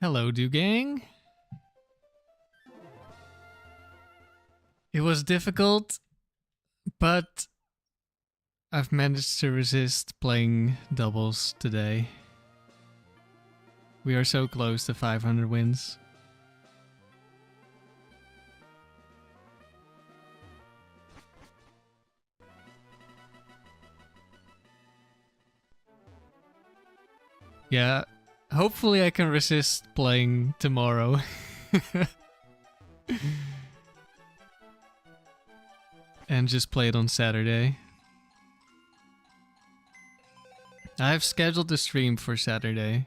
Hello, Do Gang. It was difficult, but I've managed to resist playing doubles today. We are so close to 500 wins. Yeah, hopefully I can resist playing tomorrow. And just play it on Saturday. I've scheduled the stream for Saturday.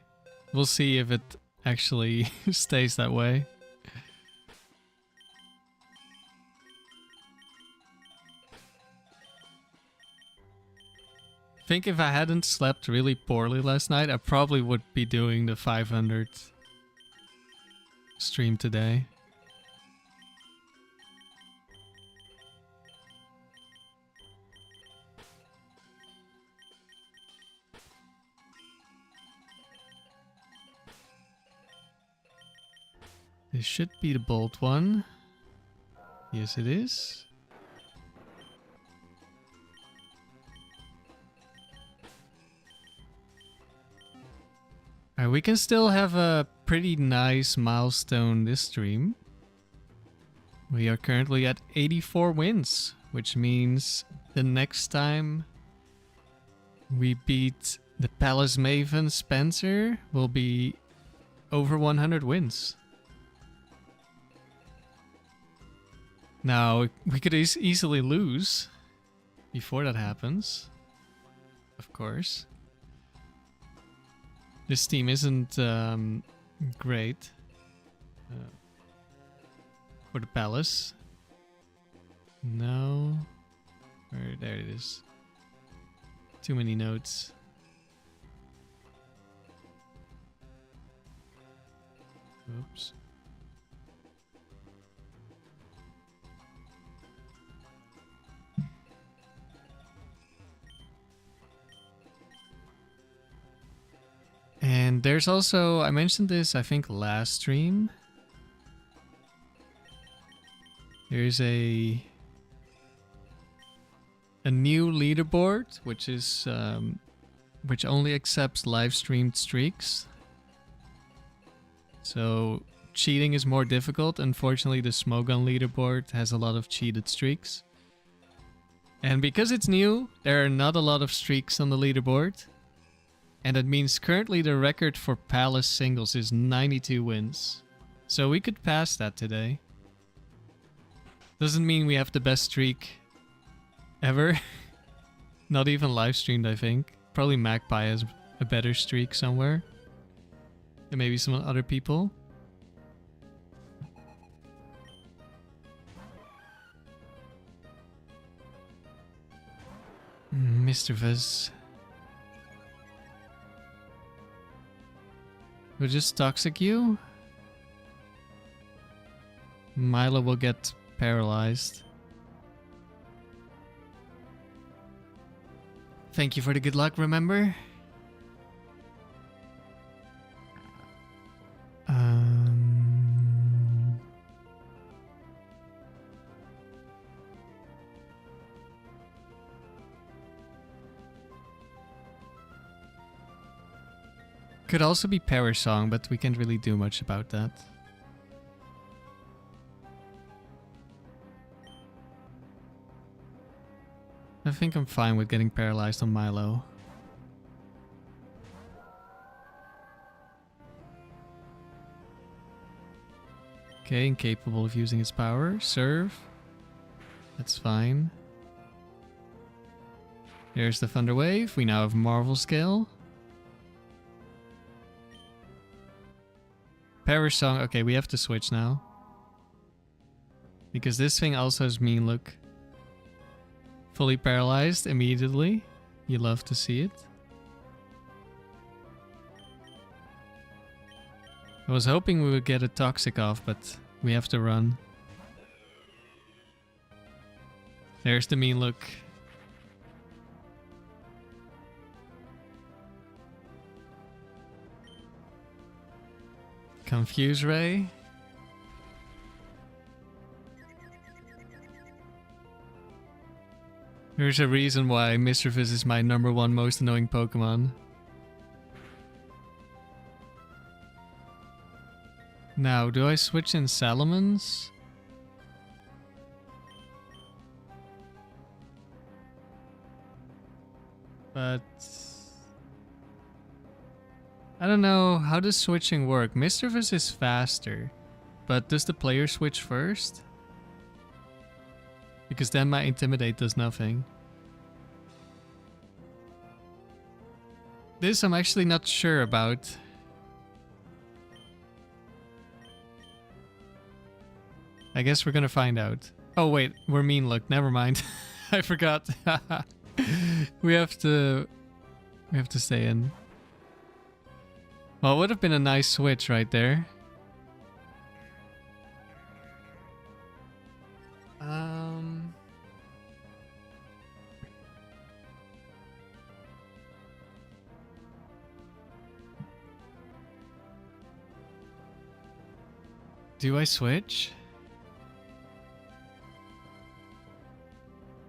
We'll see if it actually stays that way. I think if I hadn't slept really poorly last night, I probably would be doing the 500 stream today. This should be the bolt one. Yes, it is. Alright, we can still have a pretty nice milestone this stream. We are currently at 84 wins, which means the next time we beat the Palace Maven Spencer will be over 100 wins. Now, we could easily lose before that happens, of course. This team isn't great for the Palace. No. There it is. Too many notes. Oops. And there's also, I mentioned this I think last stream. There's a new leaderboard which is which only accepts live streamed streaks. So cheating is more difficult. Unfortunately, the smoke gun leaderboard has a lot of cheated streaks. And because it's new, there are not a lot of streaks on the leaderboard. And that means currently the record for Palace singles is 92 wins. So we could pass that today. Doesn't mean we have the best streak ever. Not even live streamed, I think. Probably Magpie has a better streak somewhere. And maybe some other people. Mr. Viz. We'll just toxic you. Milo will get paralyzed. Thank you for the good luck, remember? Could also be Power Song, but we can't really do much about that. I think I'm fine with getting paralyzed on Milo. Okay, incapable of using its power. Serve. That's fine. There's the Thunder Wave. We now have Marvel Scale. Power Song. Okay, we have to switch now. Because this thing also has mean look. Fully paralyzed immediately. You love to see it. I was hoping we would get a Toxic off, but we have to run. There's the mean look. Confuse Ray. There's a reason why Mischievous is my #1 most annoying Pokemon. Now, do I switch in Salamence? But I don't know, how does switching work? Mischievous is faster, but does the player switch first? Because then my Intimidate does nothing. This I'm actually not sure about. I guess we're gonna find out. Oh wait, we're mean look, never mind. I forgot. we have to stay in. Well, it would have been a nice switch right there. Do I switch?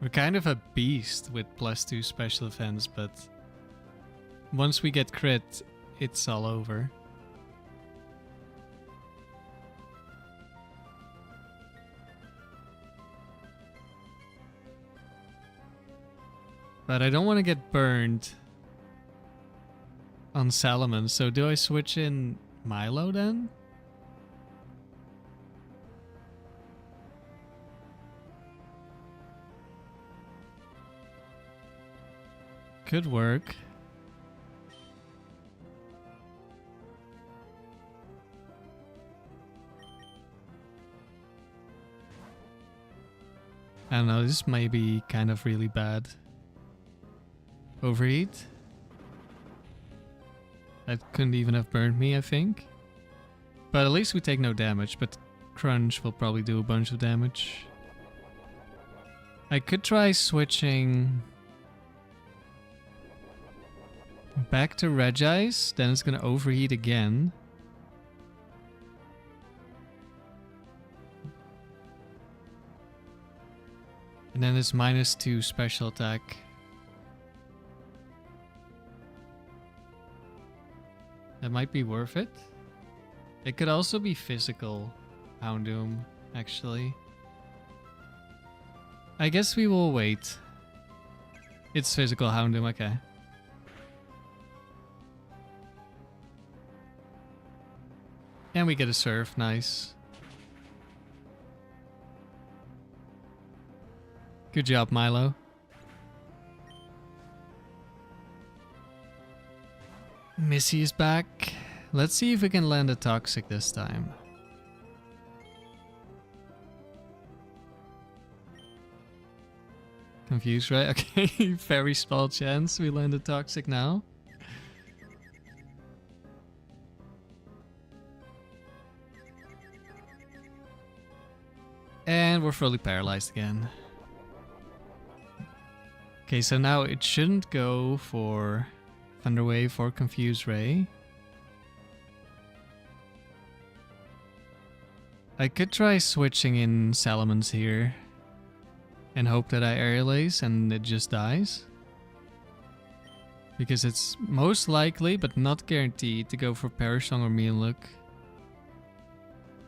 We're kind of a beast with +2 special defense, but once we get crit, it's all over. But I don't want to get burned on Salamence, so do I switch in Milo then? Could work. I don't know, this may be kind of really bad. Overheat? That couldn't even have burned me, I think. But at least we take no damage, but Crunch will probably do a bunch of damage. I could try switching back to Regice, then it's gonna overheat again. And then it's -2 special attack. That might be worth it. It could also be physical Houndoom, actually. I guess we will wait. It's physical Houndoom, okay. And we get a surf, nice. Good job, Milo. Missy is back. Let's see if we can land a Toxic this time. Confused, right? Okay, very small chance we land a Toxic now. And we're fully paralyzed again. Okay, so now it shouldn't go for Thunder Wave or Confuse Ray. I could try switching in Salamence here and hope that I Aerial Ace and it just dies. Because it's most likely, but not guaranteed, to go for Perish Song or Mean Look.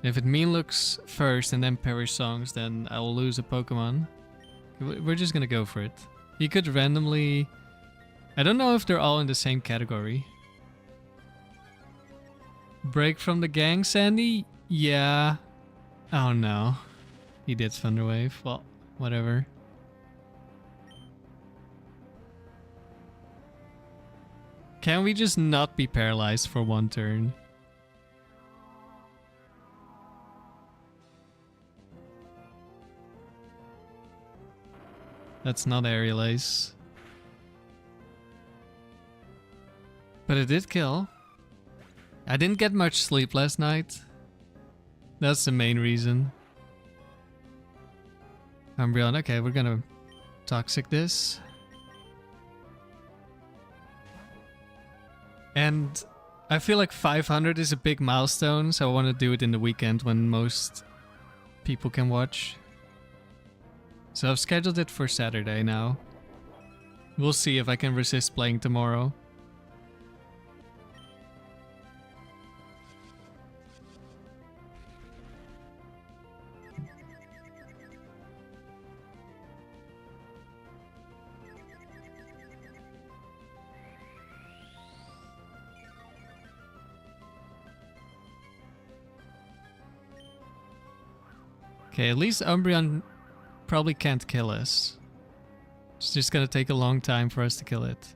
If it Mean Looks first and then Perish Songs, then I will lose a Pokemon. We're just gonna go for it. You could randomly... I don't know if they're all in the same category. Break from the gang, Sandy? Yeah. Oh no. He did Thunder Wave. Well, whatever. Can we just not be paralyzed for one turn? That's not Aerial Ace. But it did kill. I didn't get much sleep last night. That's the main reason. Umbreon, okay, we're gonna Toxic this. And I feel like 500 is a big milestone, so I want to do it in the weekend when most people can watch. So I've scheduled it for Saturday now. We'll see if I can resist playing tomorrow. Okay, at least Umbreon probably can't kill us. It's just gonna take a long time for us to kill it.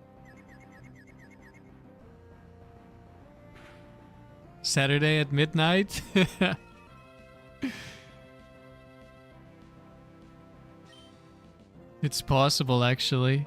Saturday at midnight? It's possible, actually.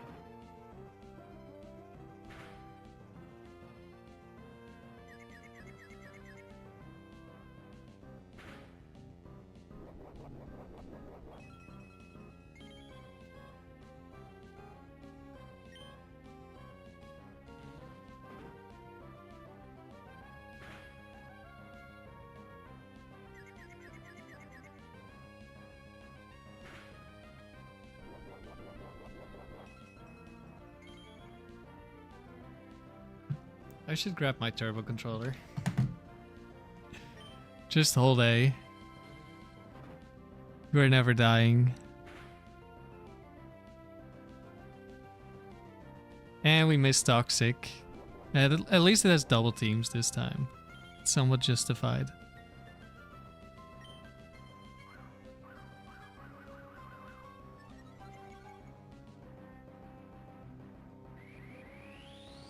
I should grab my turbo controller. Just hold A. We're never dying. And we missed Toxic. At least it has double teams this time. It's somewhat justified.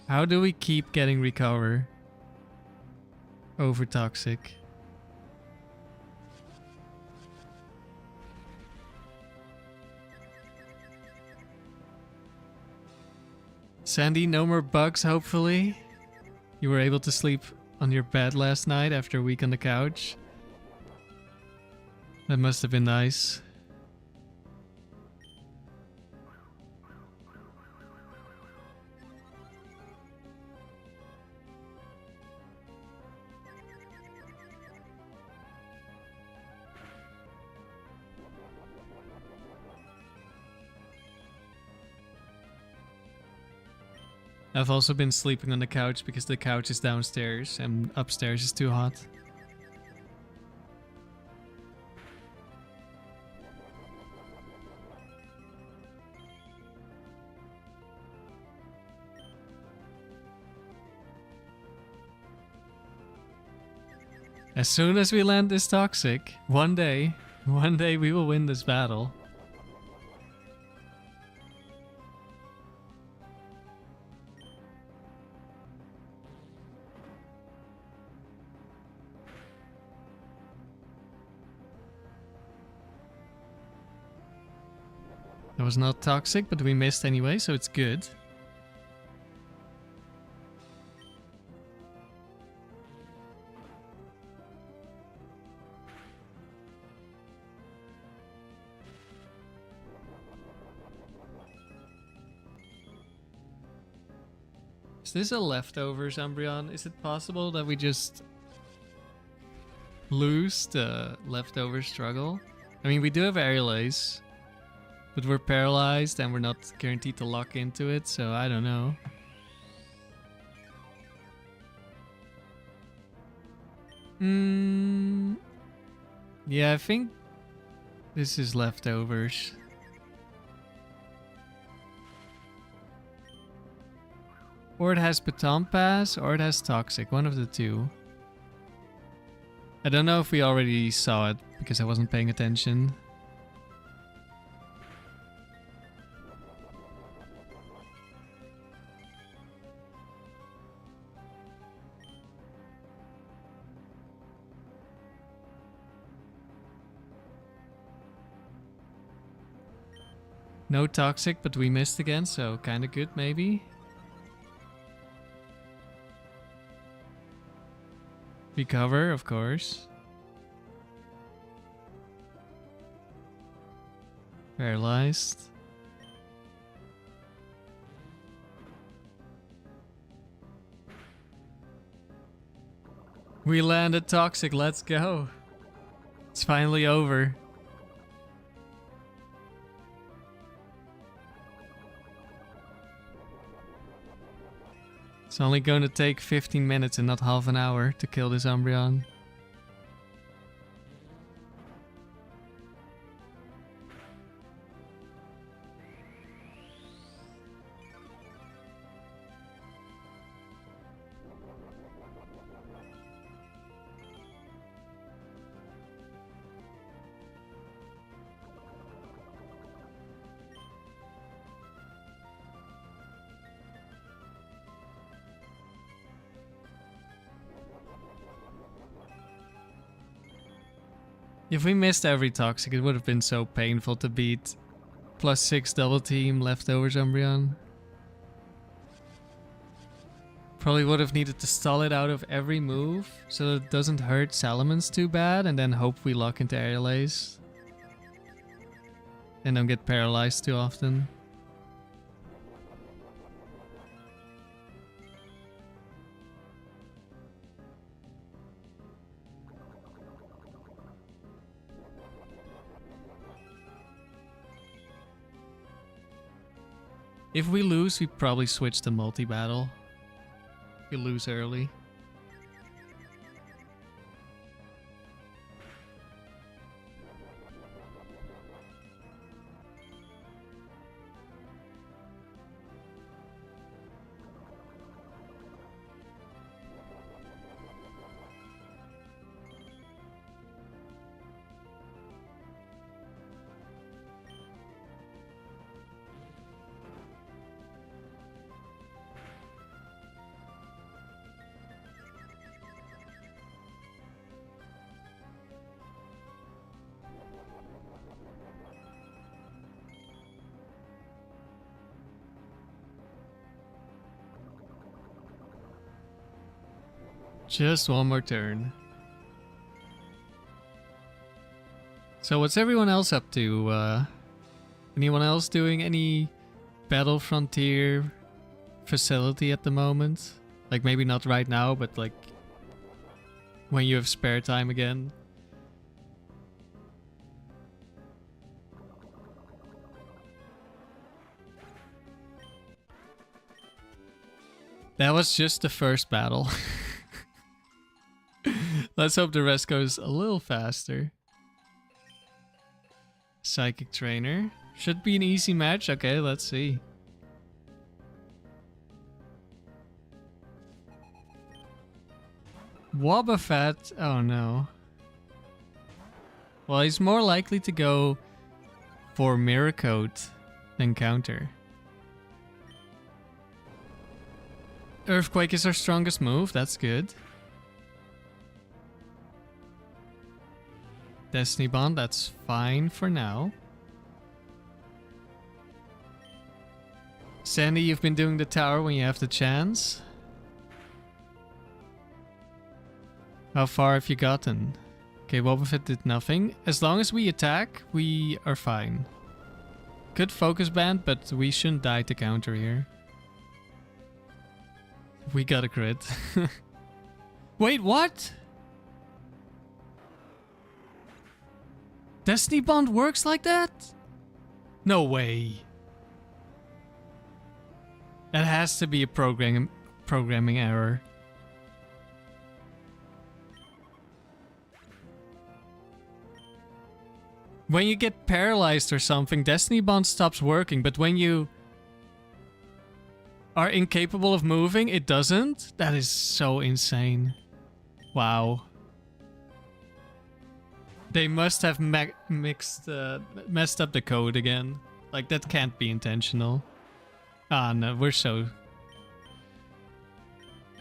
How do we keep getting recover over Toxic? Sandy, no more bugs, hopefully. You were able to sleep on your bed last night after a week on the couch. That must have been nice. I've also been sleeping on the couch because the couch is downstairs and upstairs is too hot. As soon as we land this Toxic, one day we will win this battle. That was not Toxic, but we missed anyway, so it's good. Is this a leftovers Umbreon? Is it possible that we just lose the leftover struggle? I mean, we do have Aerial Ace. But we're paralyzed and we're not guaranteed to lock into it, so I don't know. Yeah, I think this is leftovers. Or it has Baton Pass, or it has Toxic, one of the two. I don't know if we already saw it, because I wasn't paying attention. No Toxic, but we missed again, so kinda good maybe. Recover, of course. Paralyzed. We landed toxic, let's go. It's finally over. It's only going to take 15 minutes and not half an hour to kill this Umbreon. If we missed every Toxic, it would have been so painful to beat +6 double team leftovers Umbreon. Probably would have needed to stall it out of every move so that it doesn't hurt Salamence too bad, and then hope we lock into Aerial Ace. And don't get paralyzed too often. If we lose, we probably switch to multi-battle. We lose early. Just one more turn. So what's everyone else up to? Anyone else doing any Battle Frontier facility at the moment? Like maybe not right now, but like when you have spare time again. That was just the first battle. Let's hope the rest goes a little faster. Psychic Trainer. Should be an easy match. Okay, let's see. Wobbuffet. Oh no. Well, he's more likely to go for Mirror Coat than counter. Earthquake is our strongest move. That's good. Destiny Bond, that's fine for now. Sandy, you've been doing the tower when you have the chance. How far have you gotten? Okay, Wobbuffet did nothing. As long as we attack, we are fine. Good focus band, but we shouldn't die to counter here. We got a crit. Wait, what? Destiny Bond works like that? No way. That has to be a programming error. When you get paralyzed or something, Destiny Bond stops working, but when you are incapable of moving, it doesn't? That is so insane. Wow. They must have messed up the code again. Like, that can't be intentional. Ah, no, we're so...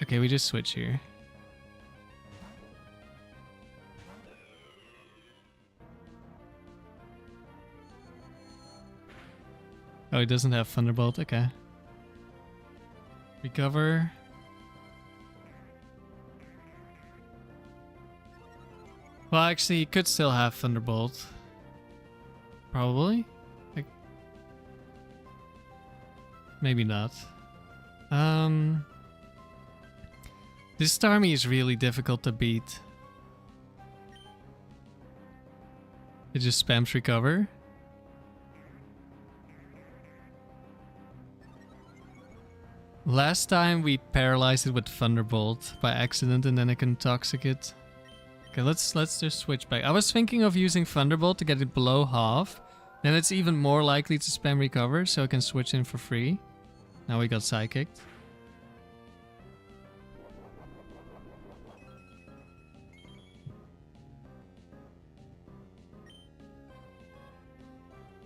Okay, we just switch here. Oh, he doesn't have Thunderbolt, okay. Recover. Well, actually, he could still have Thunderbolt. Probably. Like, maybe not. This Starmie is really difficult to beat. It just spams recover. Last time we paralyzed it with Thunderbolt by accident and then I can Toxic it. Okay, let's just switch back. I was thinking of using Thunderbolt to get it below half. Then it's even more likely to spam recover, so I can switch in for free. Now we got Psychicked.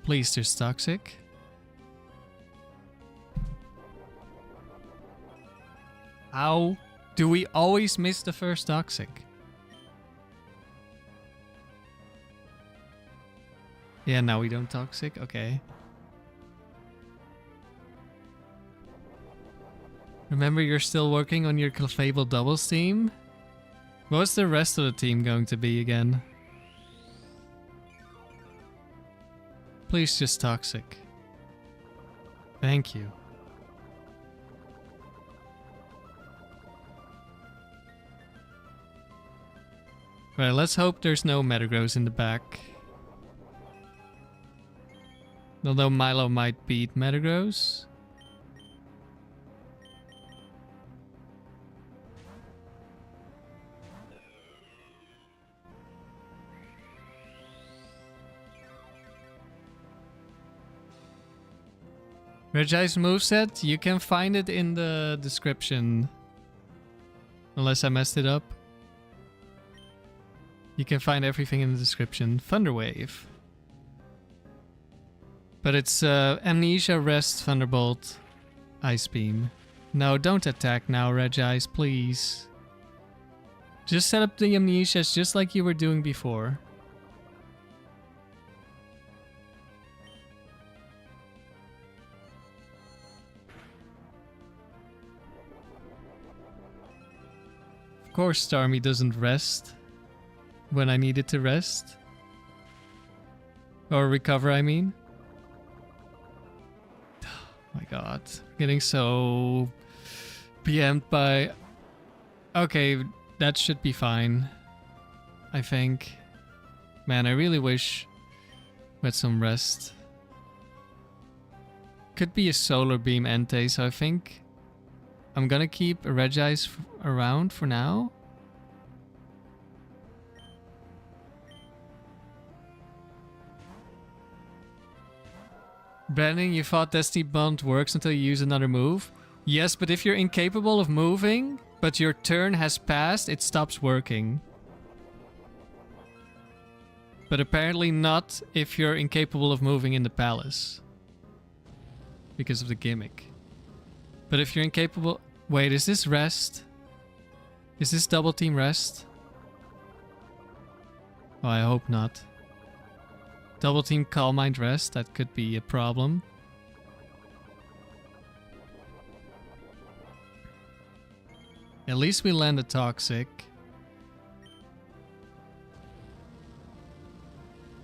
Please, there's Toxic. How do we always miss the first Toxic? Yeah, now we don't Toxic. Okay. Remember, you're still working on your Clefable doubles team? What's the rest of the team going to be again? Please just Toxic. Thank you. Right, let's hope there's no Metagross in the back. Although Milo might beat Metagross. Regice moveset, you can find it in the description. Unless I messed it up. You can find everything in the description. Thunder Wave. But it's Amnesia, Rest, Thunderbolt, Ice Beam. No, don't attack now, Regice, please. Just set up the Amnesias just like you were doing before. Of course Starmie doesn't rest when I need it to rest. Or recover, I mean. Oh my god. Getting so PM'd by... Okay, that should be fine. I think. Man, I really wish we had some rest. Could be a Solar Beam Entei, so I think I'm gonna keep a Regice around for now. Brandon, you thought Destiny Bond works until you use another move? Yes, but if you're incapable of moving, but your turn has passed, it stops working. But apparently not if you're incapable of moving in the palace. Because of the gimmick. But if you're incapable... Wait, is this rest? Is this double team rest? Oh, I hope not. Double team Calm Mind rest, that could be a problem. At least we land a Toxic.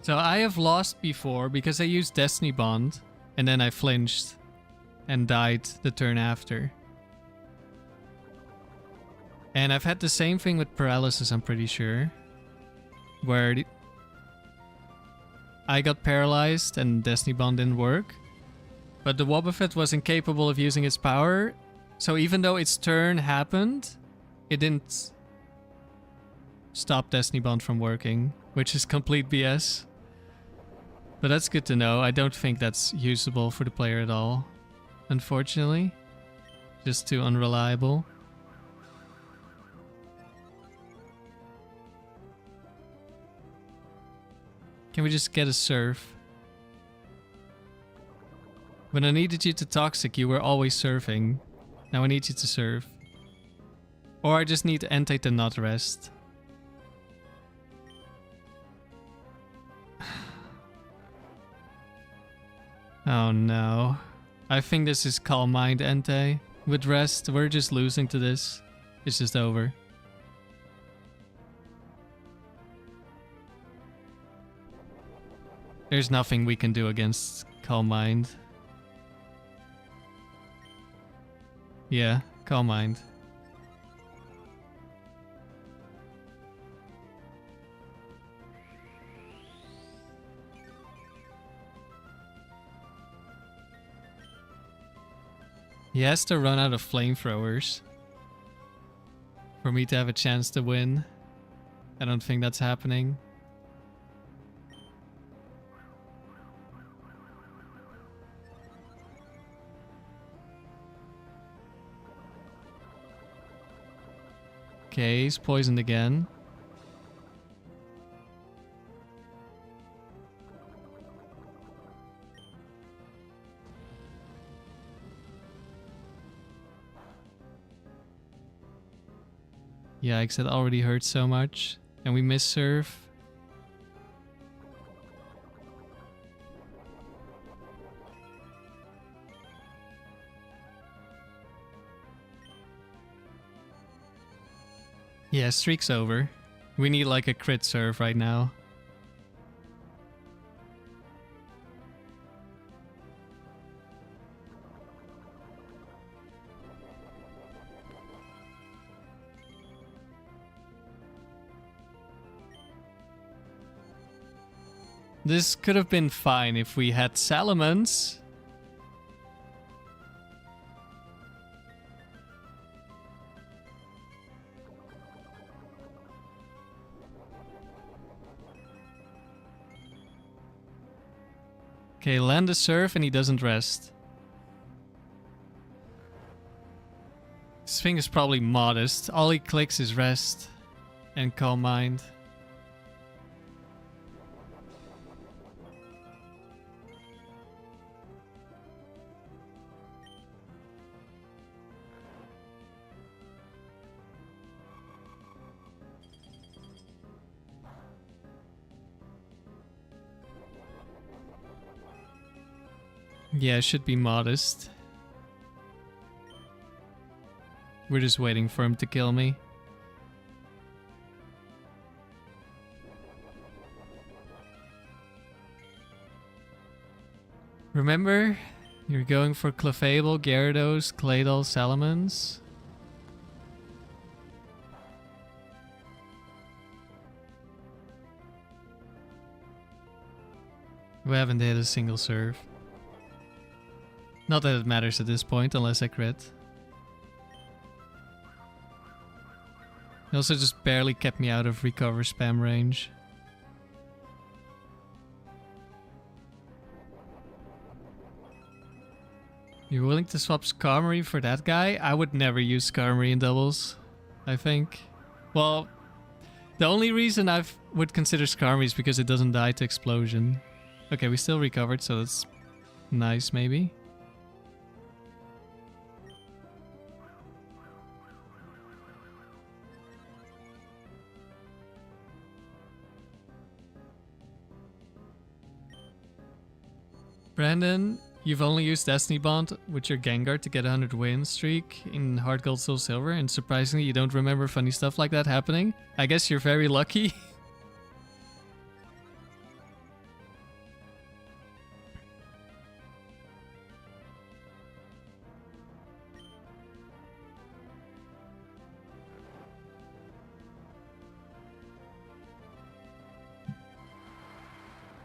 So I have lost before because I used Destiny Bond and then I flinched and died the turn after. And I've had the same thing with Paralysis, I'm pretty sure. Where I got paralyzed and Destiny Bond didn't work. But the Wobbuffet was incapable of using its power. So even though its turn happened, it didn't stop Destiny Bond from working. Which is complete BS. But that's good to know. I don't think that's usable for the player at all. Unfortunately. Just too unreliable. Can we just get a Surf? When I needed you to Toxic, you were always surfing. Now I need you to surf. Or I just need Entei to not rest. Oh no. I think this is Calm Mind Entei. With rest, we're just losing to this. It's just over. There's nothing we can do against Calm Mind. Yeah, Calm Mind. He has to run out of flamethrowers for me to have a chance to win. I don't think that's happening. Okay, he's poisoned again. Yikes, that already hurts so much. And we miss serve. Yeah, streak's over. We need like a crit serve right now. This could have been fine if we had Salamence. Okay, land a surf and he doesn't rest. This thing is probably modest. All he clicks is rest and calm mind. Yeah, it should be modest. We're just waiting for him to kill me. Remember, you're going for Clefable, Gyarados, Claydol, Salamence. We haven't hit a single serve. Not that it matters at this point, unless I crit. He also just barely kept me out of recover spam range. You're willing to swap Skarmory for that guy? I would never use Skarmory in doubles, I think. Well, the only reason I would consider Skarmory is because it doesn't die to explosion. Okay, we still recovered, so that's nice maybe. Brandon, you've only used Destiny Bond with your Gengar to get a 100 win streak in Hard Gold Soul Silver, and surprisingly you don't remember funny stuff like that happening. I guess you're very lucky.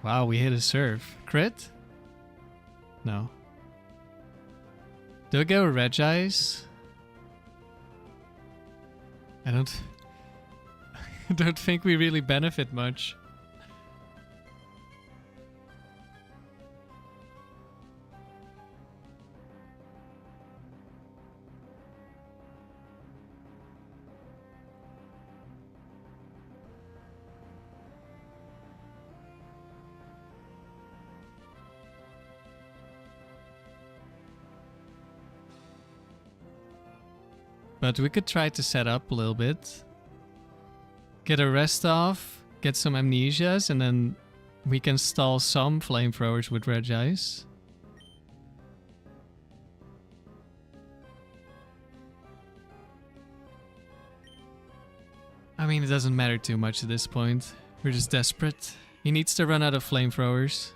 Wow, we hit a serve. Crit? No. Do I go Regice? I don't think we really benefit much. But we could try to set up a little bit. Get a rest off, get some Amnesias, and then we can stall some flamethrowers with Regice. I mean, it doesn't matter too much at this point. We're just desperate. He needs to run out of flamethrowers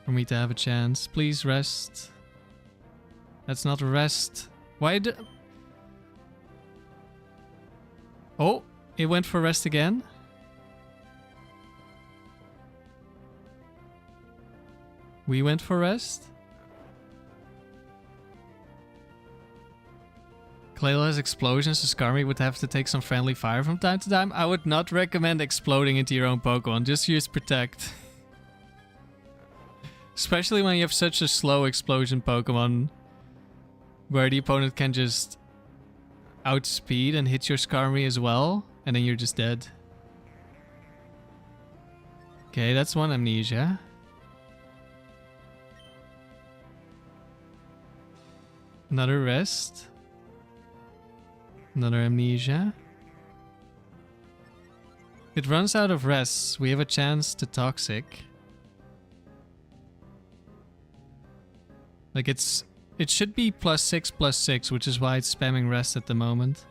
for me to have a chance. Please rest. That's not rest. Why do... Oh, it went for rest again? We went for rest. Claydol has explosions, so Skarmy would have to take some friendly fire from time to time. I would not recommend exploding into your own Pokemon. Just use Protect. Especially when you have such a slow explosion Pokemon where the opponent can just outspeed and hit your Skarmy as well, and then you're just dead. Okay, that's one Amnesia. Another rest. Another Amnesia. It runs out of rests. We have a chance to Toxic. Like it should be +6/+6, which is why it's spamming rest at the moment.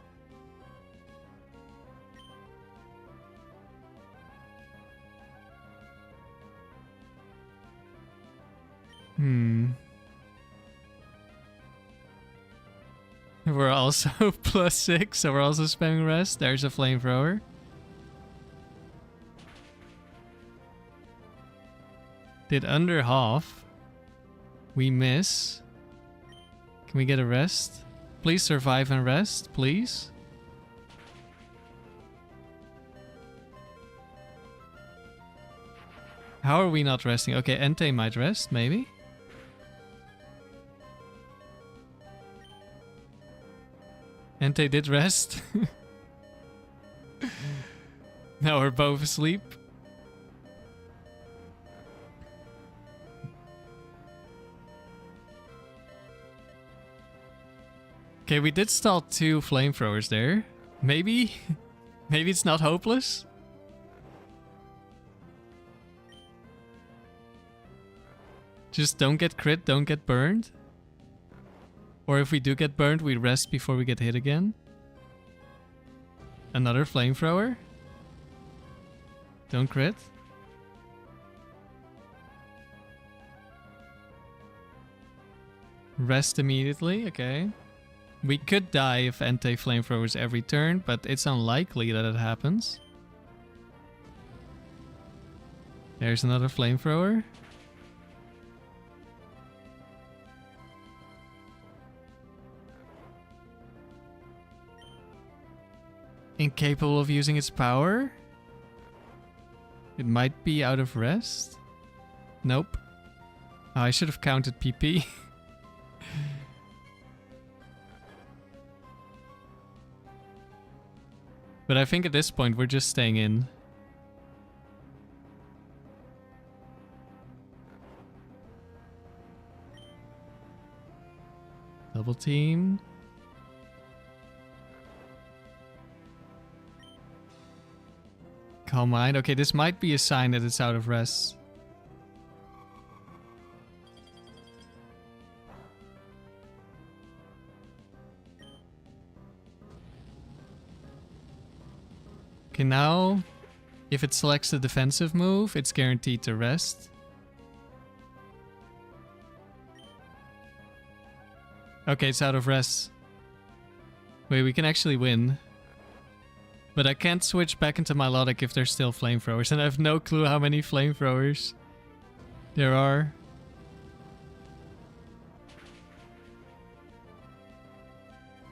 We're also +6, so we're also spamming rest. There's a flamethrower. Did under half. We miss. Can we get a rest? Please survive and rest, please. How are we not resting? Okay, Entei might rest, maybe. Entei did rest. Now we're both asleep. Okay, we did stall 2 flamethrowers there. Maybe? Maybe it's not hopeless? Just don't get crit, don't get burned. Or if we do get burned, we rest before we get hit again. Another flamethrower. Don't crit. Rest immediately, okay. We could die if Entei flamethrowers every turn, but it's unlikely that it happens. There's another flamethrower. Incapable of using its power? It might be out of rest? Nope. Oh, I should have counted PP. But I think at this point we're just staying in. Double team. Calm mind. Okay, this might be a sign that it's out of rest. Okay, now, if it selects the defensive move, it's guaranteed to rest. Okay, it's out of rest. Wait, we can actually win. But I can't switch back into Milotic if there's still flamethrowers, and I have no clue how many flamethrowers there are.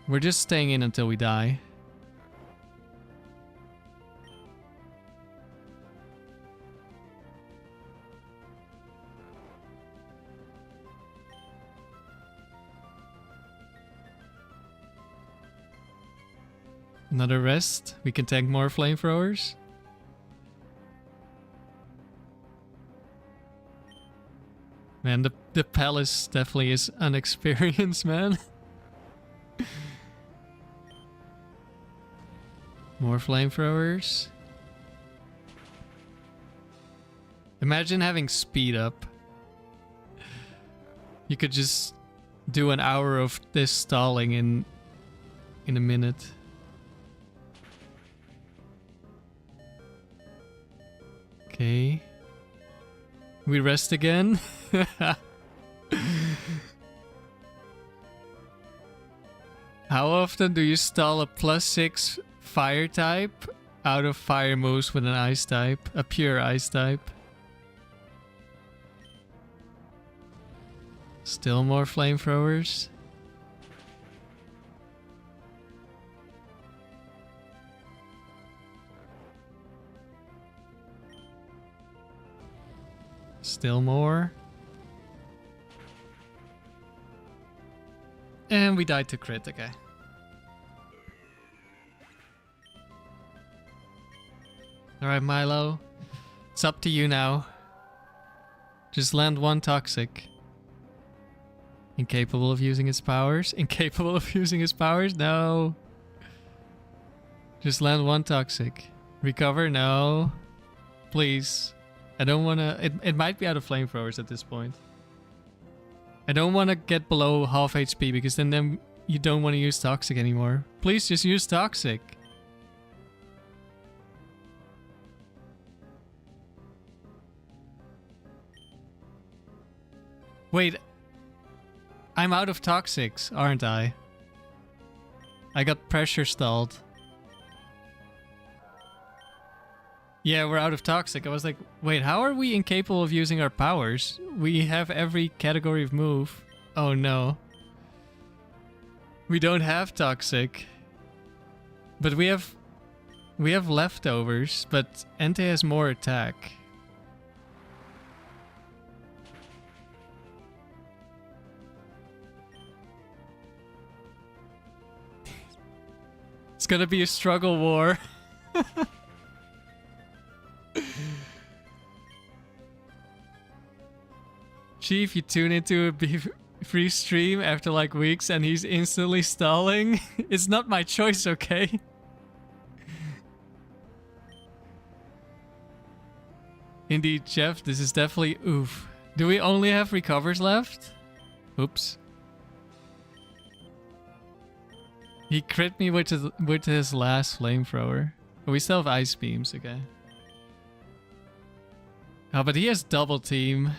We're just staying in until we die. Another rest. We can tank more flamethrowers. Man, the palace definitely is unexperienced, man. More flamethrowers. Imagine having speed up. You could just do an hour of this stalling in a minute. Okay. We rest again. How often do you stall a +6 fire type out of fire moves with an ice type? A pure ice type. Still more flamethrowers. Still more. And we died to crit, okay. Alright, Milo. It's up to you now. Just land one toxic. Incapable of using its powers? Incapable of using its powers? No. Just land one toxic. Recover? No. Please. I don't want to... It might be out of flamethrowers at this point. I don't want to get below half HP because then you don't want to use toxic anymore. Please just use toxic. Wait. I'm out of toxics, aren't I? I got pressure stalled. Yeah, we're out of toxic. I was like, wait, how are we incapable of using our powers? We have every category of move. Oh no. We don't have toxic. But we have leftovers, but Entei has more attack. It's gonna be a struggle war. Chief, you tune into a free stream after like weeks and he's instantly stalling. It's not my choice, okay? Indeed, Jeff, this is definitely oof. Do we only have recovers left? Oops. He crit me with his last flamethrower. Oh, we still have ice beams, okay. Oh, but he has double team.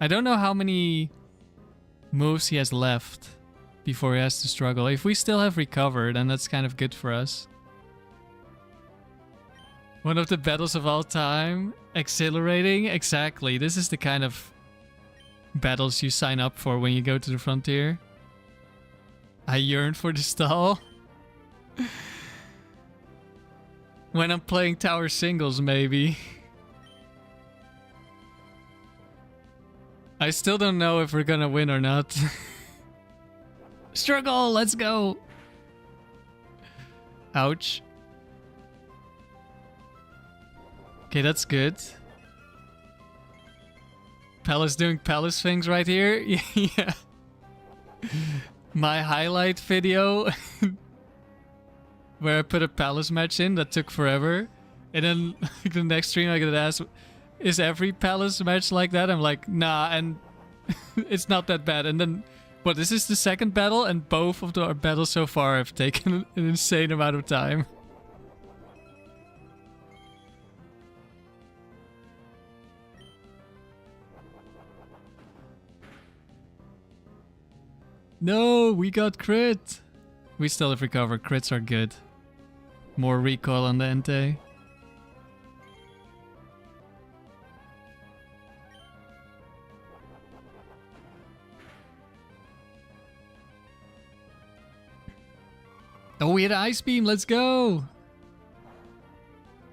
I don't know how many moves he has left before he has to struggle. If we still have recover, then that's kind of good for us. One of the battles of all time. Exhilarating. Exactly. This is the kind of battles you sign up for when you go to the frontier. I yearn for the stall. When I'm playing tower singles, maybe. I still don't know if we're gonna win or not. Struggle, let's go. Ouch. Okay, that's good. Palace doing palace things right here. Yeah. My highlight video where I put a palace match in that took forever. And then the next stream I get asked, is every palace match like that? I'm like, nah, and it's not that bad. And then, what, this is the second battle, and both of our battles so far have taken an insane amount of time. No, we got crit. We still have recovered. Crits are good. More recoil on the Entei. Oh, we had an ice beam. Let's go.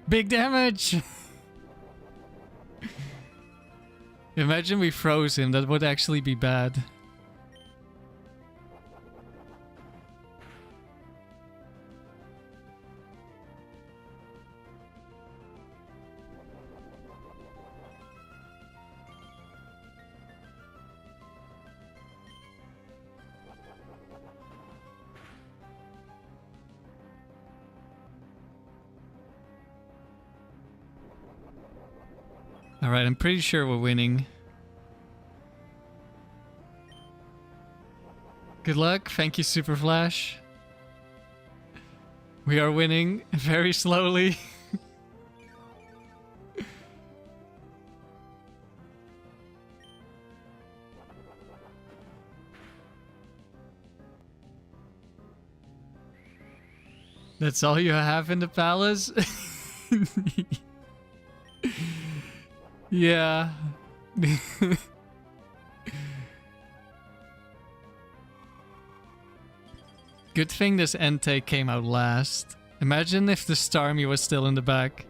Big damage. Imagine we froze him. That would actually be bad. Alright, I'm pretty sure we're winning. Good luck. Thank you, Super Flash. We are winning very slowly. That's all you have in the palace? Yeah. Good thing this Entei came out last. Imagine if the Starmie was still in the back.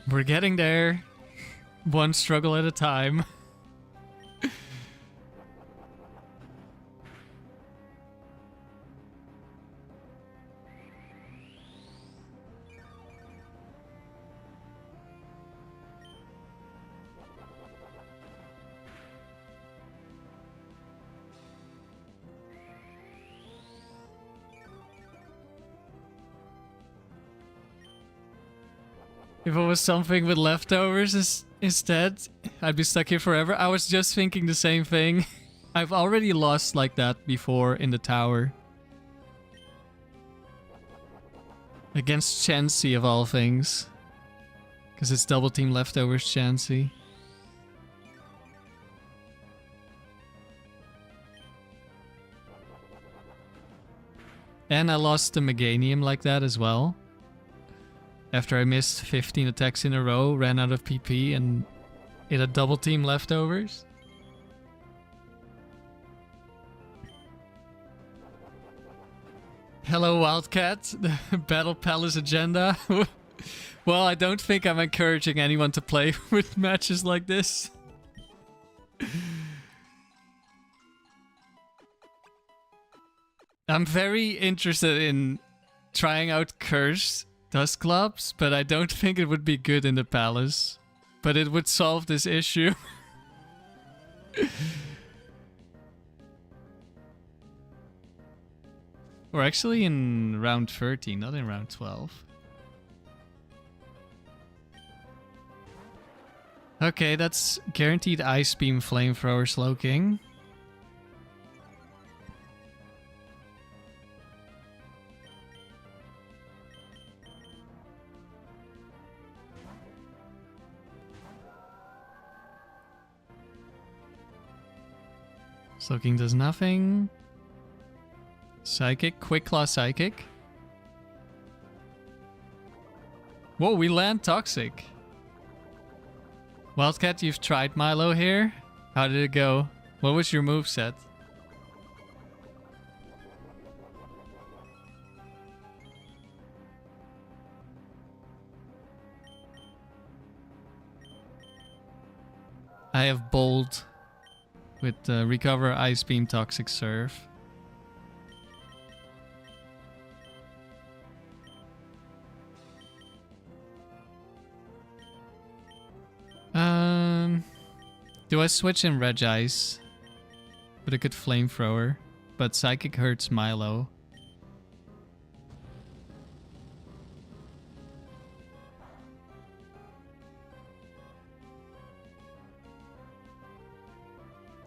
We're getting there. One struggle at a time. If it was something with leftovers instead, I'd be stuck here forever. I was just thinking the same thing. I've already lost like that before in the tower. Against Chansey of all things. Because it's double team leftovers Chansey. And I lost the Meganium like that as well. After I missed 15 attacks in a row, ran out of PP, and it had double team leftovers. Hello, Wildcat. The Battle Palace agenda. Well, I don't think I'm encouraging anyone to play with matches like this. I'm very interested in trying out Curse Dustclops, but I don't think it would be good in the palace. But it would solve this issue. We're actually in round 13, not in round 12. Okay, that's guaranteed Ice Beam Flamethrower Slowking. Slowking does nothing. Psychic, Quick Claw Psychic. Whoa, we land Toxic. Wildcat, you've tried Milo here? How did it go? What was your moveset? I have Bold with Recover, Ice Beam, Toxic Surf. Do I switch in Regice with a good Flamethrower? But Psychic hurts Milo.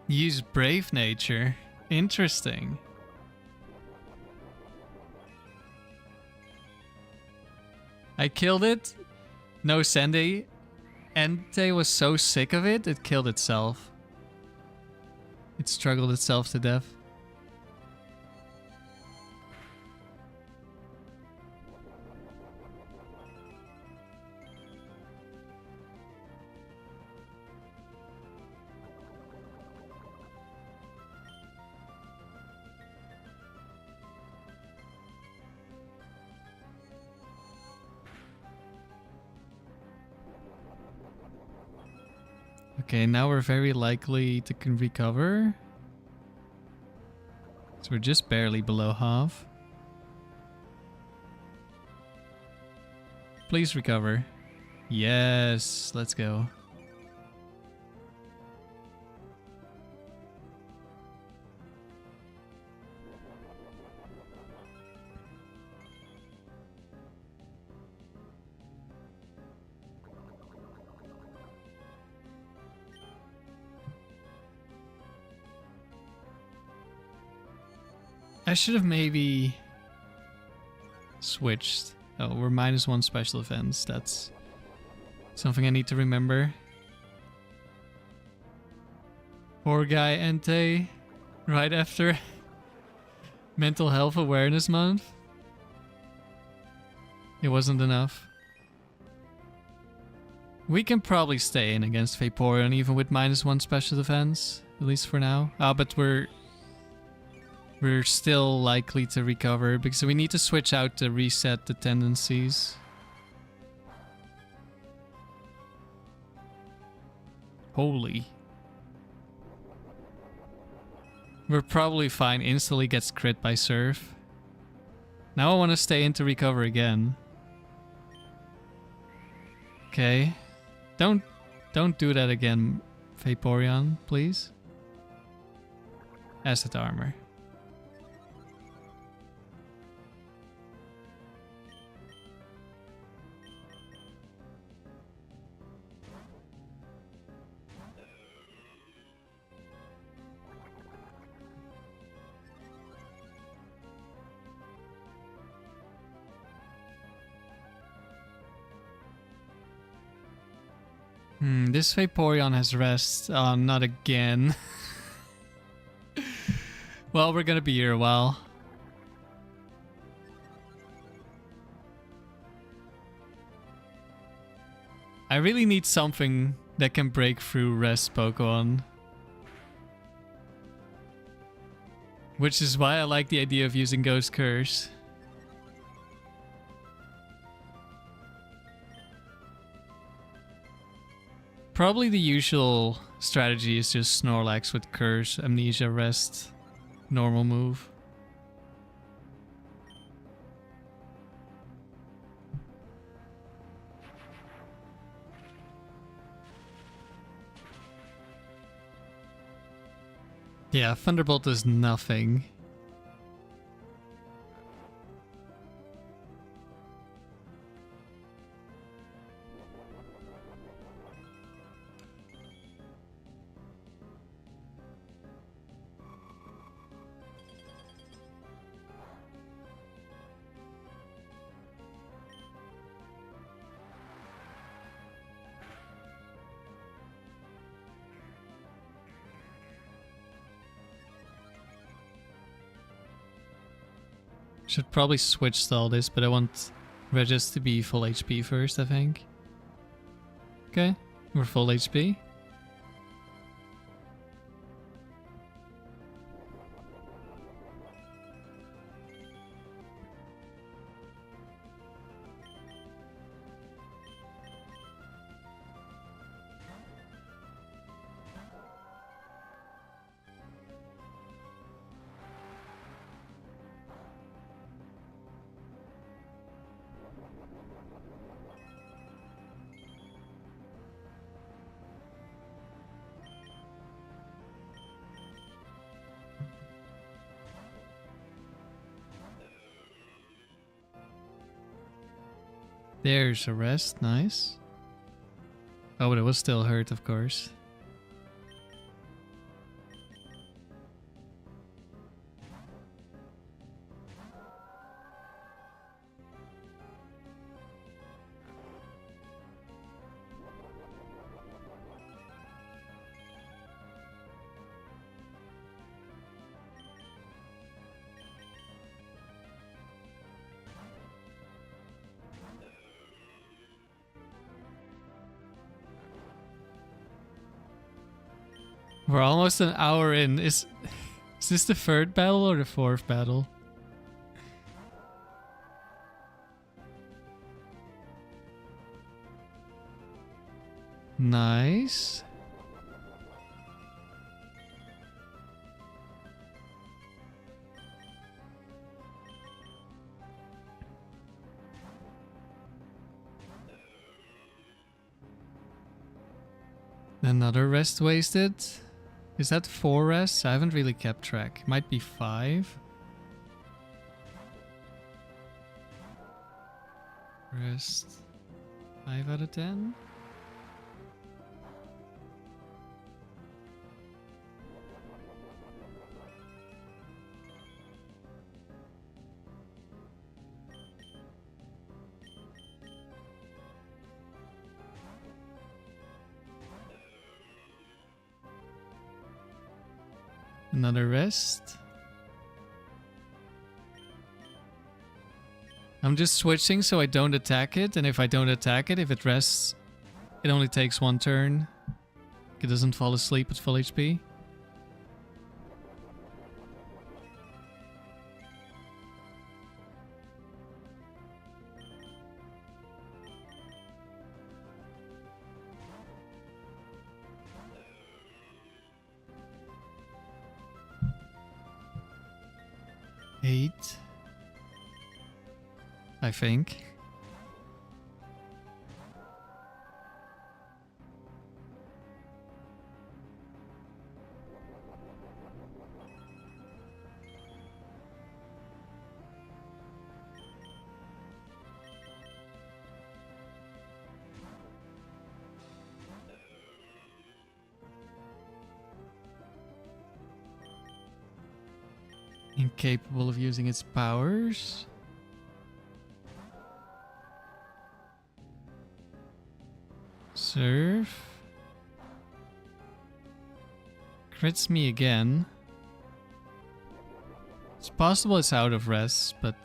Use Brave Nature. Interesting. I killed it. No Sende. Entei was so sick of it, it killed itself. It struggled itself to death. Okay, now we're very likely to recover. So we're just barely below half. Please recover. Yes, let's go. I should have maybe switched. Oh, we're -1 special defense. That's Something I need to remember. Poor guy Entei, right after Mental Health Awareness Month. It wasn't enough. We can probably stay in against Vaporeon even with -1 special defense, at least for now. But we're still likely to recover because we need to switch out to reset the tendencies. Holy. We're probably fine. Instantly gets crit by Surf. Now I want to stay in to recover again. Okay. Don't do that again, Vaporeon, please. Acid armor. This Vaporeon has rest. Oh, not again. Well, we're gonna be here a while. I really need something that can break through rest Pokemon. Which is why I like the idea of using Ghost Curse. Probably the usual strategy is just Snorlax with Curse, Amnesia, Rest, normal move. Yeah, Thunderbolt does nothing. Should probably switch to all this, but I want Regice to be full HP first, I think. Okay, we're full HP. There's a rest, nice. Oh, but it was still hurt, of course. We're almost an hour in. Is this the third battle or the fourth battle? Nice. Another rest wasted. Is that 4 rests? I haven't really kept track. Might be 5. Rest 5 out of 10. Another rest. I'm just switching so I don't attack it, and if I don't attack it, if it rests, it only takes one turn. It doesn't fall asleep at full HP. Eight, I think. Incapable of using its powers. Surf. Crits me again. It's possible it's out of rest, but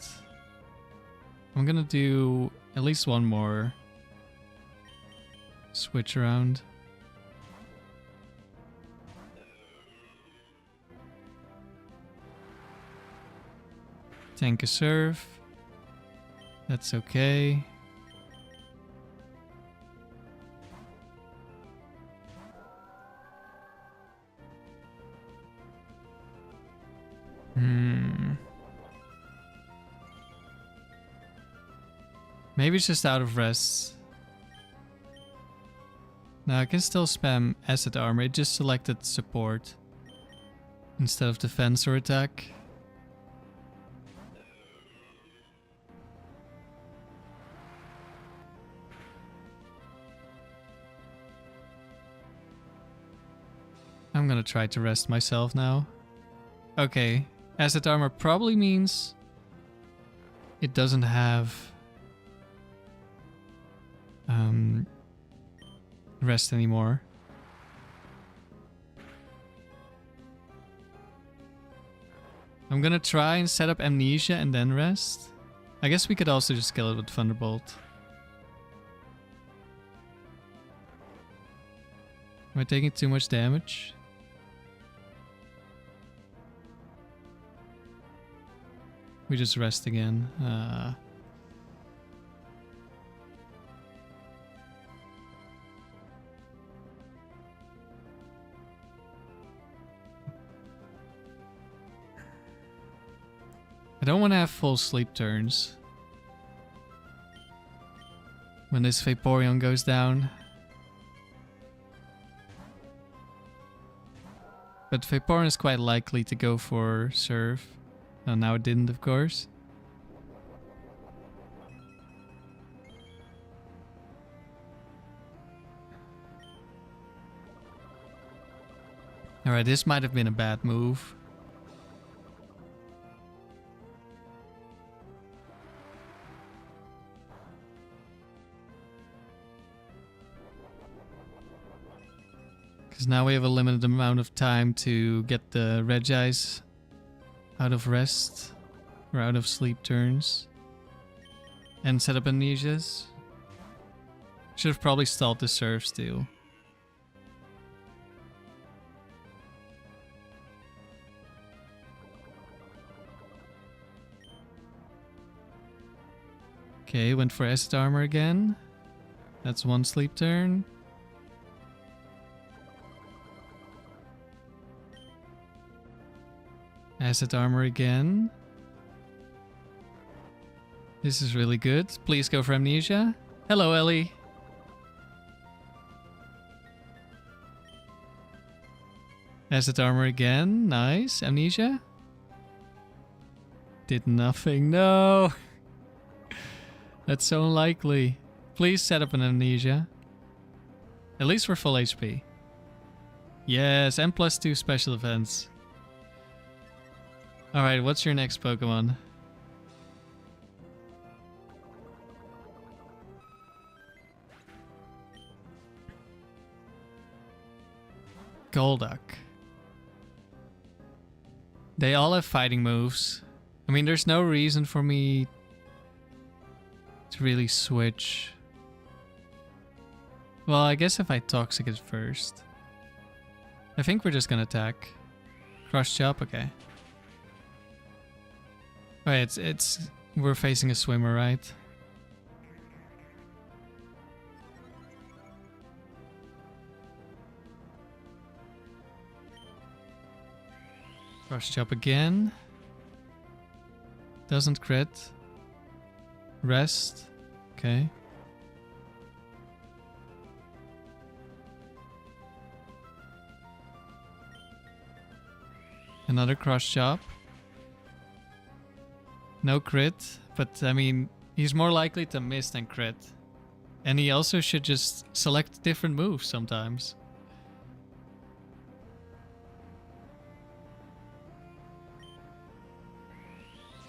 I'm gonna do at least one more switch around. Tank a surf. That's okay. Maybe it's just out of rest. No, I can still spam acid armor. It just selected support instead of defense or attack. I'm gonna try to rest myself now. Okay, acid armor probably means it doesn't have rest anymore. I'm gonna try and set up Amnesia and then rest. I guess we could also just kill it with Thunderbolt. Am I taking too much damage? We just rest again. I don't want to have full sleep turns when this Vaporeon goes down. But Vaporeon is quite likely to go for Surf. Oh, now it didn't, of course. Alright, this might have been a bad move. Because now we have a limited amount of time to get the Regice out of rest or out of sleep turns and set up Amnesias. Should have probably stalled the Surfs too. Okay, went for acid armor again. That's one sleep turn. Acid armor again. This is really good. Please go for Amnesia. Hello, Ellie. Acid armor again. Nice. Amnesia. Did nothing. No. That's so unlikely. Please set up an Amnesia. At least we're full HP. Yes, and +2 special defense. Alright, what's your next Pokemon? Golduck. They all have fighting moves. I mean, there's no reason for me to really switch. Well, I guess if I Toxic it first. I think we're just gonna attack. Cross chop, okay. Wait, we're facing a swimmer, right? Cross chop again. Doesn't crit. Rest. Okay. Another cross chop. No crit, but I mean, he's more likely to miss than crit. And he also should just select different moves sometimes.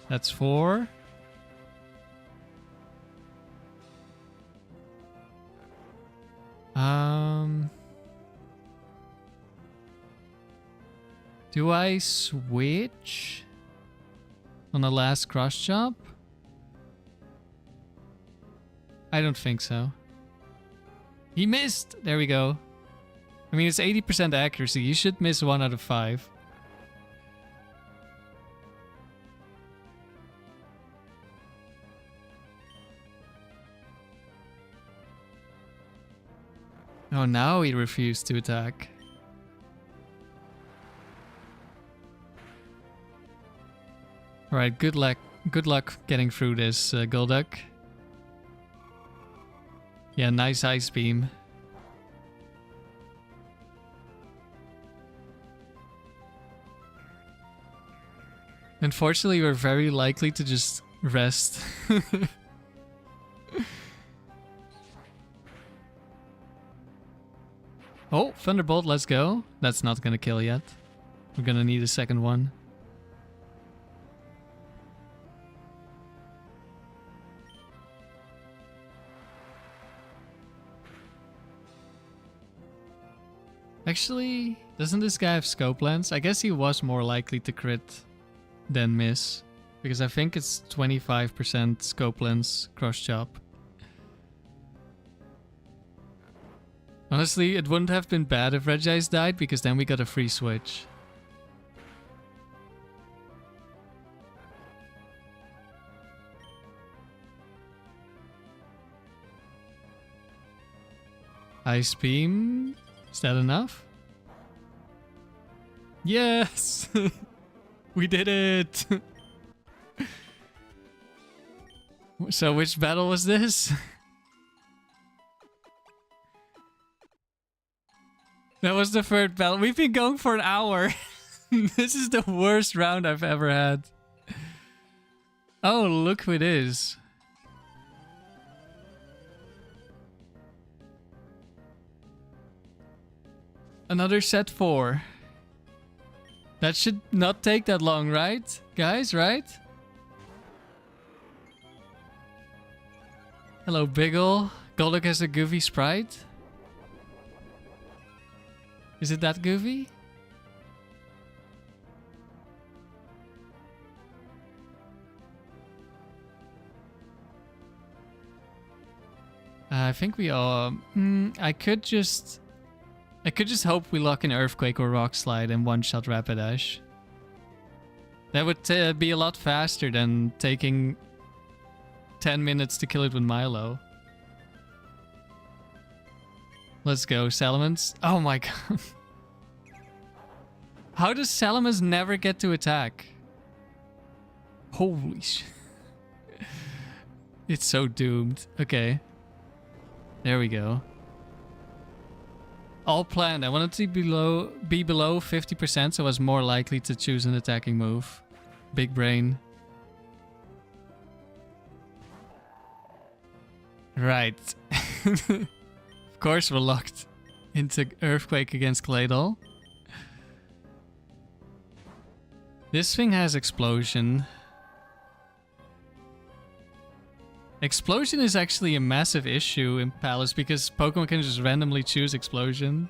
That's 4. Do I switch on the last cross chop? I don't think so. He missed! There we go. I mean, it's 80% accuracy. You should miss 1 out of 5. Oh, now he refused to attack. Alright, good luck getting through this, Golduck. Yeah, nice Ice Beam. Unfortunately, we're very likely to just rest. Oh, Thunderbolt, let's go. That's not gonna kill yet. We're gonna need a second one. Actually, doesn't this guy have scope lens? I guess he was more likely to crit than miss. Because I think it's 25% scope lens cross chop. Honestly, it wouldn't have been bad if Regice died, because then we got a free switch. Ice Beam? Is that enough? Yes! We did it! So which battle was this? That was the third battle. We've been going for an hour. This is the worst round I've ever had. Oh, look who it is. Another set 4. That should not take that long, right? Guys, right? Hello, Biggle. Golduck has a goofy sprite. Is it that goofy? I think we all... I could just hope we lock in Earthquake or Rock Slide and one-shot Rapidash. That would be a lot faster than taking 10 minutes to kill it with Milo. Let's go, Salamence. Oh my god. How does Salamence never get to attack? Holy shit. It's so doomed. Okay. There we go. All planned. I wanted to be below 50%, so I was more likely to choose an attacking move. Big brain. Right. Of course we're locked into Earthquake against Claydol. This thing has Explosion. Explosion is actually a massive issue in Palace because Pokemon can just randomly choose Explosion.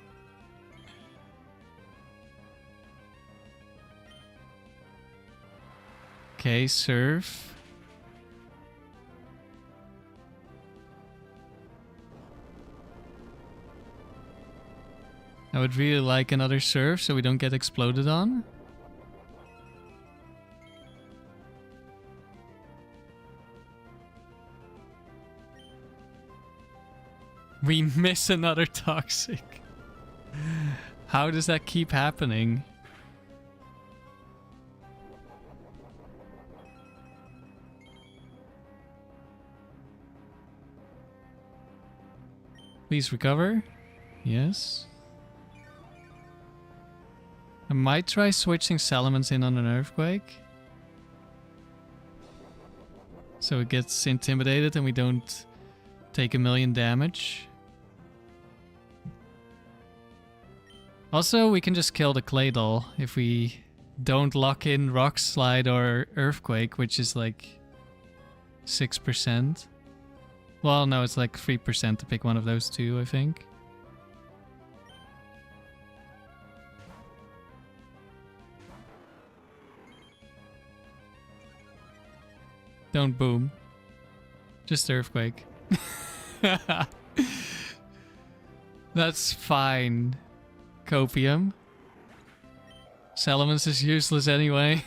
Okay, surf. I would really like another surf so we don't get exploded on. We miss another toxic. How does that keep happening? Please recover. Yes. I might try switching Salamence in on an earthquake. So it gets intimidated and we don't take 1,000,000 damage. Also, we can just kill the Claydol if we don't lock in Rock Slide or Earthquake, which is like 6%. Well, no, it's like 3% to pick one of those two, I think. Don't boom. Just Earthquake. That's fine. Copium. Salamence is useless anyway.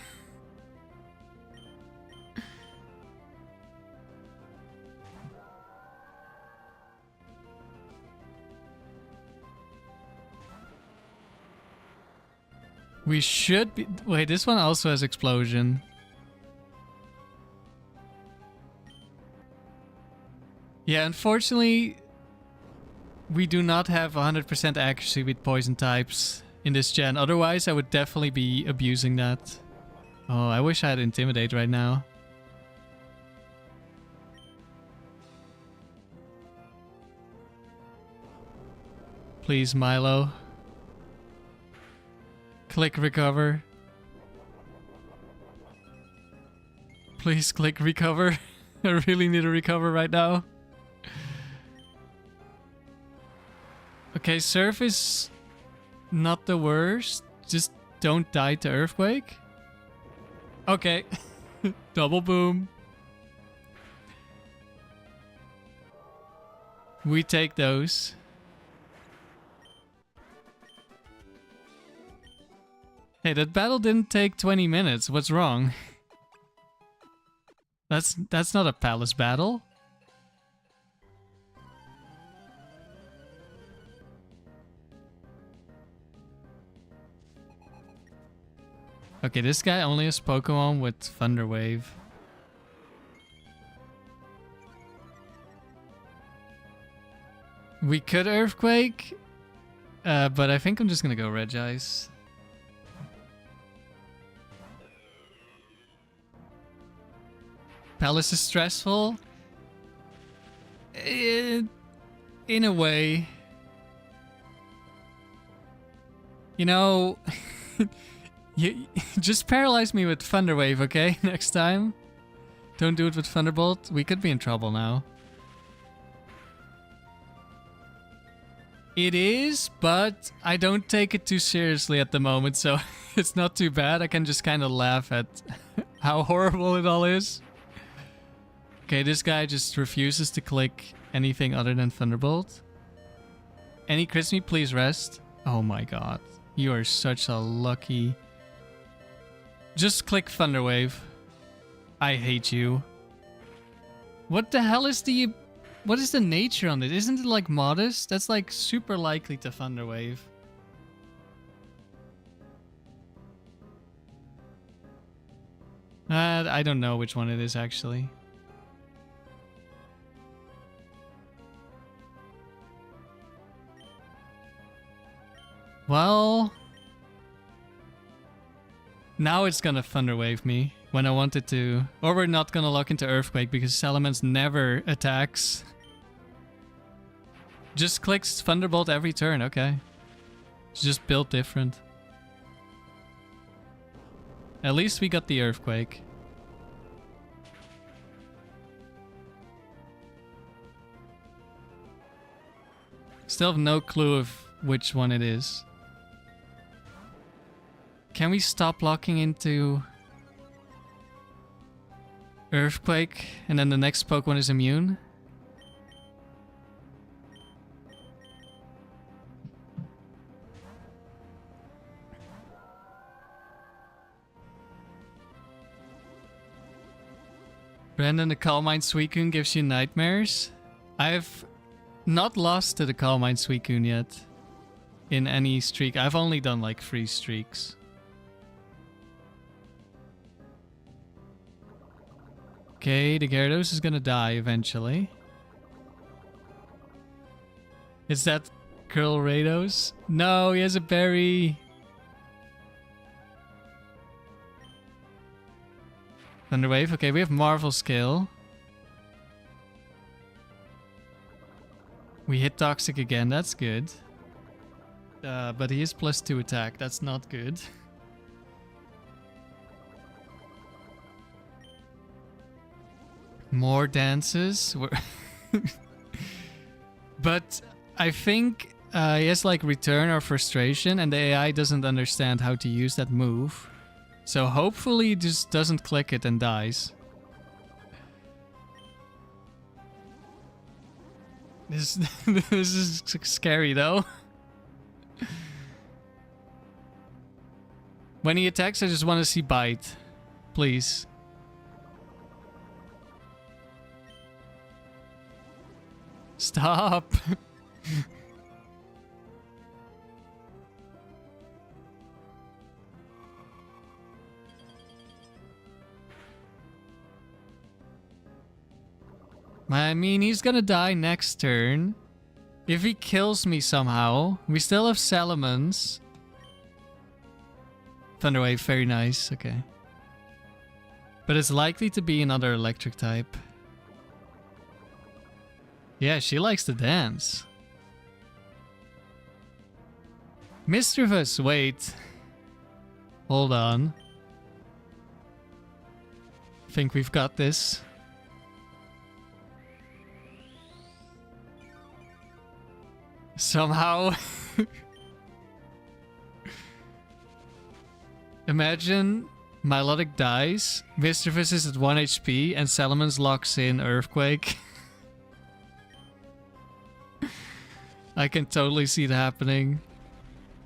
We should be... Wait, this one also has Explosion. Yeah, unfortunately, we do not have 100% accuracy with poison types in this gen. Otherwise, I would definitely be abusing that. Oh, I wish I had Intimidate right now. Please, Milo. Click recover. Please click recover. I really need to recover right now. Okay, surf is not the worst. Just don't die to earthquake. Okay. Double boom. We take those. Hey, that battle didn't take 20 minutes. What's wrong? That's not a palace battle. Okay, this guy only has Pokemon with Thunder Wave. We could Earthquake, but I think I'm just gonna go Regice. Palace is stressful. In a way. You know... You just paralyze me with Thunder Wave, okay? Next time. Don't do it with Thunderbolt. We could be in trouble now. It is, but I don't take it too seriously at the moment, so it's not too bad. I can just kind of laugh at how horrible it all is. Okay, this guy just refuses to click anything other than Thunderbolt. Any crits me, please rest. Oh my god. You are such a lucky... Just click Thunder Wave. I hate you. What the hell is the... What is the nature on it? Isn't it like modest? That's like super likely to Thunder Wave. I don't know which one it is actually. Well... Now it's gonna Thunder Wave me when I want it to. Or we're not gonna lock into Earthquake because Salamence never attacks. Just clicks Thunderbolt every turn, okay. It's just built different. At least we got the Earthquake. Still have no clue of which one it is. Can we stop locking into... Earthquake, and then the next Pokemon is immune. Brandon, the Calm Mind Suicune gives you nightmares. I've not lost to the Calm Mind Suicune yet. In any streak. I've only done like 3 streaks. Okay, the Gyarados is gonna die eventually. Is that Curl Rados? No, he has a berry. Thunderwave. Okay, we have Marvel Scale. We hit Toxic again, that's good. But he is +2 attack, that's not good. More dances. But I think he has like Return or Frustration, and the AI doesn't understand how to use that move. So hopefully he just doesn't click it and dies. This is scary though. When he attacks, I just want to see Bite. Please. Stop. I mean, he's gonna die next turn. If he kills me somehow, we still have Salamence. Thunderwave, very nice, okay. But it's likely to be another electric type. Yeah, she likes to dance. Mischievous, wait. Hold on. Think we've got this. Somehow. Imagine Milotic dies, Mischievous is at 1 HP, and Salamence locks in Earthquake. I can totally see it happening.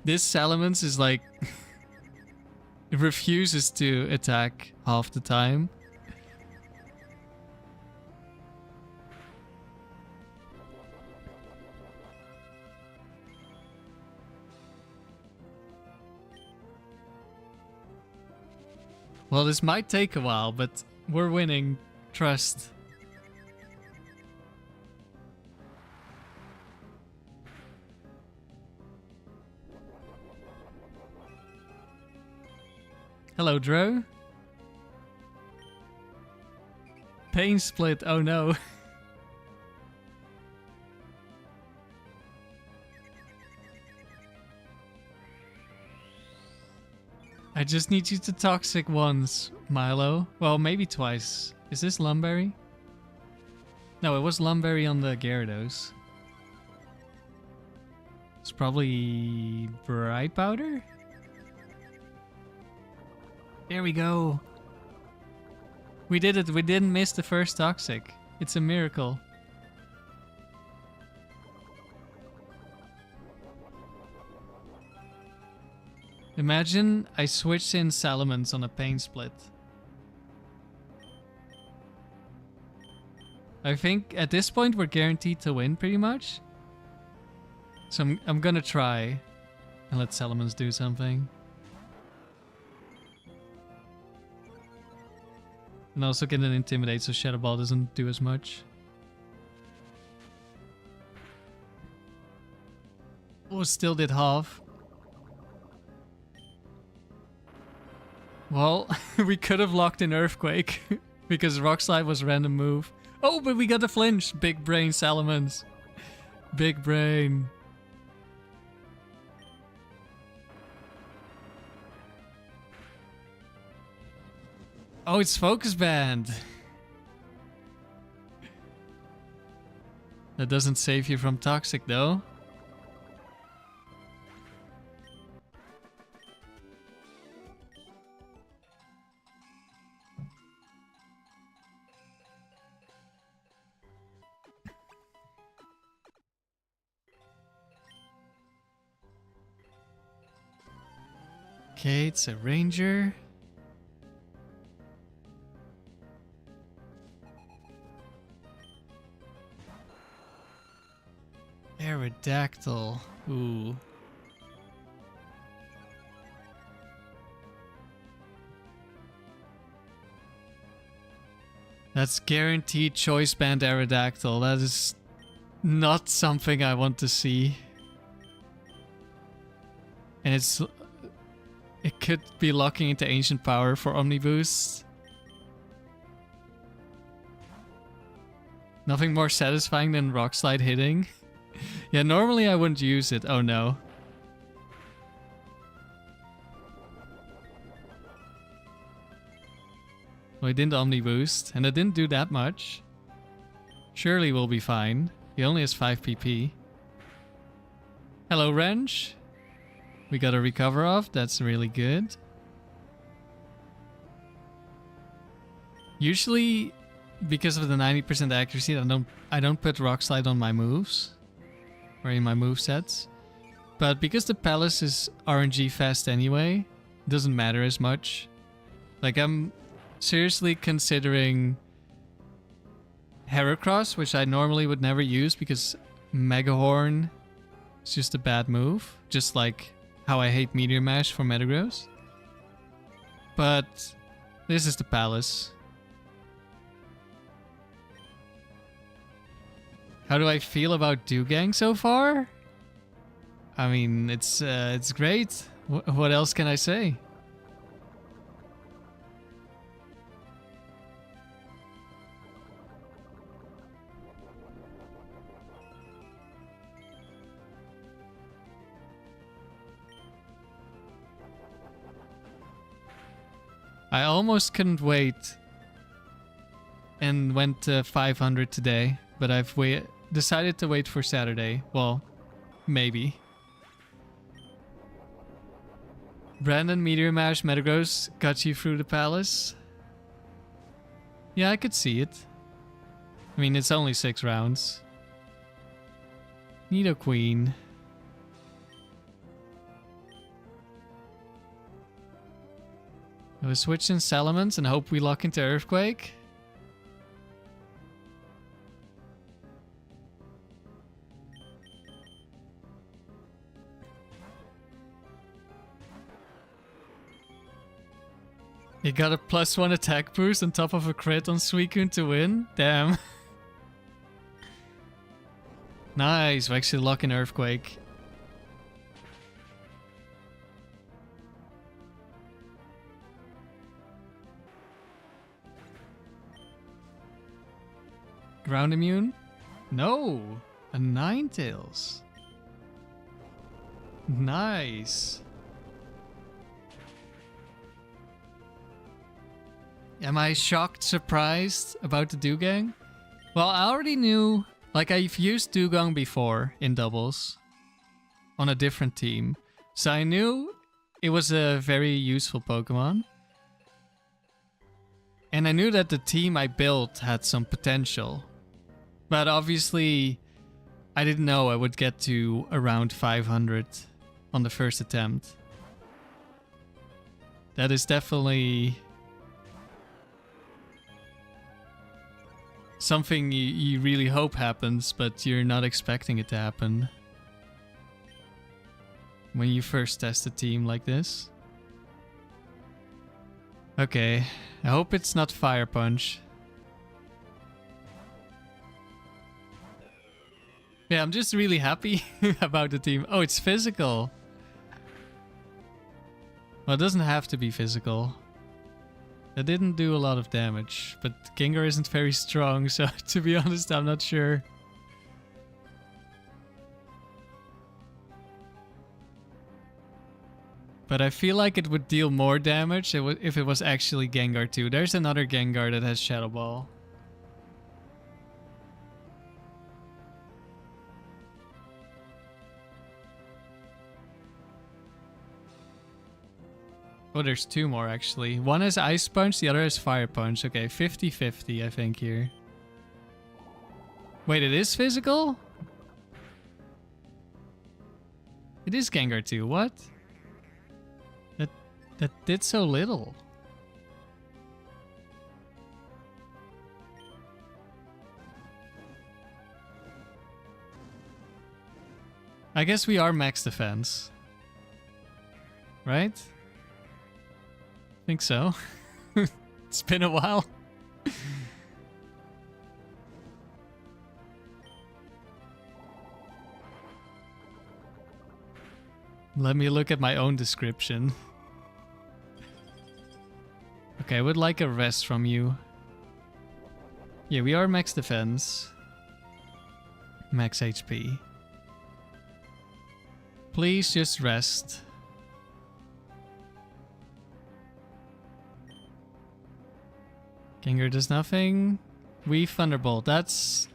This Salamence is like... it refuses to attack half the time. Well, this might take a while, but we're winning. Trust. Hello, Dro. Pain split, oh no. I just need you to Toxic once, Milo. Well, maybe twice. Is this Lumberry? No, it was Lumberry on the Gyarados. It's probably Bright Powder? There we go. We did it. We didn't miss the first Toxic. It's a miracle. Imagine I switched in Salamence on a Pain Split. I think at this point we're guaranteed to win pretty much. So I'm gonna try and let Salamence do something. And also get an Intimidate so Shadow Ball doesn't do as much. Oh, still did half. Well, we could have locked in Earthquake because Rock Slide was a random move. Oh, but we got the flinch. Big brain Salamence. Big brain. Oh, it's Focus Band. That doesn't save you from Toxic though. Okay, it's a ranger. Aerodactyl. Ooh. That's guaranteed choice band Aerodactyl. That is not something I want to see. And it could be locking into Ancient Power for Omniboost. Nothing more satisfying than Rock Slide hitting. Yeah, normally I wouldn't use it. Oh no. Well, he didn't Omniboost, and it didn't do that much. Surely we'll be fine. He only has 5 PP. Hello, Wrench. We got a recover off. That's really good. Usually, because of the 90% accuracy, I don't put Rock Slide on my moves or in my movesets. But because the Palace is RNG fast anyway, it doesn't matter as much. Like, I'm seriously considering Heracross, which I normally would never use because Megahorn is just a bad move. Just like how I hate Meteor Mash for Metagross. But this is the Palace. How do I feel about Dewgang so far? I mean, it's great. What else can I say? I almost couldn't wait and went to 500 today, but I've decided to wait for Saturday. Well, maybe. Brandon, Meteor Mash, Metagross got you through the Palace. Yeah, I could see it. I mean, it's only 6 rounds. Nidoqueen. I will switch in Salamence and hope we lock into Earthquake. You got a +1 attack boost on top of a crit on Suicune to win? Damn. Nice, we actually lock in Earthquake. Ground immune? No! A Ninetales. Nice. Am I shocked, surprised about the Dewgang? Well, I already knew, like I've used Dewgang before in doubles on a different team. So I knew it was a very useful Pokemon. And I knew that the team I built had some potential. But obviously, I didn't know I would get to around 500 on the first attempt. That is definitely something you really hope happens, but you're not expecting it to happen when you first test a team like this. Okay, I hope it's not Fire Punch. Yeah, I'm just really happy about the team. Oh, it's physical. Well, it doesn't have to be physical. That didn't do a lot of damage, but Gengar isn't very strong, so to be honest, I'm not sure. But I feel like it would deal more damage if it was actually Gengar too. There's another Gengar that has Shadow Ball. Oh, there's 2 more actually. One has Ice Punch, the other has Fire Punch. Okay, 50-50 I think here. Wait, it is physical? It is Gengar too, what? That did so little. I guess we are max defense. Right? Think so. It's been a while. Let me look at my own description. Okay, I would like a rest from you. Yeah, we are max defense. Max HP. Please just rest. Gengar does nothing. We Thunderbolt. That's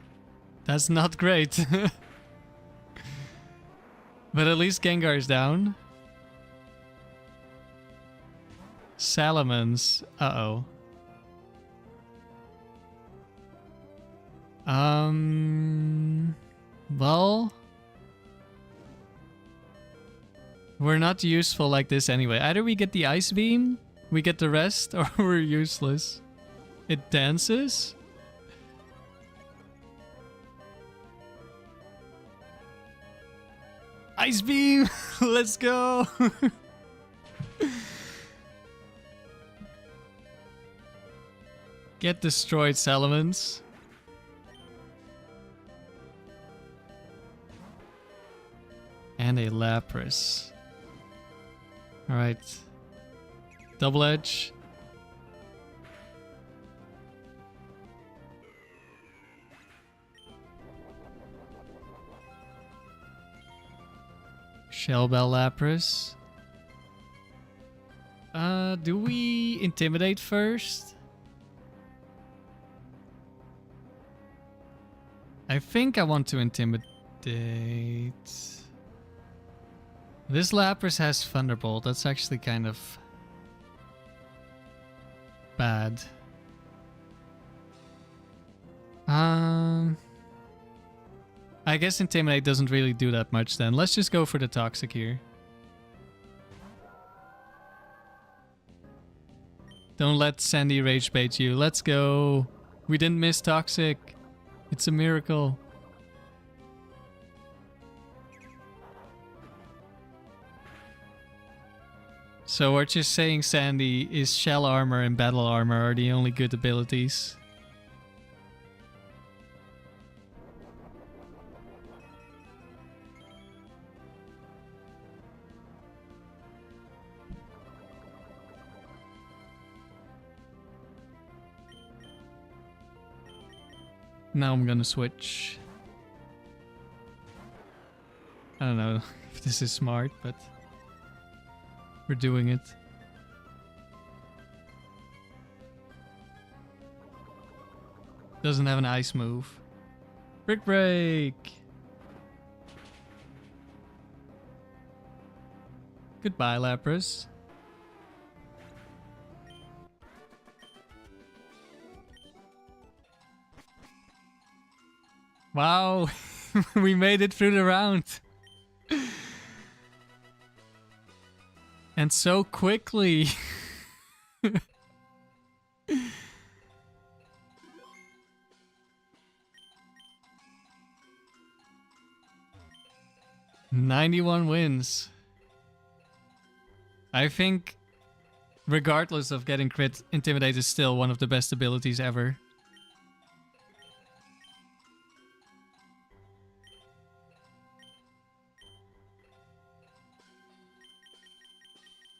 not great. But at least Gengar is down. Salamence. Uh-oh. Well, we're not useful like this anyway. Either we get the Ice Beam, we get the rest, or we're useless. It dances? Ice Beam! Let's go! Get destroyed, Salamence. And a Lapras. Alright. Double Edge. Shell Bell Lapras. Do we Intimidate first? I think I want to Intimidate. This Lapras has Thunderbolt. That's actually kind of bad. I guess Intimidate doesn't really do that much then. Let's just go for the Toxic here. Don't let Sandy rage bait you. Let's go. We didn't miss Toxic. It's a miracle. So what you're saying, Sandy, is Shell Armor and Battle Armor are the only good abilities. Now I'm gonna switch. I don't know if this is smart, but we're doing it. Doesn't have an ice move. Brick Break! Goodbye, Lapras. Wow, we made it through the round. And so quickly. "91 wins. I think, regardless of getting crit, Intimidate is still one of the best abilities ever.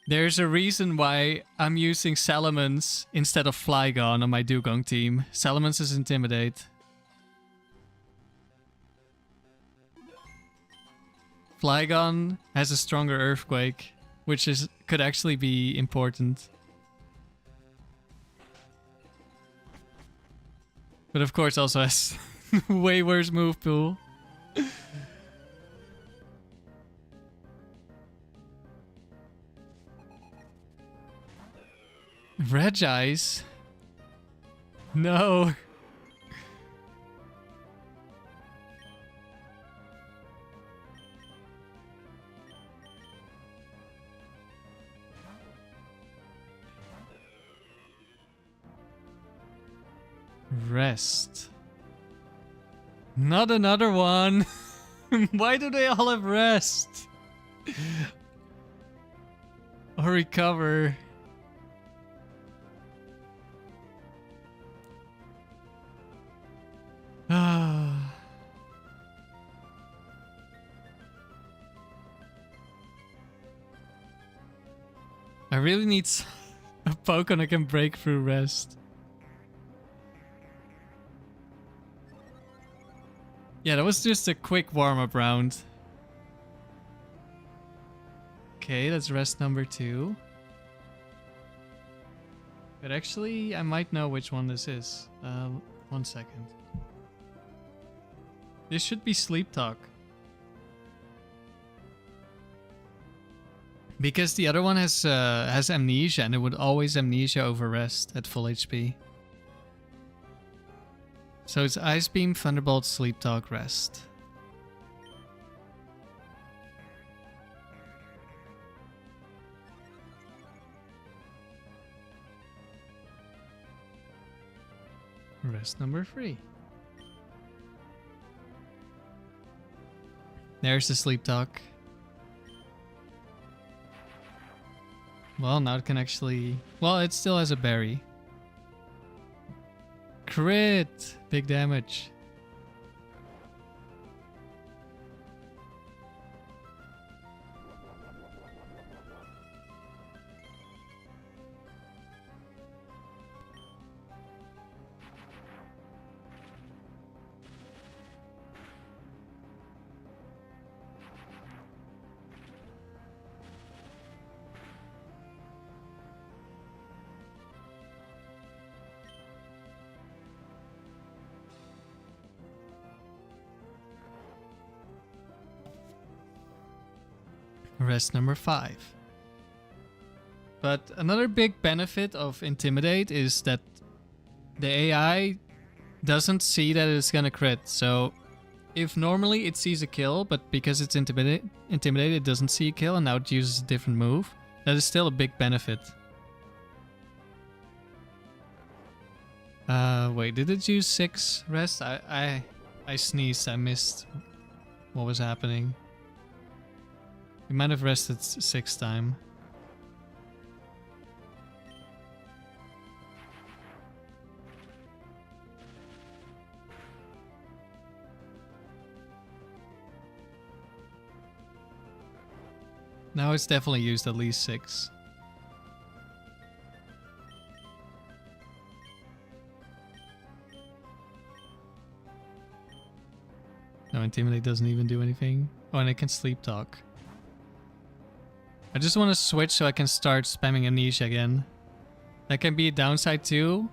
There's a reason why I'm using Salamence instead of Flygon on my Dugong team. Salamence is Intimidate. Flygon has a stronger Earthquake, which could actually be important. But of course also has way worse move pool. Regice? No. Rest. Not another one. Why do they all have rest? Or recover. Ah. I really need a Pokemon that can break through rest. Yeah, that was just a quick warm-up round. Okay, that's rest number 2. But actually, I might know which one this is. 1 second. This should be Sleep Talk. Because the other one has Amnesia, and it would always Amnesia over rest at full HP. So it's Ice Beam, Thunderbolt, Sleep Talk, Rest. Rest number 3. There's the Sleep Talk. Well, now it can actually... Well, it still has a berry. Crit! Big damage. Rest number 5. But another big benefit of Intimidate is that the AI doesn't see that it's gonna crit. So if normally it sees a kill, but because it's intimidated, it doesn't see a kill, and now it uses a different move, that is still a big benefit. Wait, did it use 6 rest? I sneezed. I missed what was happening. We might have rested 6 time. Now it's definitely used at least 6. No, Intimidate doesn't even do anything. Oh, and it can Sleep Talk. I just want to switch so I can start spamming Amnesia again. That can be a downside too.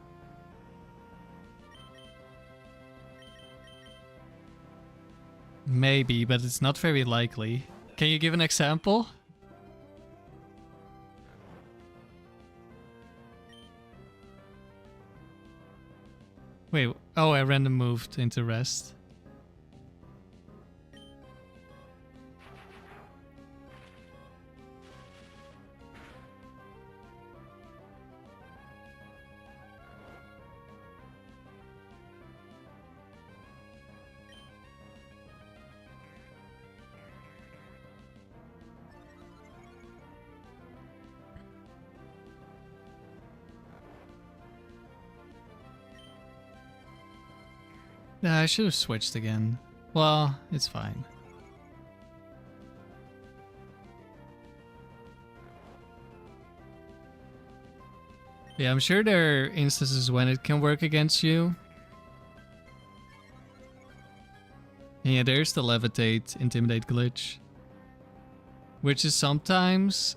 Maybe, but it's not very likely. Can you give an example? Wait, oh, I random moved into rest. Nah, I should have switched again. Well, it's fine. Yeah, I'm sure there are instances when it can work against you. Yeah, there's the Levitate, Intimidate glitch. Which is sometimes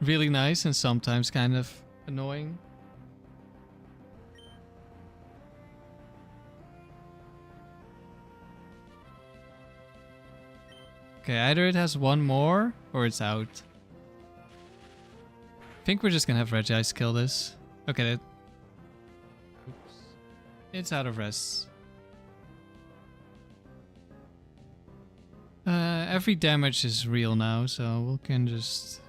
really nice and sometimes kind of annoying. Okay, either it has one more or it's out. I think we're just gonna have Regice kill this. Okay, oops. It's out of rest. Every damage is real now, so we can just...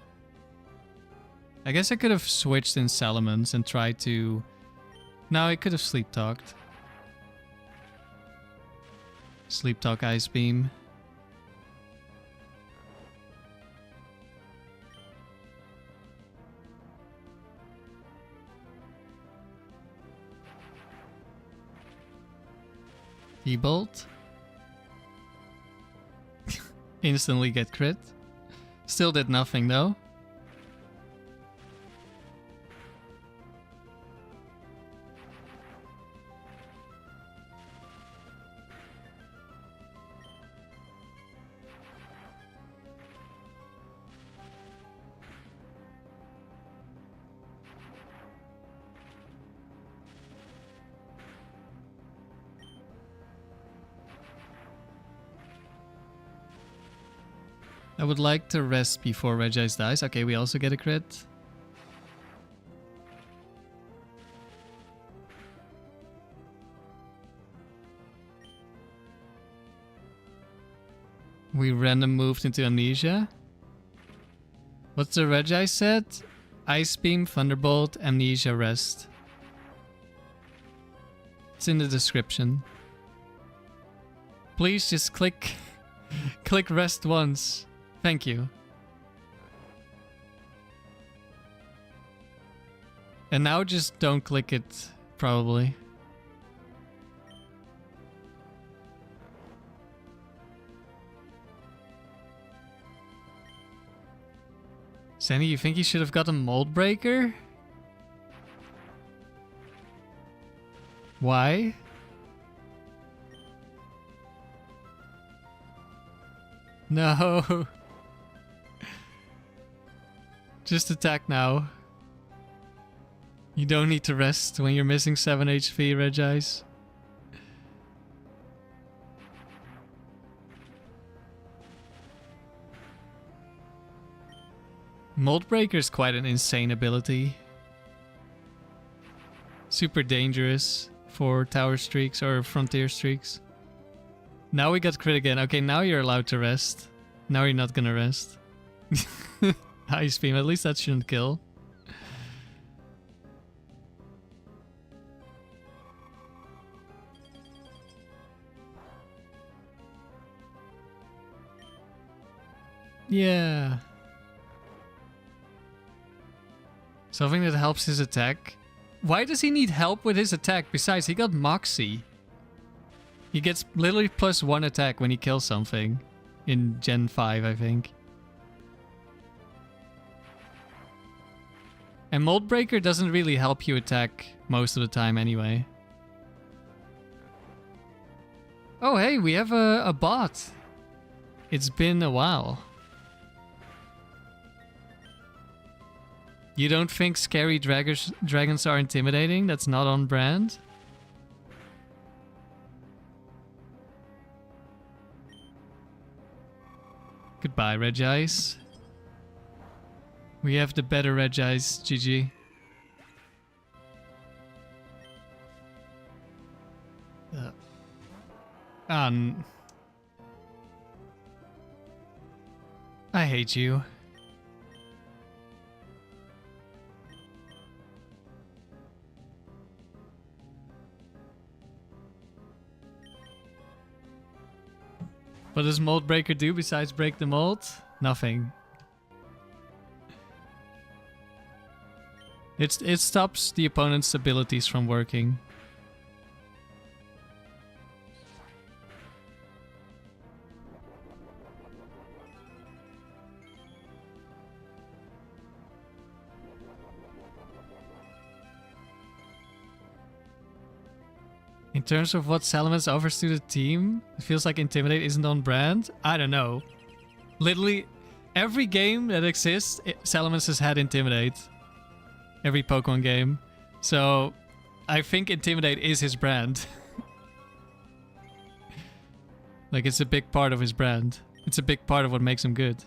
I guess I could have switched in Salamence and tried to... No, I could have Sleep Talked. Sleep Talk Ice Beam. E-Bolt. Instantly get crit. Still did nothing though. I would like to rest before Regice dies. Okay, we also get a crit. We random moved into Amnesia. What's the Regice set? Ice Beam, Thunderbolt, Amnesia, Rest. It's in the description. Please just click click rest once. Thank you. And now just don't click it, probably. Sandy, you think you should have got a Mold Breaker? Why? No. Just attack now. You don't need to rest when you're missing 7 HP, Regice. Mold Breaker is quite an insane ability. Super dangerous for tower streaks or frontier streaks. Now we got crit again. Okay, now you're allowed to rest. Now you're not gonna rest. Ice Beam, at least that shouldn't kill. Yeah. Something that helps his attack. Why does he need help with his attack? Besides, he got Moxie. He gets literally +1 attack when he kills something. In Gen 5, I think. And Mold Breaker doesn't really help you attack most of the time anyway. Oh hey, we have a bot. It's been a while. You don't think scary dragons are intimidating? That's not on brand? Goodbye, Regice. We have the better Regice, GG. I hate you. What does Mold Breaker do besides break the mold? Nothing. It stops the opponent's abilities from working. In terms of what Salamence offers to the team, it feels like Intimidate isn't on brand. I don't know. Literally, every game that exists, Salamence has had Intimidate. Every Pokemon game. So, I think Intimidate is his brand. Like, it's a big part of his brand. It's a big part of what makes him good.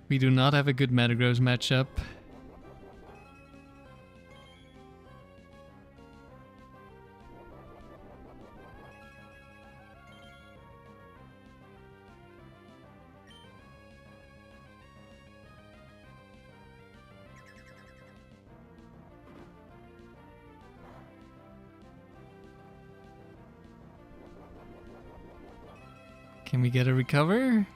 We do not have a good Metagross matchup. Can we get a recover?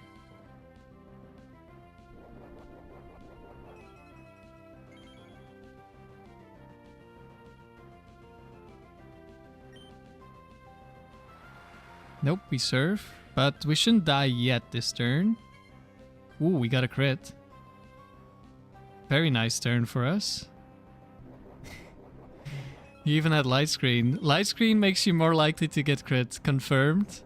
Nope, we surf. But we shouldn't die yet this turn. Ooh, we got a crit. Very nice turn for us. You even had light screen. Light screen makes you more likely to get crit. Confirmed.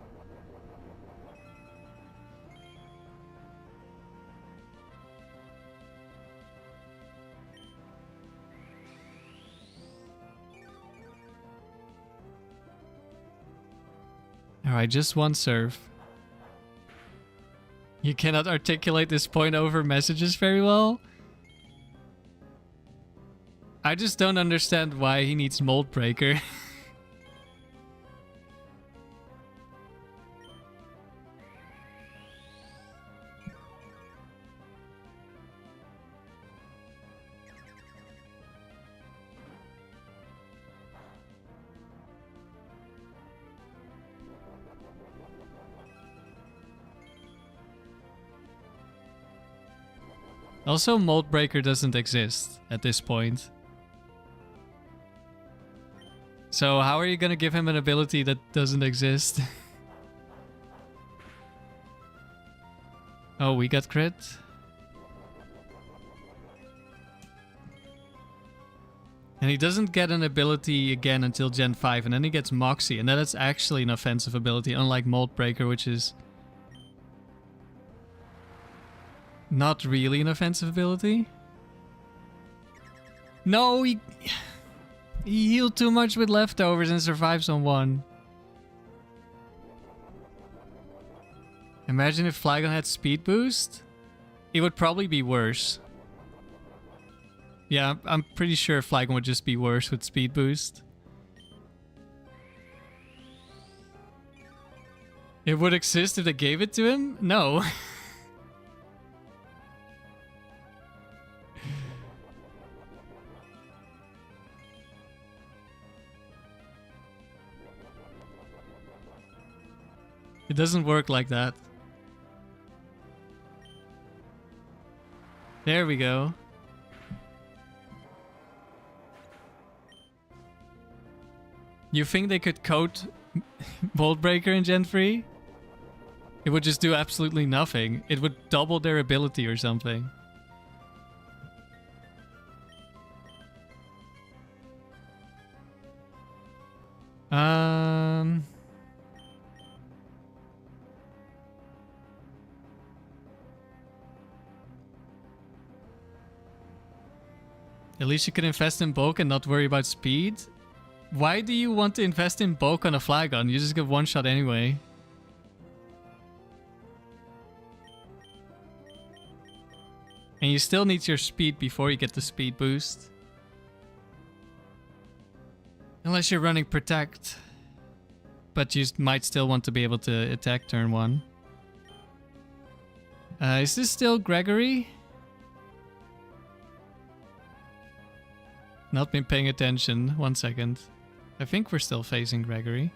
Alright, just one surf. You cannot articulate this point over messages very well. I just don't understand why he needs Mold Breaker. Also, Mold Breaker doesn't exist at this point. So how are you gonna give him an ability that doesn't exist? Oh, we got crit. And he doesn't get an ability again until Gen 5, and then he gets Moxie, and that is actually an offensive ability, unlike Mold Breaker, which is not really an offensive ability. No, he healed too much with leftovers and survives on one. Imagine if Flygon had speed boost. It would probably be worse. Yeah, I'm pretty sure Flygon would just be worse with speed boost. It would exist if they gave it to him? No. It doesn't work like that. There we go. You think they could code Bolt Breaker in Gen 3? It would just do absolutely nothing. It would double their ability or something. At least you can invest in bulk and not worry about speed. Why do you want to invest in bulk on a Flygon? You just get one shot anyway. And you still need your speed before you get the speed boost. Unless you're running Protect. But you might still want to be able to attack turn 1. Is this still Gregory? Not been paying attention. 1 second. I think we're still facing Gregory.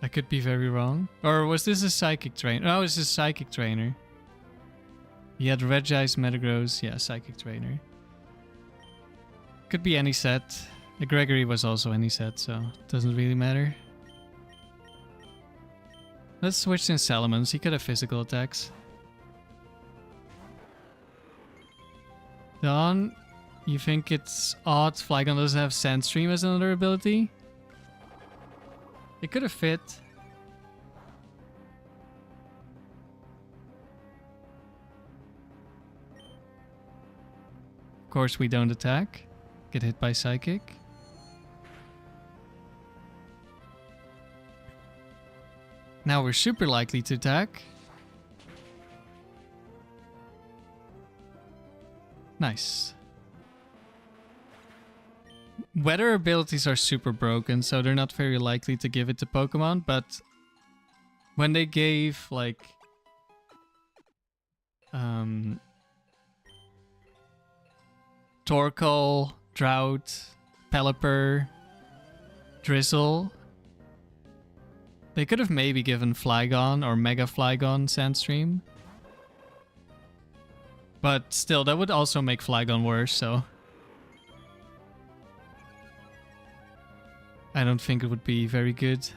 I could be very wrong. Or was this a Psychic Trainer? No, it's a Psychic Trainer. He had Regice, Metagross. Yeah, Psychic Trainer. Could be any set. The Gregory was also any set, so it doesn't really matter. Let's switch in Salamence. He could have physical attacks. Dawn, you think it's odd Flygon doesn't have Sandstream as another ability? It could have fit. Of course we don't attack. Get hit by Psychic. Now we're super likely to attack. Nice. Weather abilities are super broken, so they're not very likely to give it to Pokemon, but when they gave, like, Torkoal, Drought, Pelipper, Drizzle, they could have maybe given Flygon or Mega Flygon Sandstream. But still, that would also make Flygon worse, so I don't think it would be very good.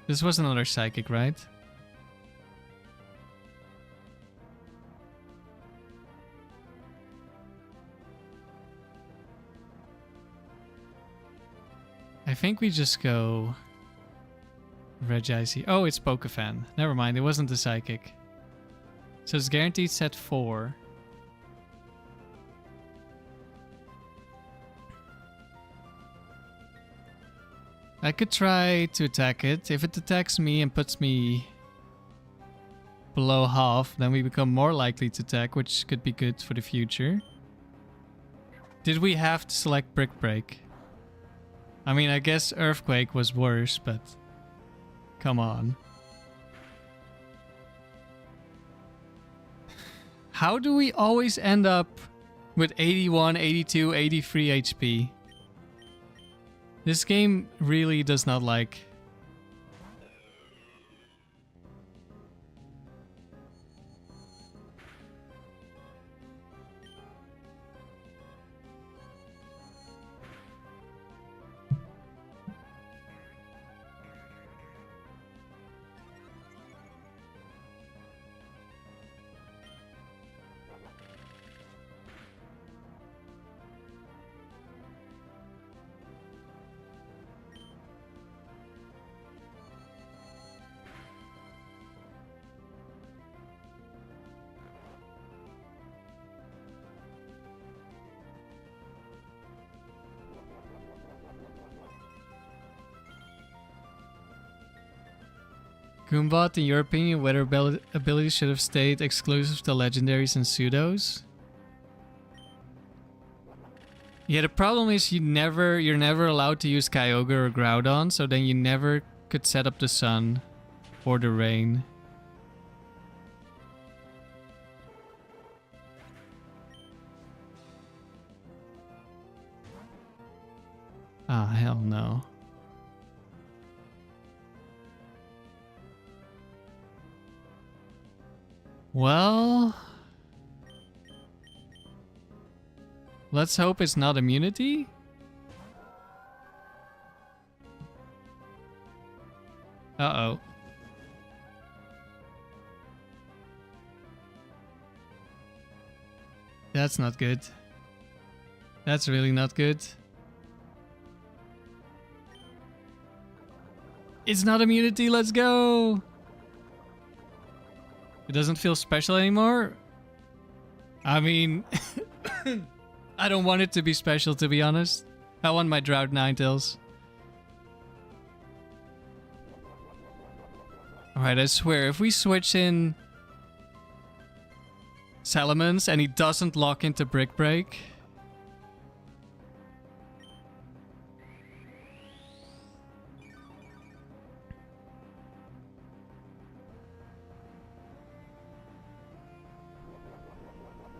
This was another Psychic, right? I think we just go Regice. Oh, it's Pokefan. Never mind, it wasn't the Psychic. So it's guaranteed set 4. I could try to attack it. If it attacks me and puts me below half, then we become more likely to attack, which could be good for the future. Did we have to select Brick Break? I mean, I guess Earthquake was worse, but come on. How do we always end up with 81, 82, 83 HP? This game really does not like. Goombot, in your opinion, whether abilities should have stayed exclusive to legendaries and pseudos? Yeah, the problem is you're never allowed to use Kyogre or Groudon, so then you never could set up the sun or the rain. Ah, hell no. Well, let's hope it's not immunity. Uh-oh. That's not good. That's really not good. It's not immunity, let's go! It doesn't feel special anymore? I mean, I don't want it to be special, to be honest. I want my Drought Ninetales. Alright, I swear, if we switch in Salamence and he doesn't lock into Brick Break...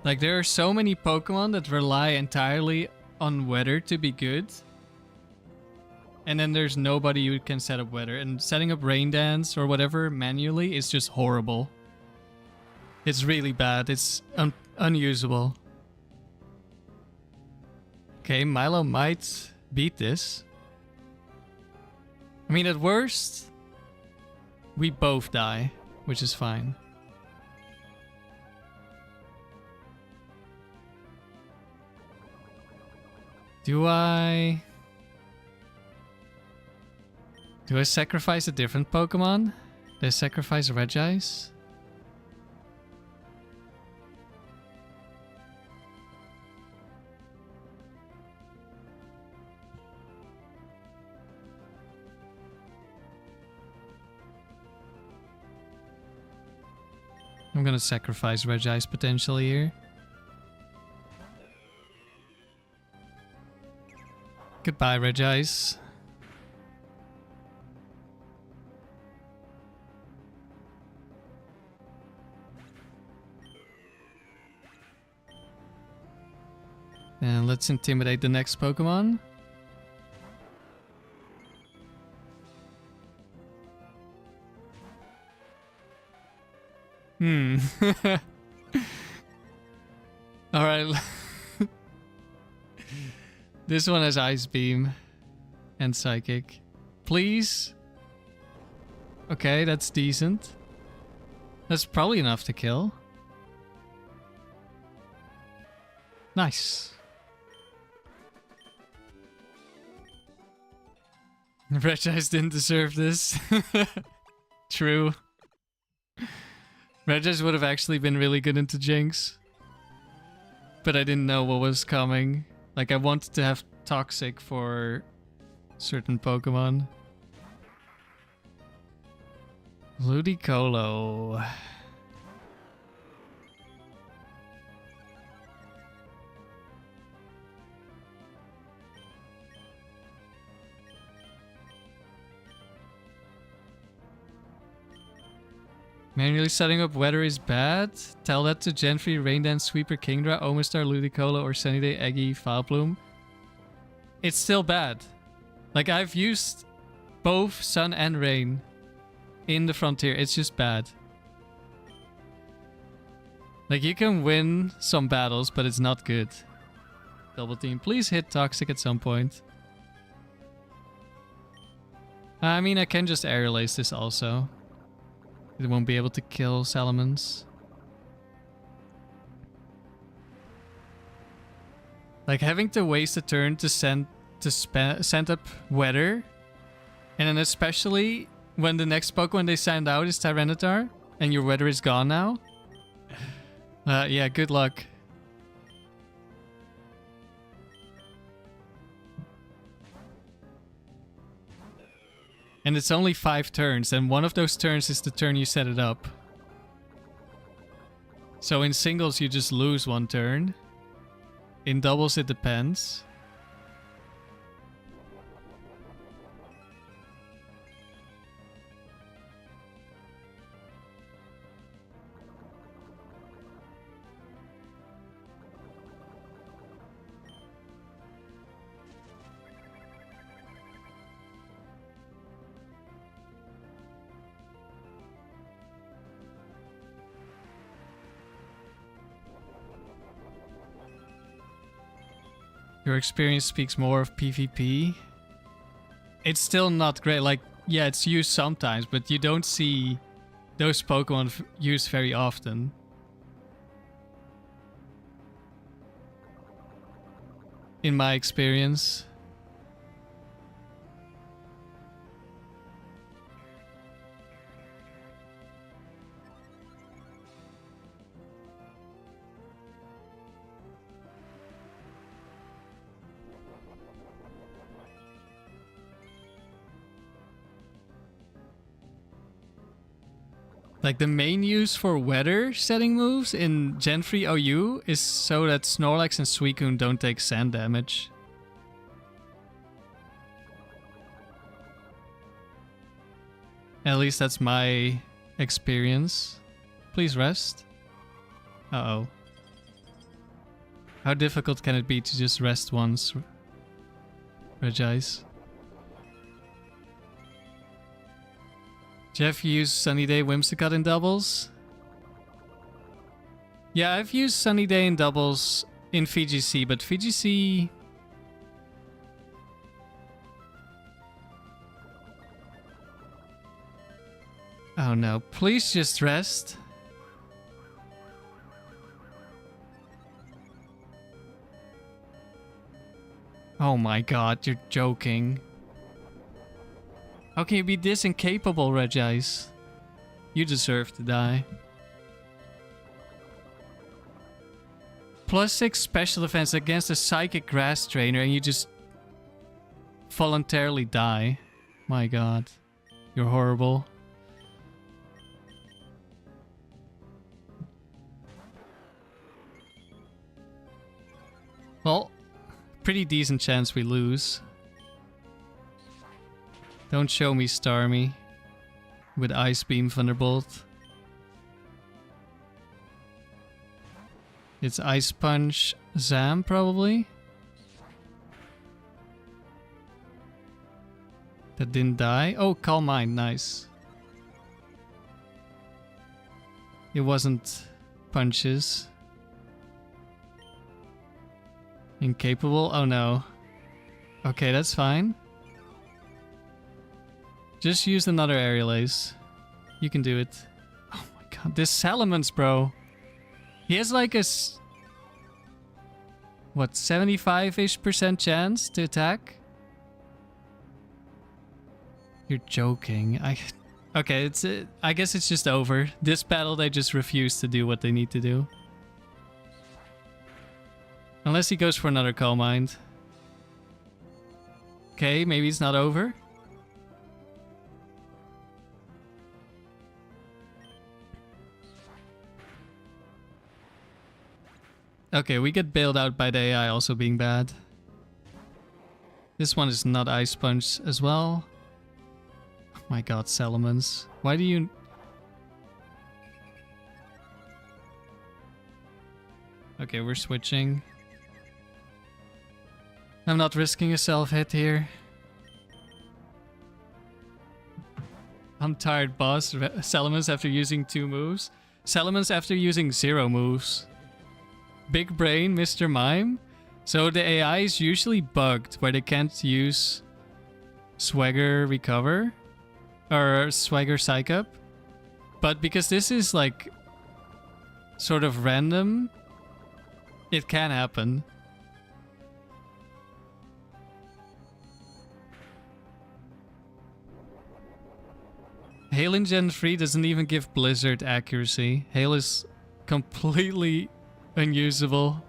Like, there are so many Pokemon that rely entirely on weather to be good. And then there's nobody who can set up weather. And setting up Rain Dance or whatever manually is just horrible. It's really bad. It's unusable. Okay, Milo might beat this. I mean, at worst, we both die, which is fine. Do I sacrifice a different Pokemon? Do I sacrifice Regice? I'm gonna sacrifice Regice potentially here. Goodbye, Regice. And let's intimidate the next Pokemon. Alright. This one has Ice Beam and Psychic. Please? Okay, that's decent. That's probably enough to kill. Nice. Regice didn't deserve this. True. Regice would have actually been really good into Jinx. But I didn't know what was coming. Like, I wanted to have Toxic for certain Pokemon. Ludicolo. Manually setting up weather is bad. Tell that to Genfrey, Raindance, Sweeper, Kingdra, Omastar, Ludicolo, or Sunnyday, Eggy, Foulplume. It's still bad. Like, I've used both Sun and Rain in the Frontier. It's just bad. Like, you can win some battles, but it's not good. Double team. Please hit Toxic at some point. I mean, I can just Aerial Ace this also. It won't be able to kill Salamence. Like, having to waste a turn to send up Weather, and then especially when the next Pokemon they send out is Tyranitar, and your Weather is gone now. Yeah, good luck. And it's only 5 turns, and one of those turns is the turn you set it up. So in singles you just lose 1 turn. In doubles it depends. Your experience speaks more of PvP. It's still not great. Like, yeah, it's used sometimes, but you don't see those Pokemon used very often. In my experience. Like, the main use for weather setting moves in Gen 3 OU is so that Snorlax and Suicune don't take sand damage. At least that's my experience. Please rest. Uh-oh. How difficult can it be to just rest once, Regice? Jeff, you use Sunny Day Whimsicott in doubles? Yeah, I've used Sunny Day in doubles in VGC, but VGC... Oh no, please just rest. Oh my god, you're joking. How can you be this incapable, Regice? You deserve to die. +6 special defense against a Psychic Grass Trainer and you just voluntarily die. My god. You're horrible. Well, pretty decent chance we lose. Don't show me Starmie with Ice Beam Thunderbolt. It's Ice Punch Zam, probably. That didn't die. Oh, Calm Mind, nice. It wasn't punches. Incapable? Oh no. Okay, that's fine. Just use another Aerial Ace. You can do it. Oh my god, this Salamence, bro. He has like a... what, 75-ish% chance to attack? You're joking. Okay, I guess it's just over. This battle, they just refuse to do what they need to do. Unless he goes for another Calm Mind. Okay, maybe it's not over. Okay, we get bailed out by the AI also being bad. This one is not Ice Punch as well. Oh my god, Salamence. Why do you... Okay, we're switching. I'm not risking a self-hit here. I'm tired, boss. Salamence after using 2 moves. Salamence after using 0 moves. Big brain, Mr. Mime. So the AI is usually bugged where they can't use Swagger Recover or Swagger Psych Up. But because this is like sort of random, it can happen. Hail in Gen 3 doesn't even give Blizzard accuracy. Hail is completely unusable.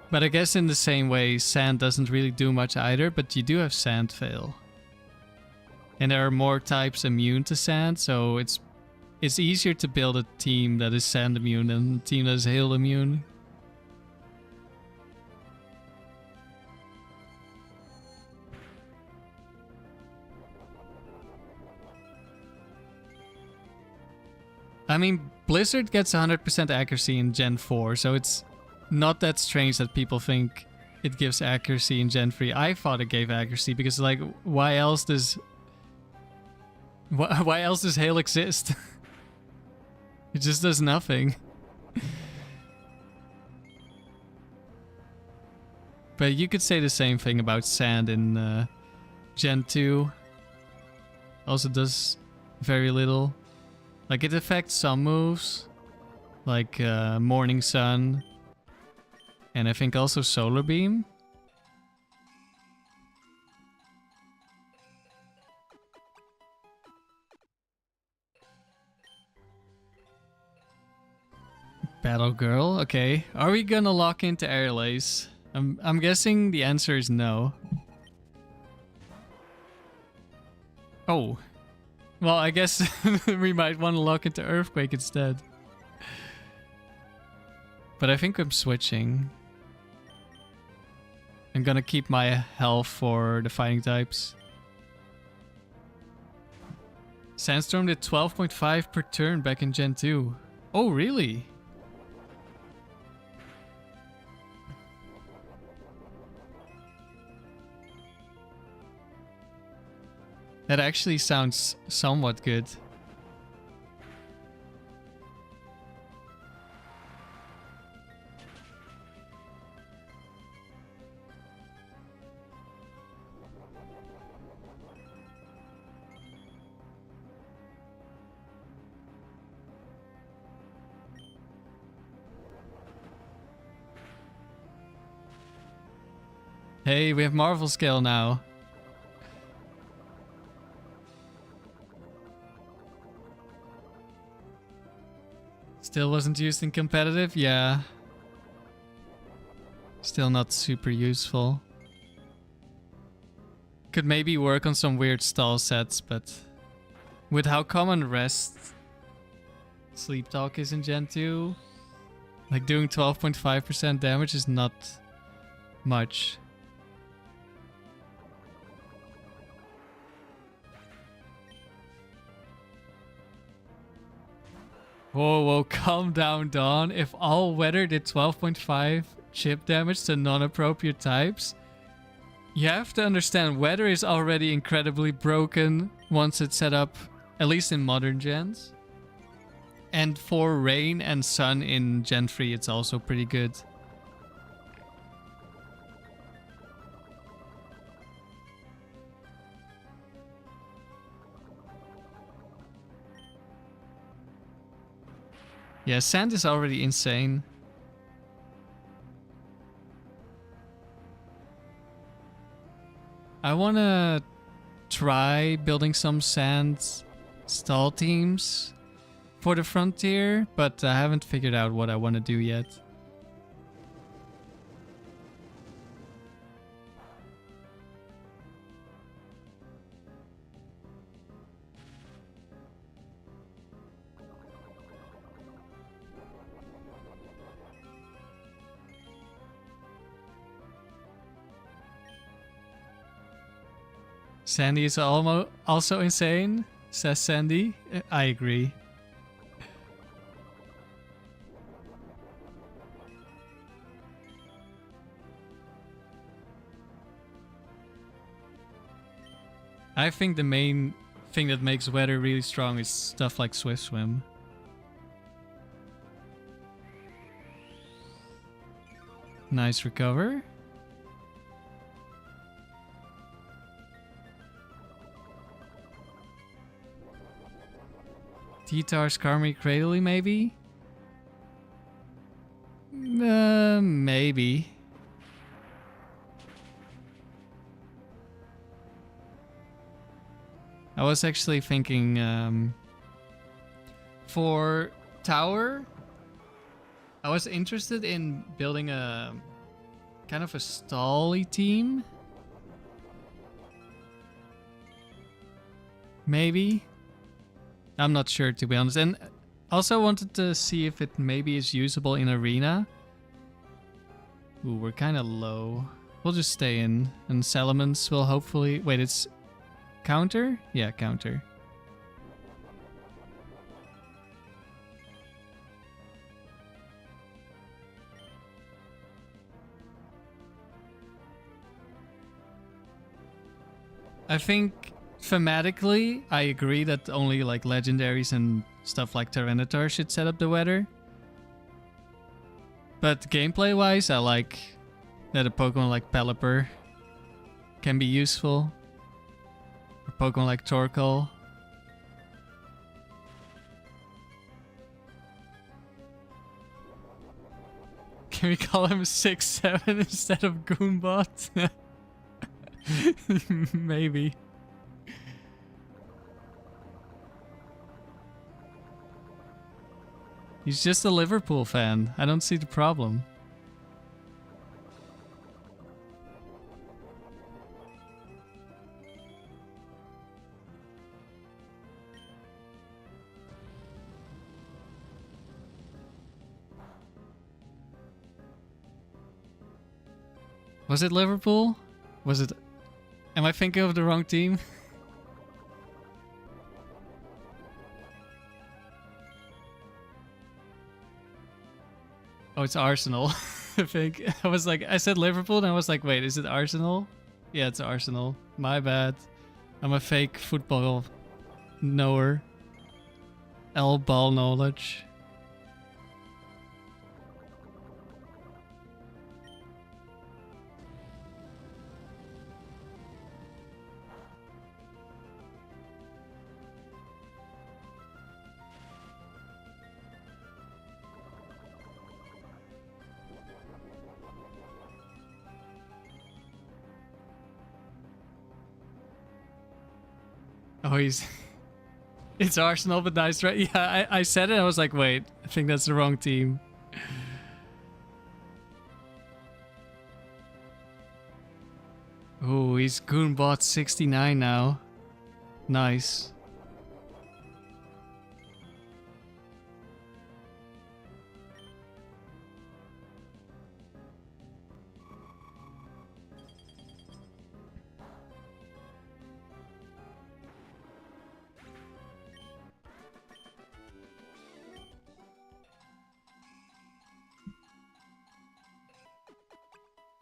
But I guess in the same way, Sand doesn't really do much either, but you do have Sand Fail. And there are more types immune to Sand, so it's easier to build a team that is Sand immune than a team that is Hail immune. I mean, Blizzard gets 100% accuracy in Gen 4, so it's not that strange that people think it gives accuracy in Gen 3. I thought it gave accuracy because, like, why else does Hail exist? It just does nothing. But you could say the same thing about Sand in Gen 2. Also does very little. Like, it affects some moves, like Morning Sun. And I think also Solar Beam. Battle Girl, okay. Are we gonna lock into Aerial Ace? I'm guessing the answer is no. Oh. Well, I guess we might want to lock into Earthquake instead. But I think I'm switching. I'm gonna keep my health for the fighting types. Sandstorm did 12.5 per turn back in Gen 2. Oh, really? That actually sounds somewhat good. Hey, we have Marvel Scale now. Still wasn't used in competitive? Yeah. Still not super useful. Could maybe work on some weird stall sets, but with how common rest Sleep Talk is in Gen 2, like doing 12.5% damage is not much. Whoa, whoa, calm down, Dawn. If all weather did 12.5 chip damage to non-appropriate types, you have to understand weather is already incredibly broken once it's set up, at least in modern gens. And for rain and sun in Gen 3, it's also pretty good. Yeah, sand is already insane. I wanna try building some sand stall teams for the frontier, but I haven't figured out what I want to do yet. Sandy is also insane, says Sandy. I agree. I think the main thing that makes weather really strong is stuff like Swift Swim. Nice recover. T-Tar's Karmi Cradley, maybe? Maybe. I was actually thinking for tower, I was interested in building a kind of a stally team. Maybe. I'm not sure, to be honest. And also wanted to see if it maybe is usable in arena. Ooh, we're kind of low. We'll just stay in. And Salamence will hopefully... Wait, it's counter? Yeah, counter. I think thematically, I agree that only like legendaries and stuff like Tyranitar should set up the weather. But gameplay-wise, I like that a Pokemon like Pelipper can be useful. Or Pokemon like Torkoal. Can we call him 6-7 instead of Goombot? Maybe. He's just a Liverpool fan. I don't see the problem. Was it Liverpool? Was it... Am I thinking of the wrong team? Oh, it's Arsenal, I think. I was like, I said Liverpool, and I was like, wait, is it Arsenal? Yeah, it's Arsenal. My bad. I'm a fake football knower. Ball knowledge. Oh, he's... It's Arsenal, but nice, right? Yeah, I said it. I was like, wait, I think that's the wrong team. Oh, he's Goonbot 69 now. Nice.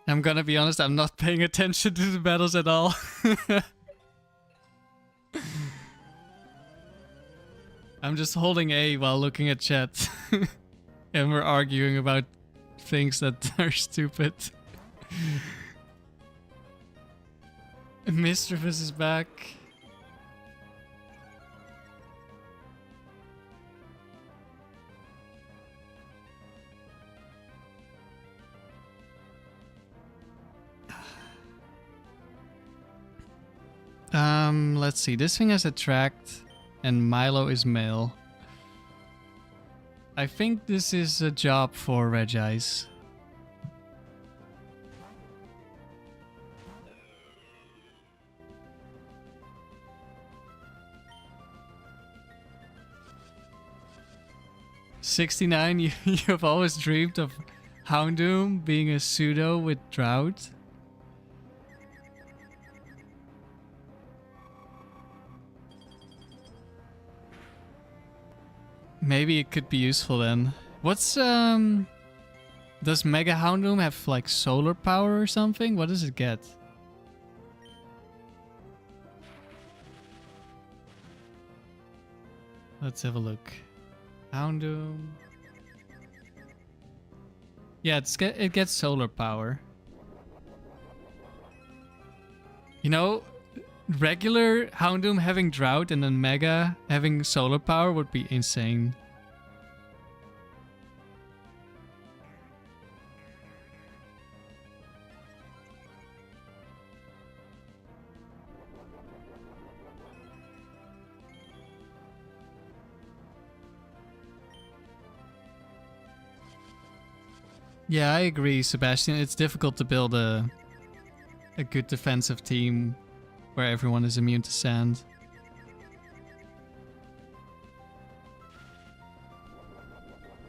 I'm gonna be honest, I'm not paying attention to the battles at all. I'm just holding A while looking at chat. And we're arguing about things that are stupid. Mischievous is back. Let's see. This thing has attract, and Milo is male. I think this is a job for Regice. $69, you've always dreamed of Houndoom being a pseudo with Drought. Maybe it could be useful then. What's does Mega Houndoom have like solar power or something? What does it get? Let's have a look. Houndoom. Yeah, it gets solar power. You know, regular Houndoom having Drought and then Mega having solar power would be insane. Yeah, I agree, Sebastian. It's difficult to build a good defensive team where everyone is immune to sand.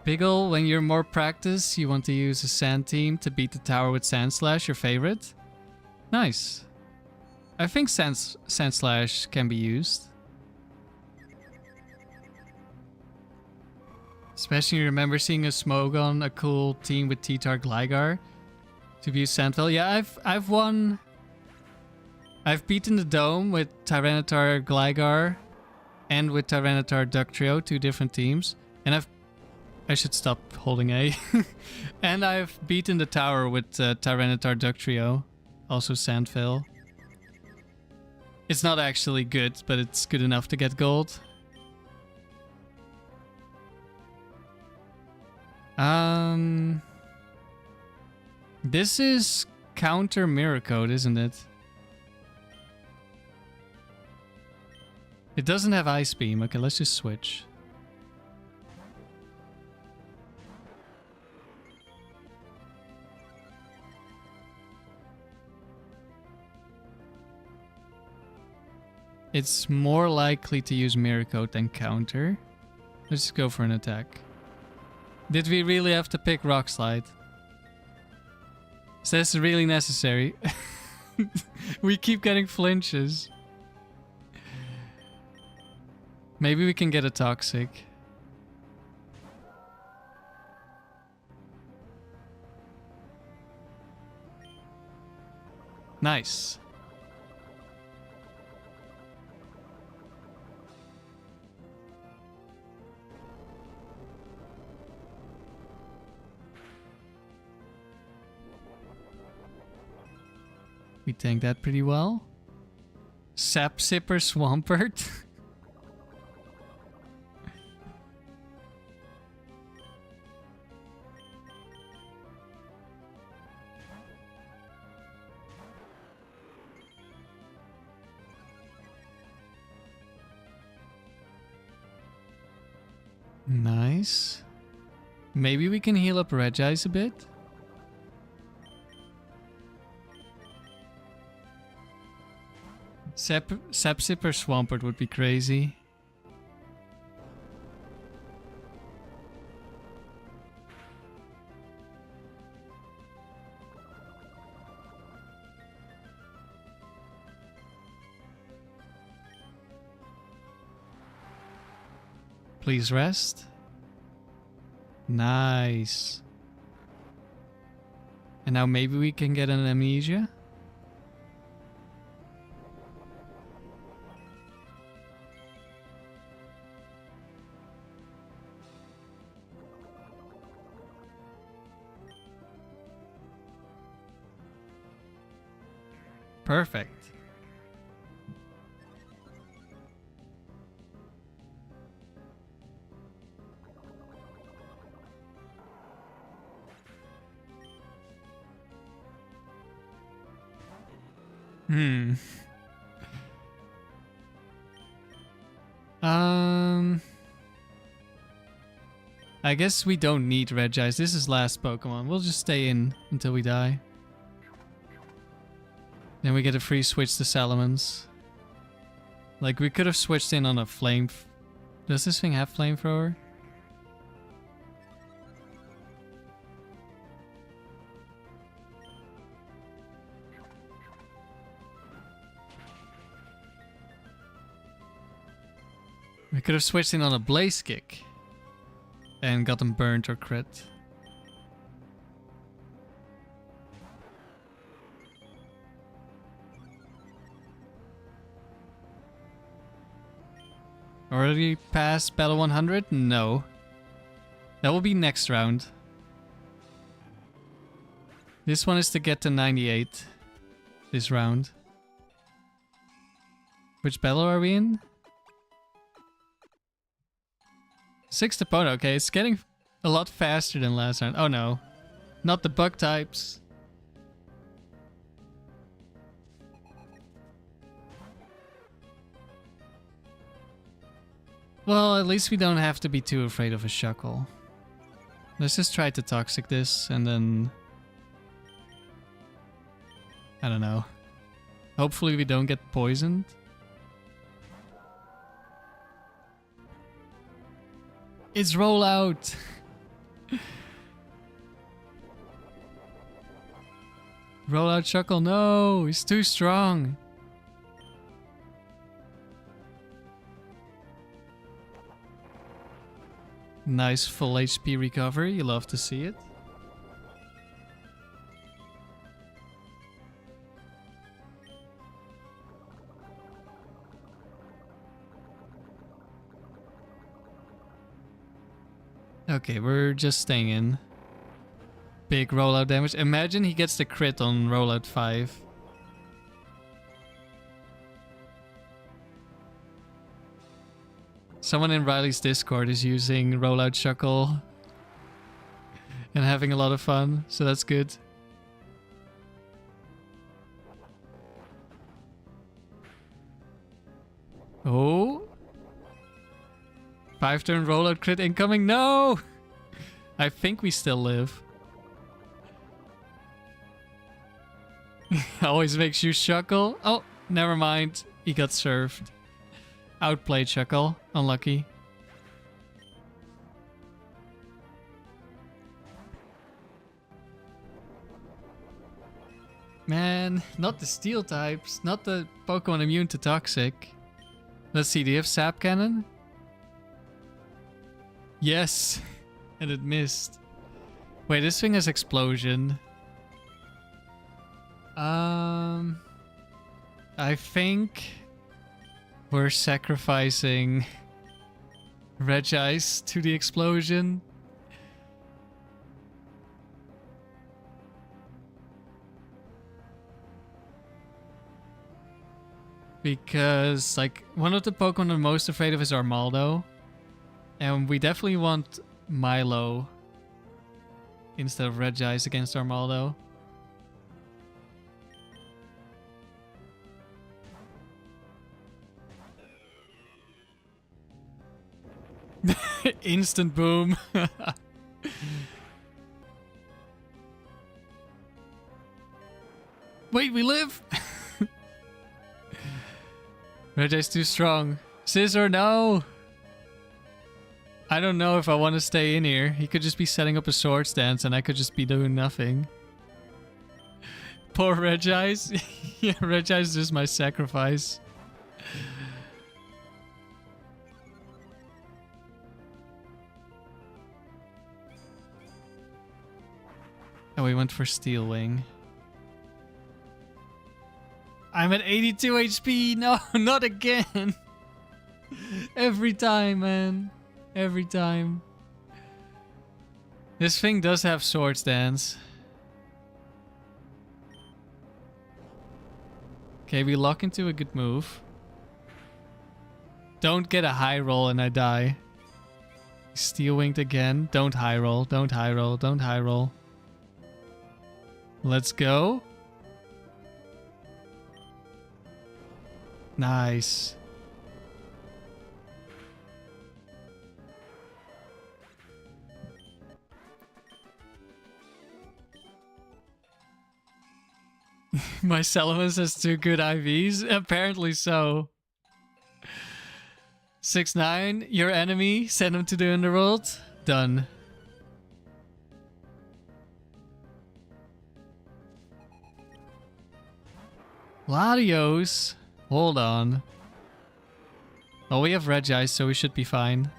Biggle, when you're more practiced, you want to use a sand team to beat the tower with Sand Slash, your favorite? Nice. I think Sand Slash can be used. Especially remember seeing a Smogon, a cool team with T-Tar Gligar to view Sandville. Yeah, I've won. I've beaten the Dome with Tyranitar Gligar and with Tyranitar Ductrio, two different teams. And I should stop holding A. And I've beaten the tower with Tyranitar Ductrio, also Sandville. It's not actually good, but it's good enough to get gold. This is counter Mirror Code, isn't it? It doesn't have Ice Beam. Okay, let's just switch. It's more likely to use Mirror Code than counter. Let's just go for an attack. Did we really have to pick Rock Slide? Is this really necessary? We keep getting flinches. Maybe we can get a Toxic. Nice. We tank that pretty well. Sap Sipper Swampert. Nice. Maybe we can heal up Regice a bit. Sepsip or Swampert would be crazy. Please rest. Nice. And now maybe we can get an Amnesia? Perfect. I guess we don't need Regice. This is last Pokemon. We'll just stay in until we die. Then we get a free switch to Salamence. Like, we could have switched in on a flame... Does this thing have flamethrower? We could have switched in on a Blaze Kick. And got them burnt or crit. Already past Battle 100? No. That will be next round. This one is to get to 98. This round. Which battle are we in? 6th opponent. Okay, it's getting a lot faster than last round. Oh no. Not the bug types. Well, at least we don't have to be too afraid of a Shuckle. Let's just try to Toxic this and then... I don't know. Hopefully we don't get poisoned. It's rollout! Rollout Shuckle, no! He's too strong! Nice full HP recovery, you love to see it. Okay, we're just staying in. Big rollout damage. Imagine he gets the crit on rollout 5. Someone in Riley's Discord is using rollout Shuckle and having a lot of fun, so that's good. Oh. 5-turn rollout crit incoming. No! I think we still live. Always makes you Shuckle. Oh, never mind. He got served. Outplayed Shuckle. Unlucky. Man, not the steel types. Not the Pokemon immune to Toxic. Let's see, do you have Sap Cannon? Yes! And it missed. Wait, this thing has Explosion. I think we're sacrificing Regice to the Explosion. Because, like, one of the Pokemon I'm most afraid of is Armaldo. And we definitely want Milo instead of Regice against Armaldo. Instant boom. Wait, we live? Regice too strong. Scissor, no! I don't know if I want to stay in here. He could just be setting up a sword stance and I could just be doing nothing. Poor Regice. Yeah, Regice is my sacrifice. Oh, we went for Steel Wing. I'm at 82 HP. No, not again. Every time, man. Every time. This thing does have sword stance. Okay, we lock into a good move. Don't get a high roll and I die. Steel Winged again. Don't high roll. Don't high roll. Don't high roll. Let's go. Nice. My Salamence has 2 good IVs? Apparently so. 6-9, your enemy, send him to the underworld. Done. Latios. Hold on. Oh, we have Regice, so we should be fine.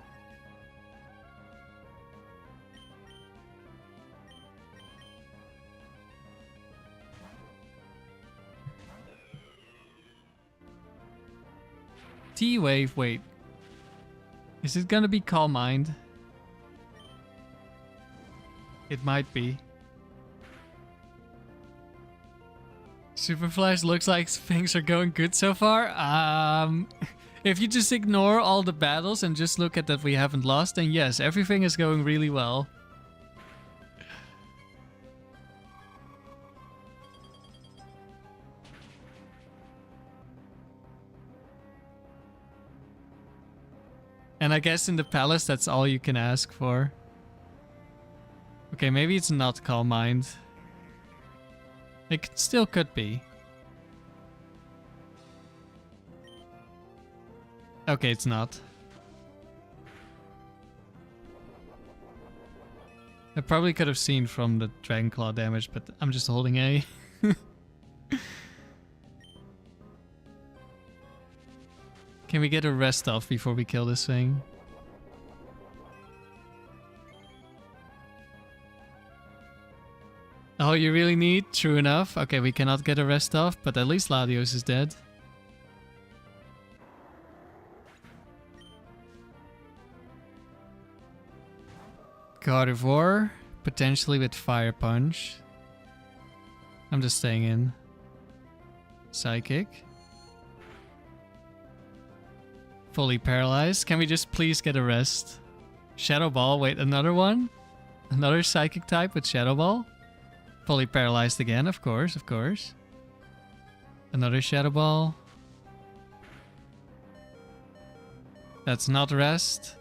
T-Wave, wait. Is it gonna be Calm Mind? It might be. Super Flash looks like things are going good so far. If you just ignore all the battles and just look at that we haven't lost, then yes, everything is going really well. And I guess in the palace, that's all you can ask for. Okay, maybe it's not Calm Mind. It still could be. Okay, it's not. I probably could have seen from the Dragon Claw damage, but I'm just holding A. Can we get a rest off before we kill this thing? Oh, you really need? True enough. Okay, we cannot get a rest off, but at least Latios is dead. Carnivore, potentially with Fire Punch. I'm just staying in. Psychic. Fully paralyzed. Can we just please get a rest? Shadow Ball, wait, another one? Another Psychic type with Shadow Ball? Fully paralyzed again, of course, of course. Another Shadow Ball. That's not rest.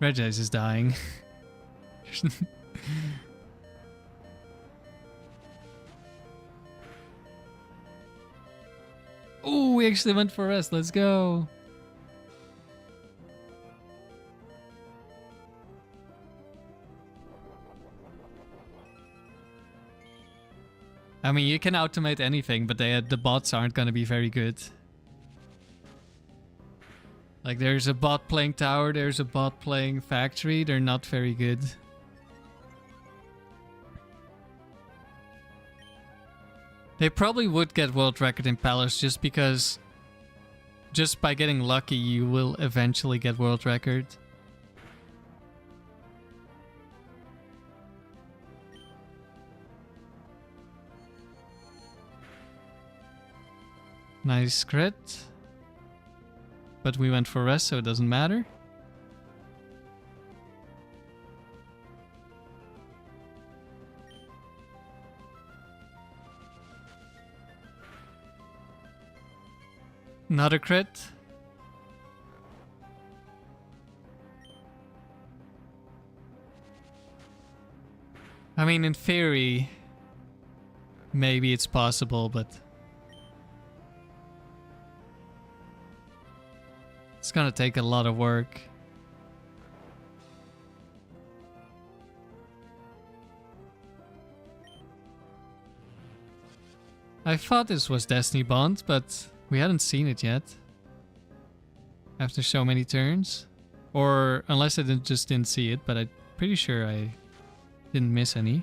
Regice is dying. Oh, we actually went for rest. Let's go. I mean, you can automate anything, but the bots aren't going to be very good. Like, there's a bot playing tower, there's a bot playing factory. They're not very good. They probably would get world record in Palace just because... just by getting lucky, you will eventually get world record. Nice crit. But we went for rest, so it doesn't matter. Another crit. I mean, in theory, maybe it's possible, but it's gonna take a lot of work. I thought this was Destiny Bond, but we hadn't seen it yet. After so many turns. Or unless I just didn't see it, but I'm pretty sure I didn't miss any.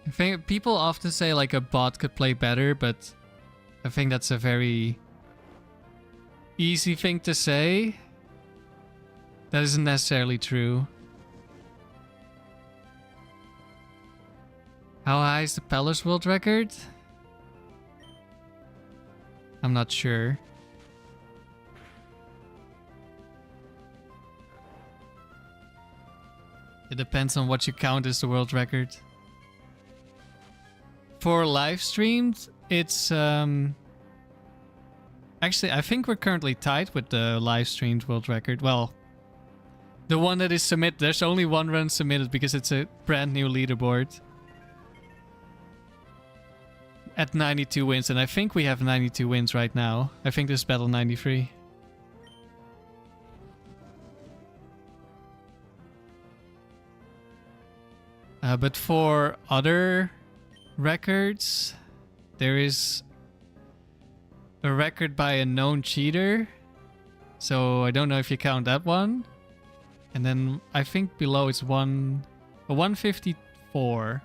I think people often say like a bot could play better, but I think that's a very easy thing to say. That isn't necessarily true. How high is the Palace World Record? I'm not sure. It depends on what you count as the world record. For live streamed, it's actually, I think we're currently tied with the live streamed world record. Well, the one that is submitted. There's only one run submitted because it's a brand new leaderboard. At 92 wins, and I think we have 92 wins right now. I think this is battle 93. But for other records, there is a record by a known cheater. So I don't know if you count that one. And then I think below it's a 154.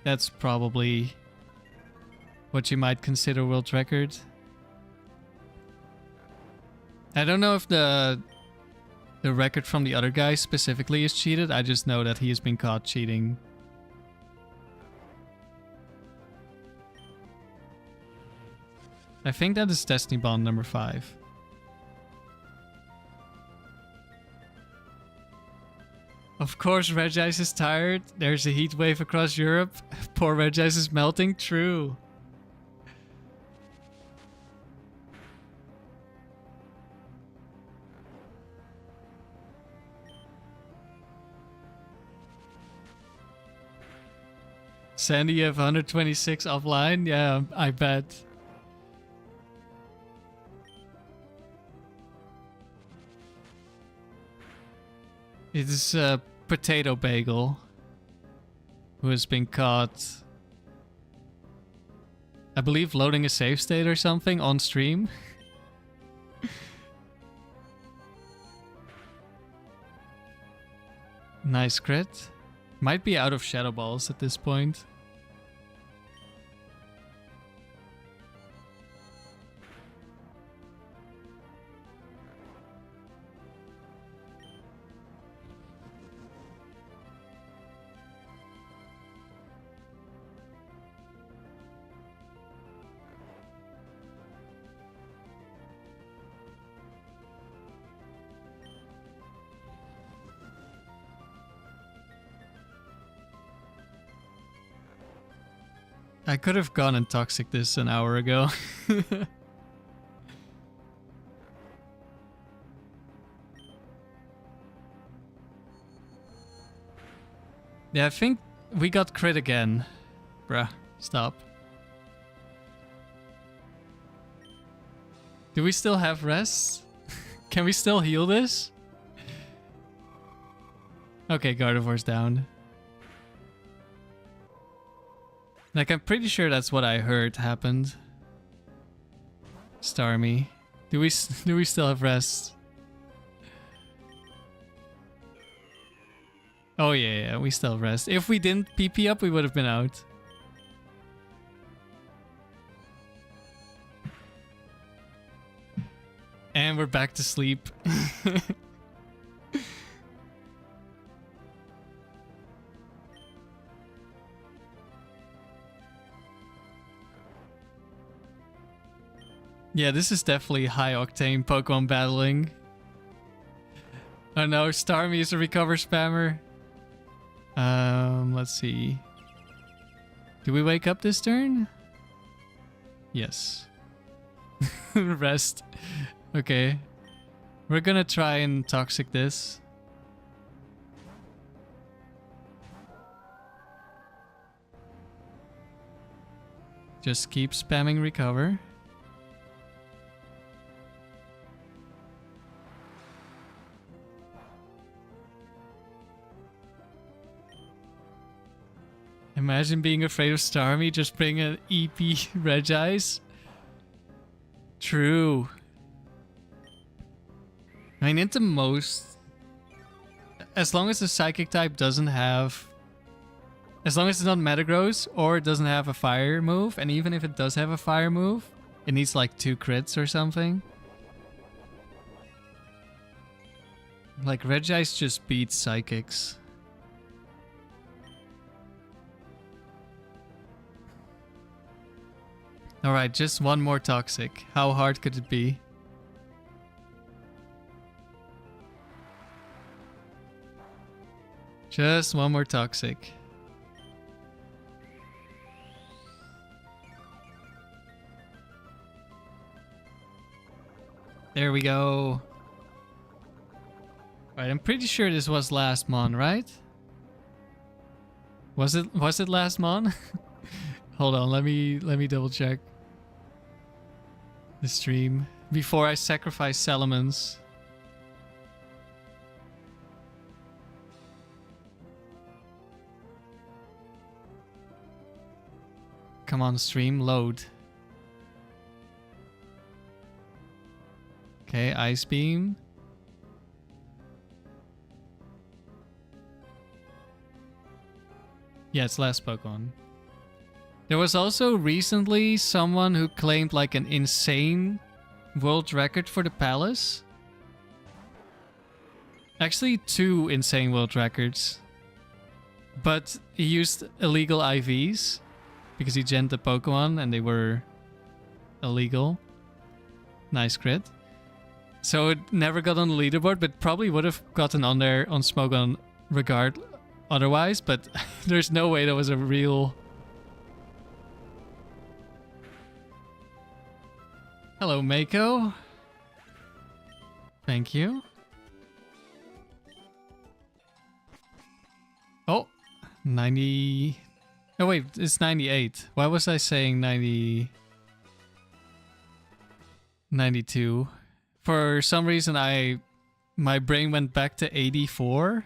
That's probably what you might consider world record. I don't know if the record from the other guy specifically is cheated. I just know that he has been caught cheating. I think that is Destiny Bond number 5. Of course, Regice is tired. There's a heat wave across Europe. Poor Regice is melting. True. Sandy, you have 126 offline? Yeah, I bet. It is a potato bagel who has been caught, I believe, loading a save state or something on stream. Nice crit. Might be out of shadow balls at this point. I could have gone and toxic this an hour ago. Yeah, I think we got crit again. Bruh, stop. Do we still have rest? Can we still heal this? Okay, Gardevoir's down. Like, I'm pretty sure that's what I heard happened. Starmie. Do we still have rest? Oh yeah, we still have rest. If we didn't PP up, we would have been out. And we're back to sleep. Yeah, this is definitely high octane Pokemon battling. Oh no, Starmie is a recover spammer. Let's see. Do we wake up this turn? Yes. Rest. Okay. We're gonna try and toxic this. Just keep spamming recover. Imagine being afraid of Starmie, just bring an EP Regice. True. I mean, into most... As long as the Psychic type doesn't have... As long as it's not Metagross or it doesn't have a fire move, and even if it does have a fire move, it needs like 2 crits or something. Like, Regice just beats Psychics. Alright, just one more Toxic. How hard could it be? Just one more Toxic. There we go. Right, I'm pretty sure this was last mon, right? Was it last mon? Hold on, let me double check the stream before I sacrifice Salamence. Come on, stream, load. Okay, Ice Beam. Yeah, it's last Pokemon. There was also recently someone who claimed like an insane world record for the Palace. Actually, 2 insane world records. But he used illegal IVs because he genned the Pokemon and they were illegal. Nice crit. So it never got on the leaderboard, but probably would have gotten on there on Smogon regard otherwise, but there's no way that was a real... Hello, Mako. Thank you. Oh, 90... Oh wait, it's 98. Why was I saying 90... 92? For some reason, my brain went back to 84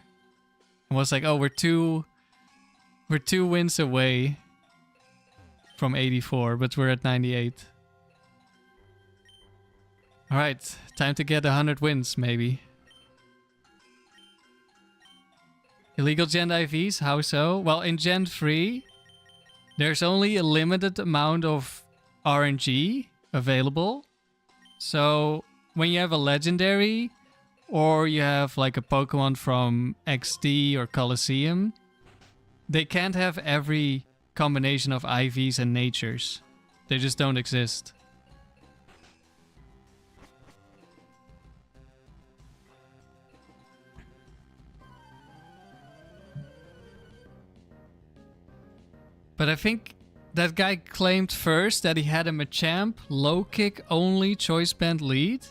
and was like, "Oh, we're two wins away from 84, but we're at 98." All right, time to get 100 wins, maybe. Illegal Gen IVs? How so? Well, in Gen 3, there's only a limited amount of RNG available. So when you have a legendary or you have like a Pokemon from XD or Colosseum, they can't have every combination of IVs and natures. They just don't exist. But I think that guy claimed first that he had a Machamp low kick only choice band lead.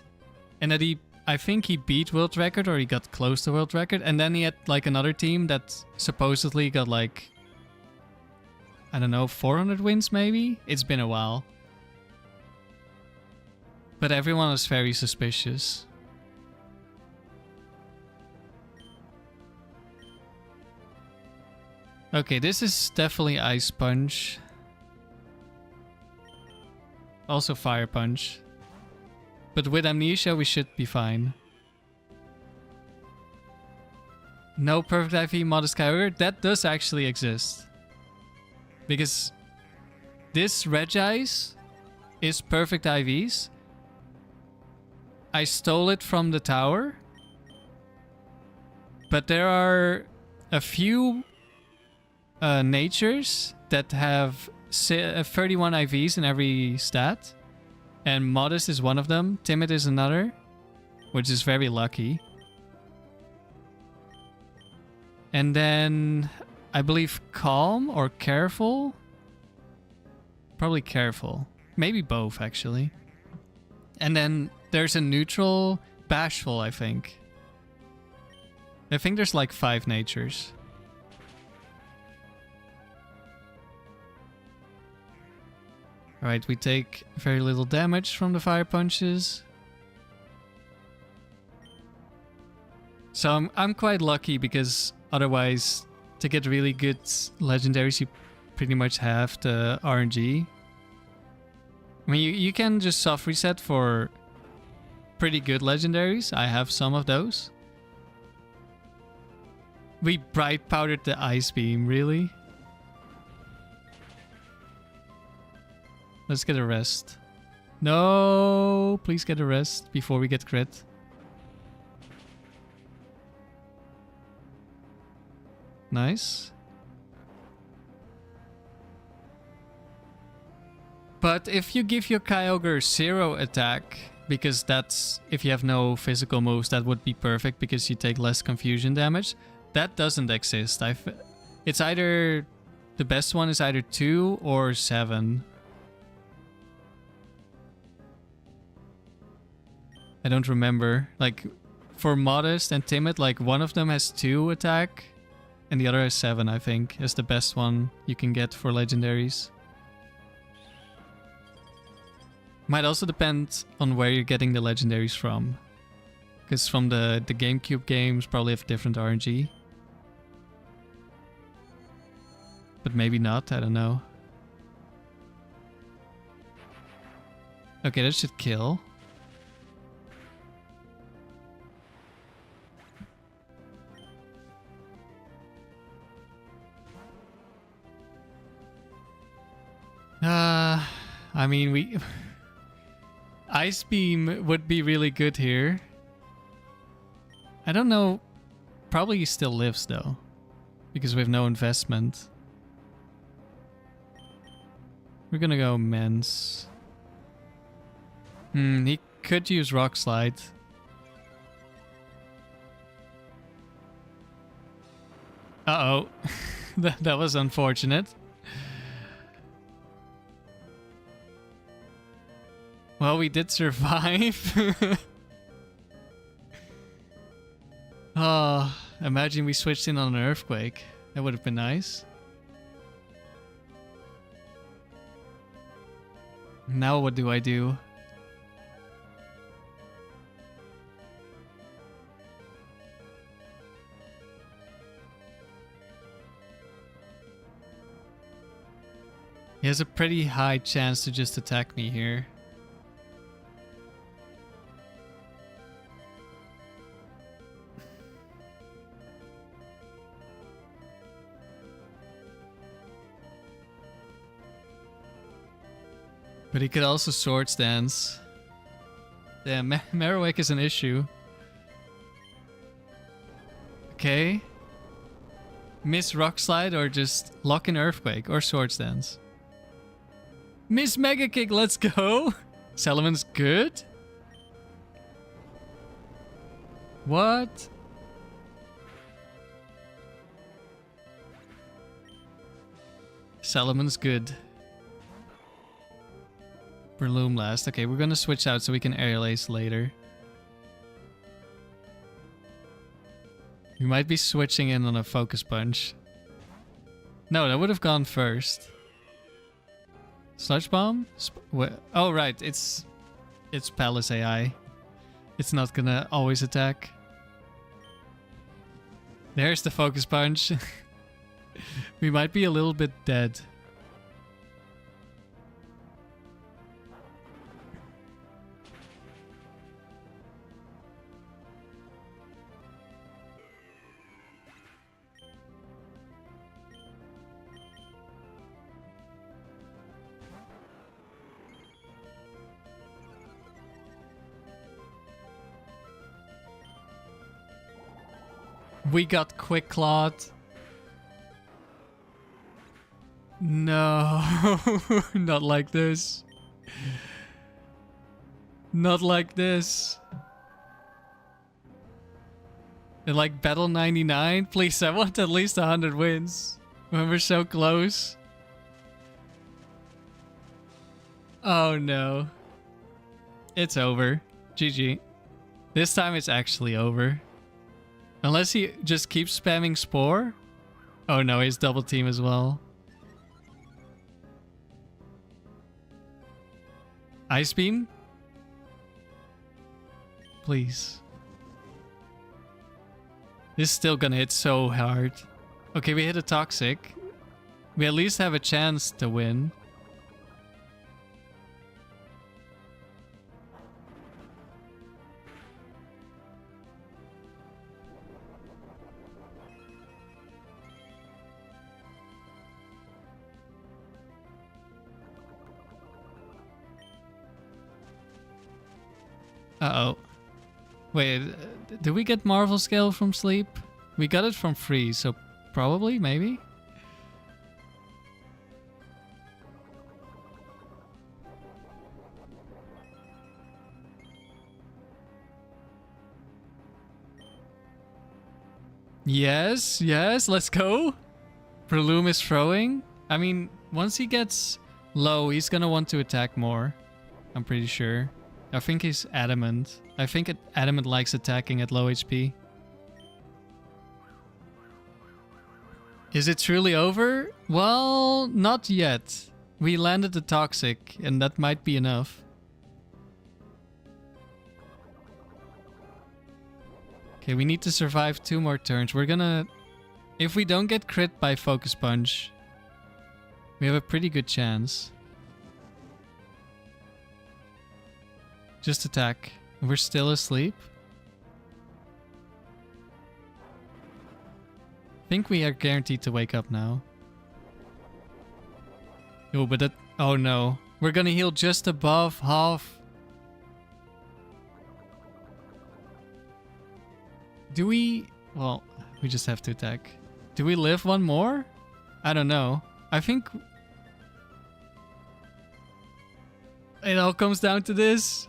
And that I think he beat world record or he got close to world record. And then he had like another team that supposedly got like, I don't know, 400 wins maybe? It's been a while. But everyone was very suspicious. Okay, this is definitely Ice Punch. Also Fire Punch. But with Amnesia we should be fine. No perfect IV Modest Kyogre? That does actually exist. Because this Regice is perfect IVs. I stole it from the tower. But there are a few natures that have 31 IVs in every stat. And Modest is one of them. Timid is another. Which is very lucky. And then I believe Calm or Careful Probably careful. Maybe both, actually. And then there's a neutral bashful, I think. I think there's like 5 natures. Alright, we take very little damage from the fire punches. So I'm quite lucky because otherwise, to get really good legendaries, you pretty much have the RNG. I mean, you can just soft reset for pretty good legendaries. I have some of those. We bright powdered the ice beam, really? Let's get a rest. No, please get a rest before we get crit. Nice. But if you give your Kyogre 0 attack, because that's, if you have no physical moves, that would be perfect because you take less confusion damage. That doesn't exist. It's either, the best one is either 2 or 7. I don't remember. Like, for Modest and Timid, like one of them has 2 attack and the other has 7, I think, is the best one you can get for legendaries. Might also depend on where you're getting the legendaries from. Because from the GameCube games probably have different RNG. But maybe not, I don't know. Okay, that should kill. I mean, Ice Beam would be really good here. I don't know. Probably he still lives though. Because we have no investment. We're gonna go Mens. He could use Rock Slide. Uh-oh. That was unfortunate. Well, we did survive. Oh, imagine we switched in on an earthquake. That would have been nice. Now what do I do? He has a pretty high chance to just attack me here. But he could also Swords Dance. Damn, Marowak is an issue. Okay. Miss Rock Slide or just lock in Earthquake or Swords Dance. Miss Mega Kick, let's go! Salamence good? What? Salamence good. Breloom last. Okay, we're gonna switch out so we can Aerial Ace later. We might be switching in on a Focus Punch. No, that would have gone first. Sludge Bomb? Oh, right. It's Palace AI. It's not gonna always attack. There's the Focus Punch. We might be a little bit dead. We got Quick Clawed. No, not like this. Not like this. And like Battle 99? Please, I want at least 100 wins. When we're so close. Oh no. It's over. GG. This time it's actually over. Unless he just keeps spamming Spore. Oh no, he's double team as well. Ice Beam? Please. This is still gonna hit so hard. Okay, we hit a Toxic. We at least have a chance to win. Uh-oh. Wait, did we get Marvel Scale from Sleep? We got it from Free, so probably, maybe? Yes, yes, let's go. Prelume is throwing. I mean, once he gets low, he's gonna want to attack more. I'm pretty sure. I think he's Adamant. I think Adamant likes attacking at low HP. Is it truly over? Well, not yet. We landed the Toxic, and that might be enough. Okay, we need to survive 2 more turns. We're gonna... If we don't get crit by Focus Punch, we have a pretty good chance. Just attack. We're still asleep. I think we are guaranteed to wake up now. Oh, but that... Oh no. We're gonna heal just above half. Do we... Well, we just have to attack. Do we live one more? I don't know. I think... It all comes down to this.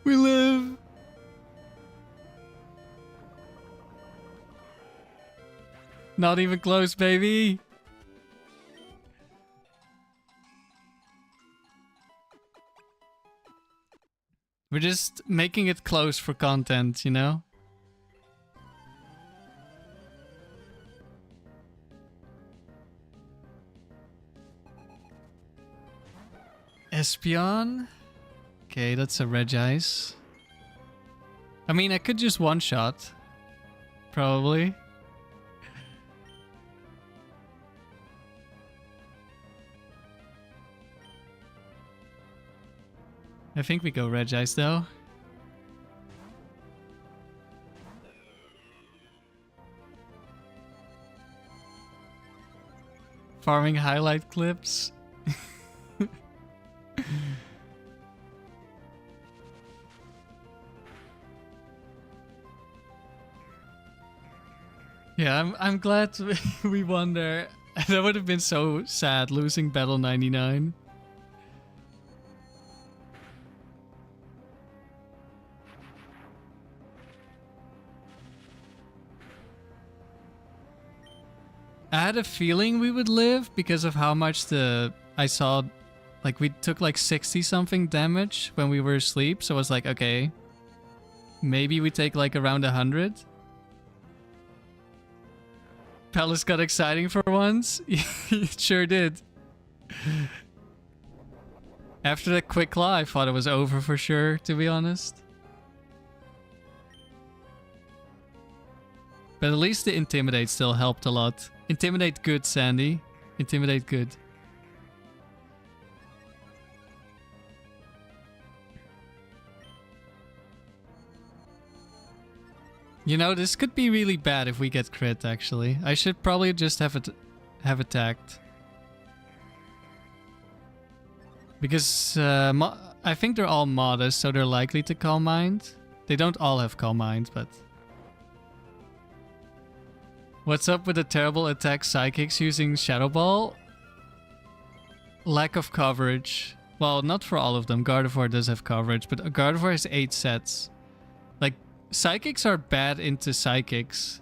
We live. Not even close, baby. We're just making it close for content, you know? Espeon? Okay, that's a Regice. I mean, I could just one-shot. Probably. I think we go Regice though. Farming highlight clips. Yeah, I'm glad we won there. That would have been so sad losing Battle 99. I had a feeling we would live because of how much I saw, like we took like 60 something damage when we were asleep. So I was like, okay, maybe we take like around 100. Palace got exciting for once. It sure did. After that quick claw, I thought it was over for sure, to be honest. But at least the Intimidate still helped a lot. Intimidate good, Sandy. Intimidate good. You know, this could be really bad if we get crit, actually. I should probably just have attacked. Because I think they're all modest, so they're likely to Calm Mind. They don't all have Calm Mind, but... What's up with the terrible attack Psychics using Shadow Ball? Lack of coverage. Well, not for all of them. Gardevoir does have coverage, but Gardevoir has 8 sets. Like, Psychics are bad into psychics.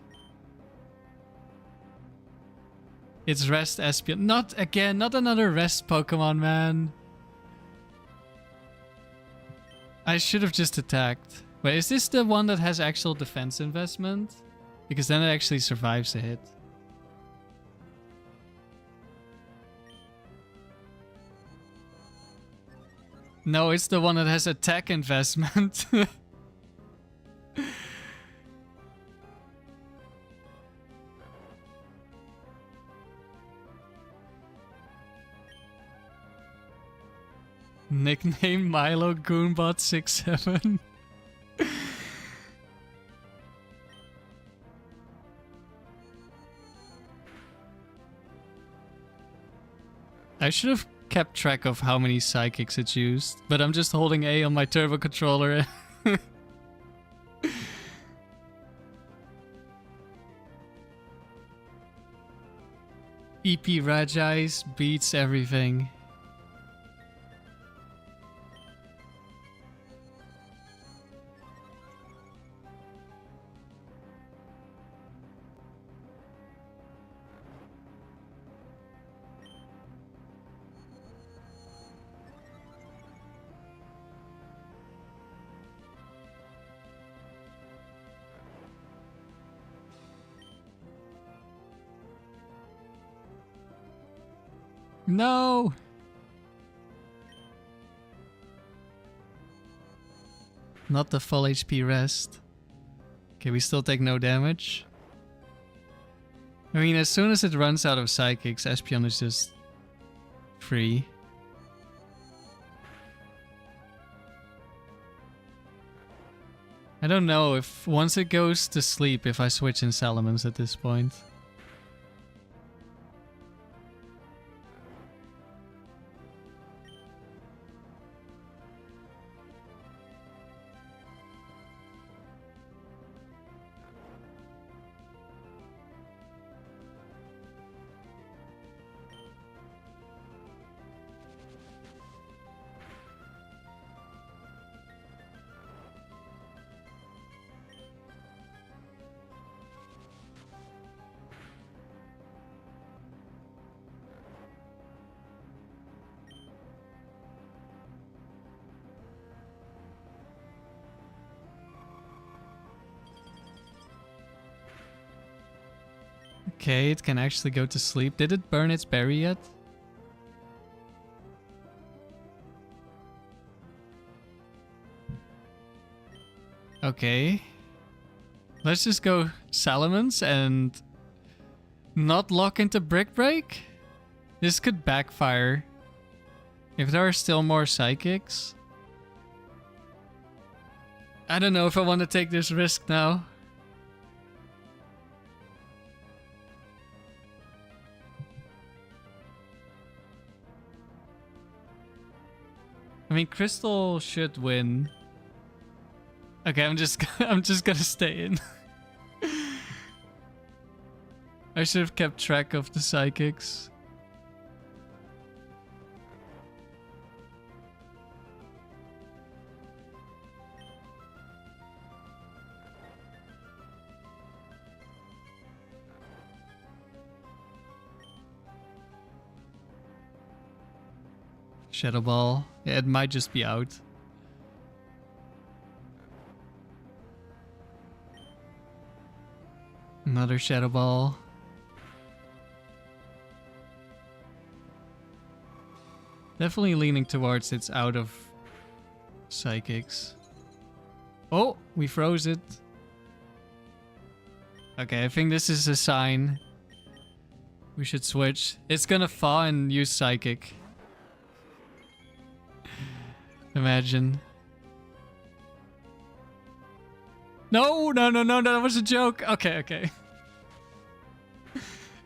It's rest Espeon. Not again, not another rest Pokemon, man. I should have just attacked. Wait, is this the one that has actual defense investment? Because then it actually survives a hit. No, it's the one that has attack investment. Nickname Milo Goonbot67. I should have kept track of how many psychics it's used, but I'm just holding A on my turbo controller. EP Regice beats everything. No! Not the full HP rest. Okay, we still take no damage. I mean, as soon as it runs out of psychics, Espeon is just free. I don't know if once it goes to sleep if I switch in Salamence at this point. Okay, it can actually go to sleep. Did it burn its berry yet? Okay. Let's just go Salamence and not lock into Brick Break. This could backfire. If there are still more psychics. I don't know if I want to take this risk now. I mean, Crystal should win. Okay, I'm just gonna stay in. I should have kept track of the psychics. Shadow Ball. Yeah, it might just be out. Another Shadow Ball. Definitely leaning towards it's out of psychics. Oh, we froze it. Okay, I think this is a sign. We should switch. It's gonna thaw and use psychic. Imagine. No, that was a joke. Okay.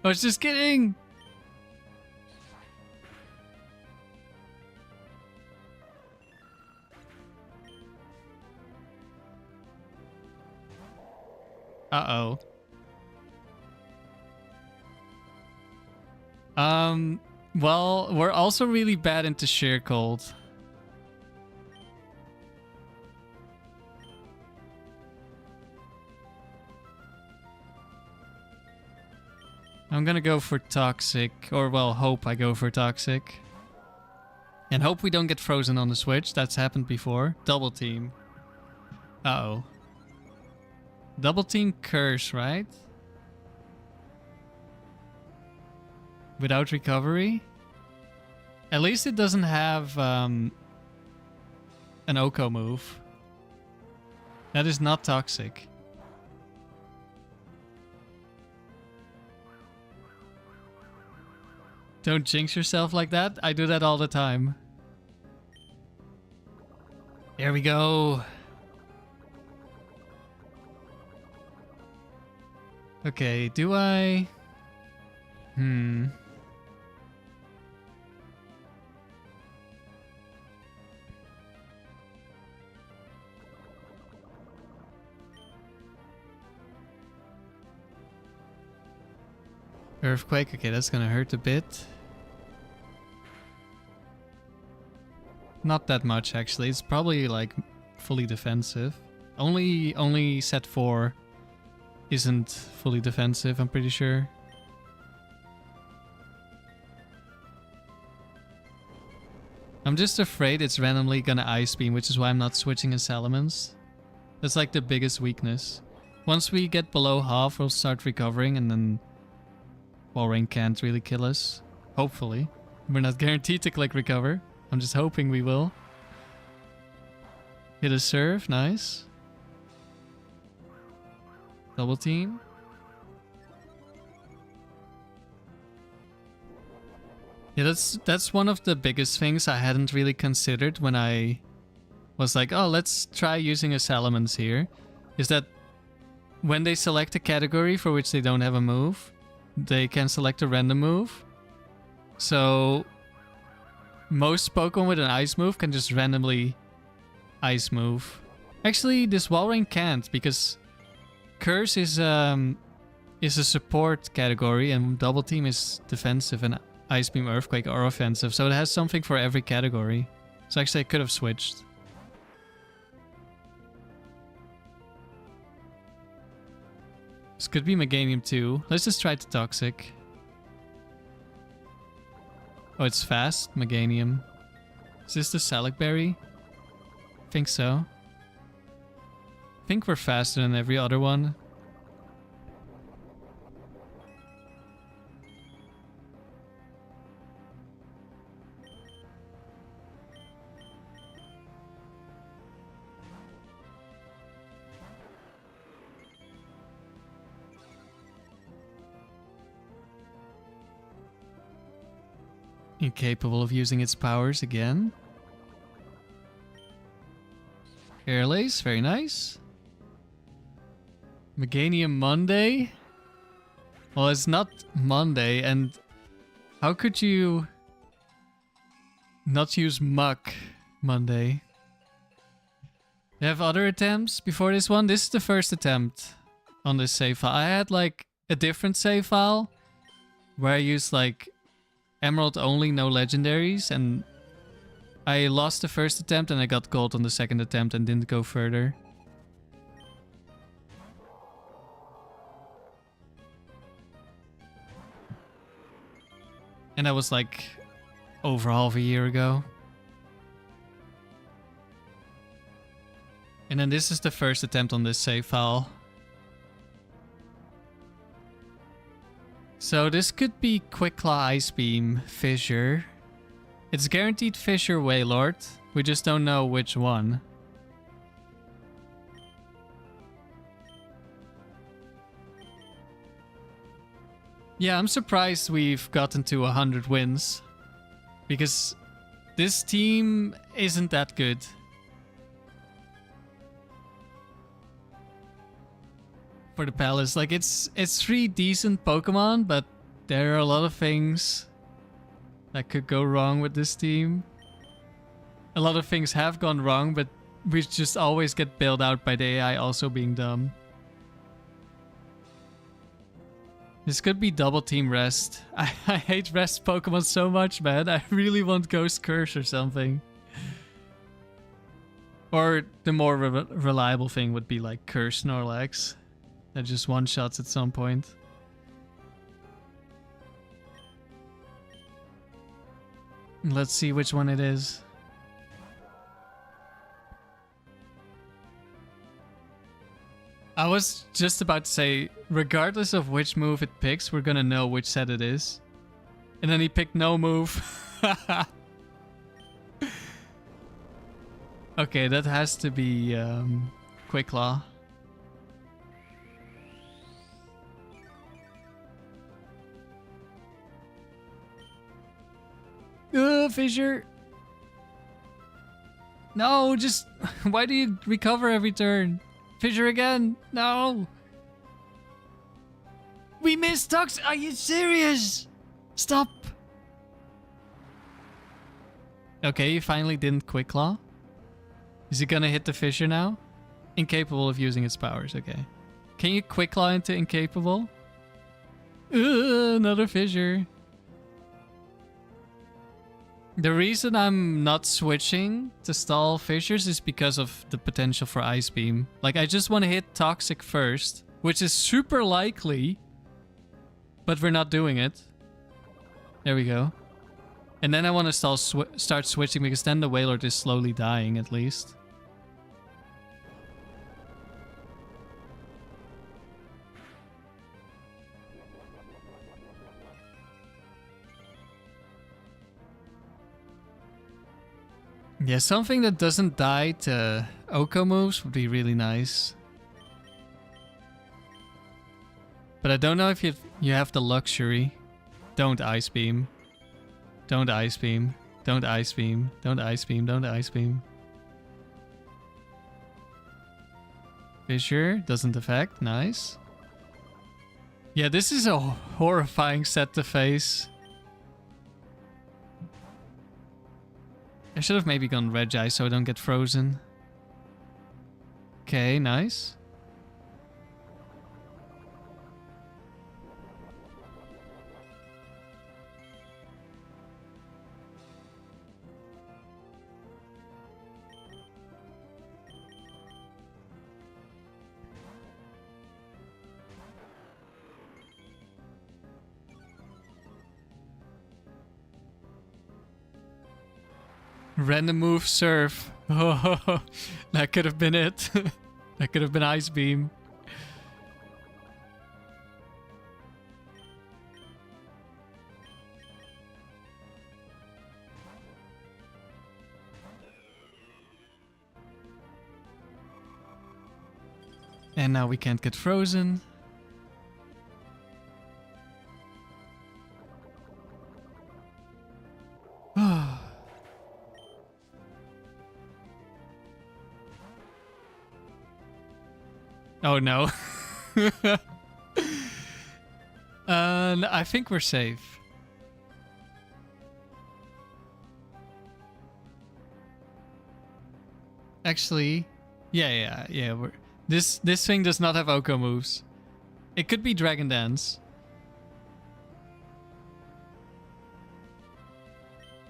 I was just kidding. Uh-oh. Well, we're also really bad into sheer cold. I'm gonna go for Toxic, or well, hope I go for Toxic. And hope we don't get frozen on the switch, that's happened before. Double team. Uh-oh. Double team Curse, right? Without recovery? At least it doesn't have an Oko move. That is not toxic. Don't jinx yourself like that. I do that all the time. There we go. Okay, do I... Earthquake, okay, that's gonna hurt a bit. Not that much, actually. It's probably, like, fully defensive. Only set 4 isn't fully defensive, I'm pretty sure. I'm just afraid it's randomly gonna Ice Beam, which is why I'm not switching a Salamence. That's, like, the biggest weakness. Once we get below half, we'll start recovering, and then Walrein can't really kill us. Hopefully. We're not guaranteed to click recover. I'm just hoping we will. Hit a serve, nice. Double team. Yeah, that's one of the biggest things I hadn't really considered when I was like, oh, let's try using a Salamence here. Is that when they select a category for which they don't have a move, they can select a random move. So most Pokemon with an ice move can just randomly ice move. Actually, this Walrein can't, because Curse is a support category and Double Team is defensive and Ice Beam Earthquake are offensive. So it has something for every category. So actually I could have switched. This could be Meganium too. Let's just try the Toxic. Oh, it's fast, Meganium. Is this the Salic Berry? I think so. I think we're faster than every other one. Incapable of using its powers again. Airlace, very nice. Meganium Monday? Well, it's not Monday, and how could you not use Muck Monday? You have other attempts before this one? This is the first attempt on this save file. I had like a different save file where I used like Emerald only, no legendaries, and I lost the first attempt and I got gold on the second attempt and didn't go further. And that was like over half a year ago. And then this is the first attempt on this save file. So this could be Quick Claw, Ice Beam, Fissure. It's guaranteed Fissure, Wailord. We just don't know which one. Yeah, I'm surprised we've gotten to 100 wins. Because this team isn't that good. For the Palace, like it's 3 decent Pokemon, but there are a lot of things that could go wrong with this team. A lot of things have gone wrong, but we just always get bailed out by the AI also being dumb. This could be Double Team Rest. I hate Rest Pokemon so much, man. I really want Ghost Curse or something. Or the more reliable thing would be like Curse Snorlax. That just one-shots at some point. Let's see which one it is. I was just about to say, regardless of which move it picks, we're gonna know which set it is. And then he picked no move. Okay, that has to be Quick Claw. Fissure. No, just why do you recover every turn? Fissure again. No. We missed Tox. Are you serious? Stop. Okay, you finally didn't Quick Claw. Is it gonna hit the Fissure now? Incapable of using its powers. Okay. Can you Quick Claw into Incapable? Another Fissure. The reason I'm not switching to stall Fissures is because of the potential for Ice Beam. Like, I just want to hit Toxic first, which is super likely, but we're not doing it. There we go. And then I want to start switching, because then the Wailord is slowly dying at least. Yeah, something that doesn't die to Oko moves would be really nice. But I don't know if you have the luxury. Don't Ice Beam. Don't Ice Beam. Don't Ice Beam. Don't Ice Beam. Don't Ice Beam. Fissure doesn't affect. Nice. Yeah, this is a horrifying set to face. I should have maybe gone Regice so I don't get frozen. Okay, nice. Random move Surf. Oh, that could have been it. That could have been Ice Beam. And now we can't get frozen. Oh no. I think we're safe. Actually, yeah. This thing does not have Oko moves. It could be Dragon Dance.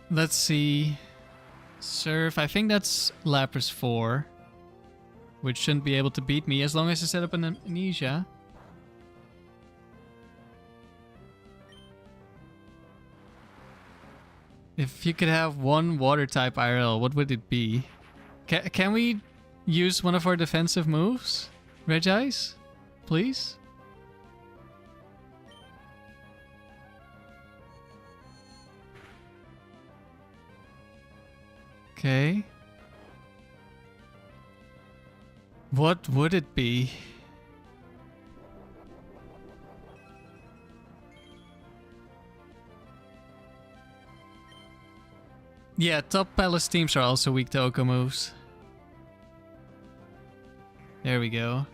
Let's see. Surf. I think that's Lapras 4. Which shouldn't be able to beat me as long as I set up an Amnesia. If you could have one water type IRL, what would it be? Can we use one of our defensive moves? Regice? Please? Okay. What would it be? Yeah, top palace teams are also weak to Oko moves. There we go.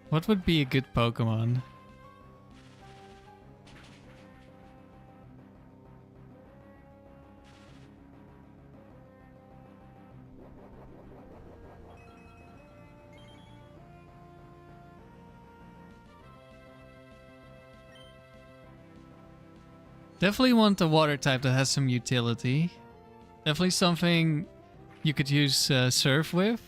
What would be a good Pokemon? Definitely want a water type that has some utility. Definitely something you could use Surf with.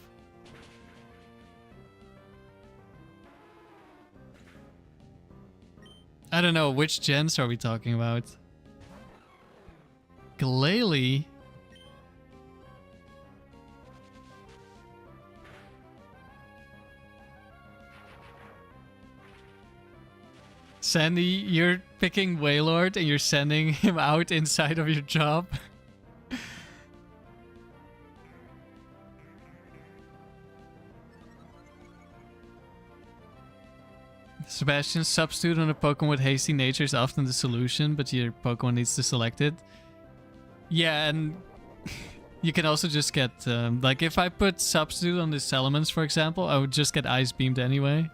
I don't know, which gens are we talking about? Glalie? Sandy, you're picking Wailord and you're sending him out inside of your job. Sebastian, substitute on a Pokemon with Hasty Nature is often the solution, but your Pokemon needs to select it. Yeah, and you can also just get... like, if I put substitute on the Salamence, for example, I would just get Ice Beamed anyway.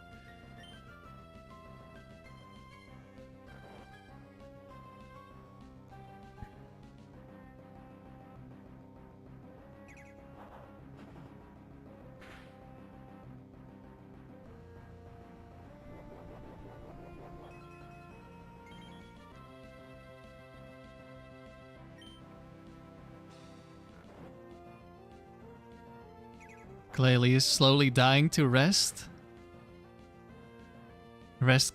Glalie is slowly dying to rest. Rest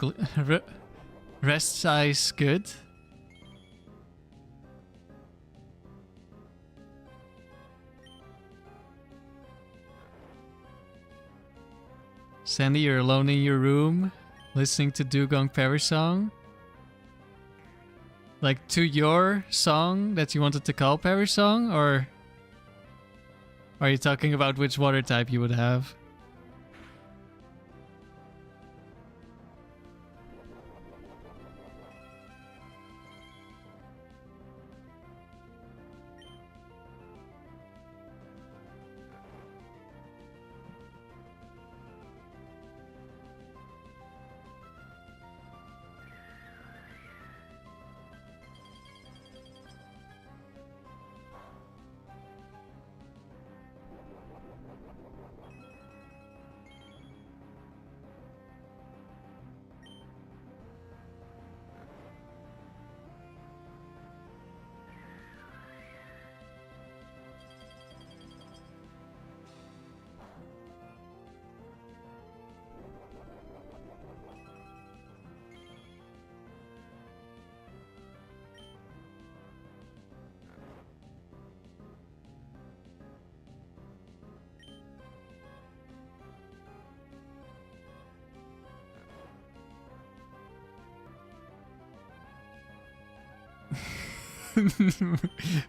size good. Sandy, you're alone in your room, listening to Dugong Perry song. Like, to your song that you wanted to call Perry song, or... are you talking about which water type you would have?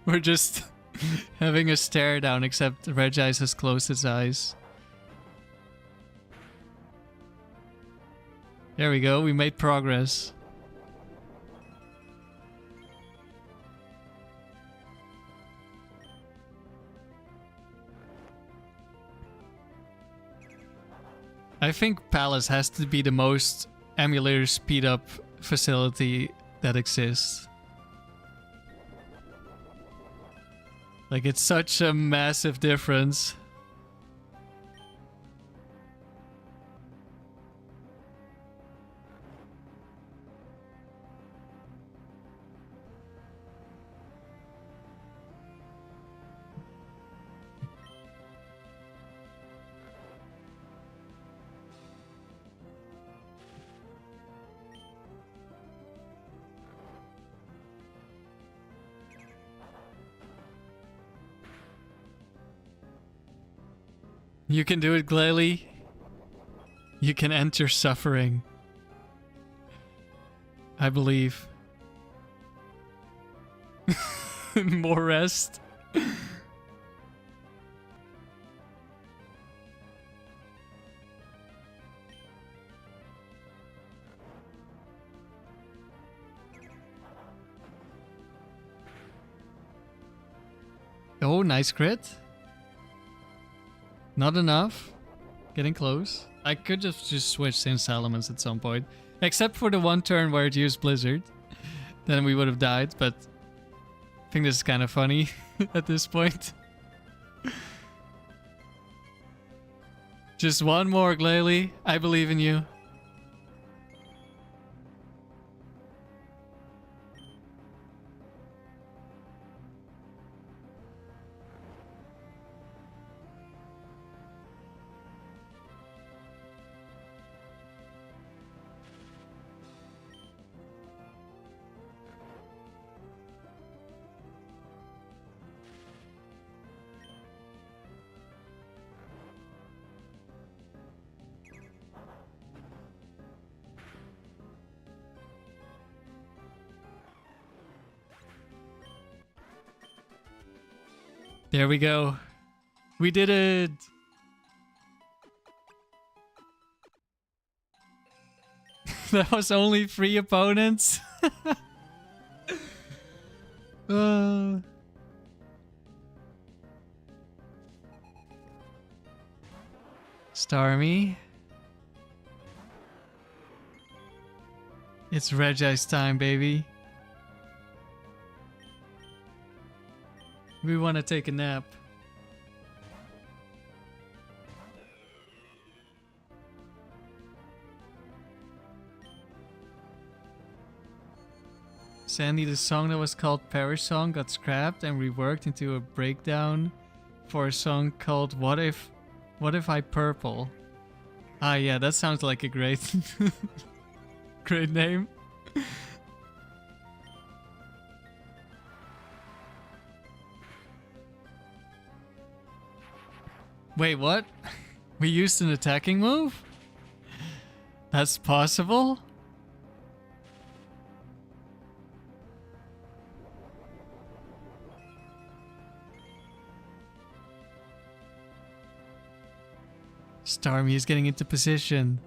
We're just having a stare down, except Regice has closed his eyes. There we go, we made progress. I think Palace has to be the most emulator speed up facility that exists. Like, it's such a massive difference. You can do it, Glalie. You can end your suffering. I believe. More rest. Oh, nice crit. Not enough. Getting close. I could just switch in Salamence at some point. Except for the one turn where it used Blizzard. Then we would have died, but I think this is kind of funny at this point. Just one more, Glalie. I believe in you. There we go. We did it! That was only 3 opponents. Starmie. It's Regice time, baby. We want to take a nap. Sandy, the song that was called Parish Song got scrapped and reworked into a breakdown for a song called What If I Purple? Ah yeah, that sounds like a great great name. Wait, what? We used an attacking move? That's possible? Starmie is getting into position.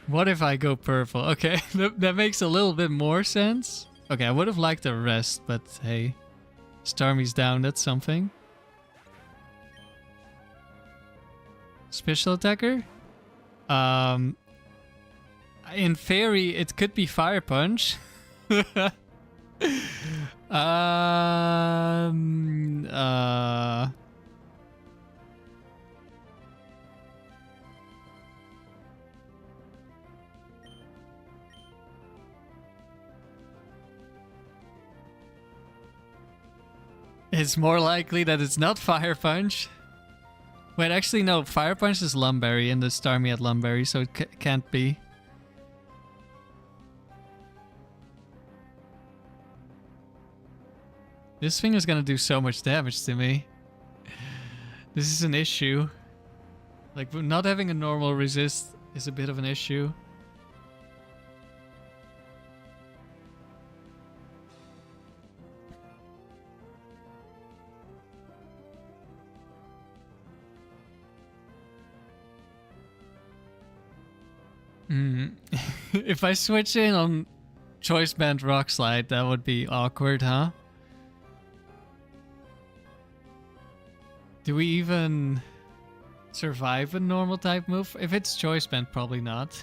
What if I go purple? Okay, that makes a little bit more sense. Okay, I would have liked a rest, but hey. Starmie's down, that's something. Special attacker? In theory, it could be Fire Punch. It's more likely that it's not Fire Punch. Wait, actually no, Fire Punch is Lumberry and the Starmie had Lumberry, so it can't be. This thing is gonna do so much damage to me. This is an issue. Like, not having a normal resist is a bit of an issue. If I switch in on Choice Band Rock Slide, that would be awkward, huh? Do we even survive a normal type move? If it's Choice Band, probably not.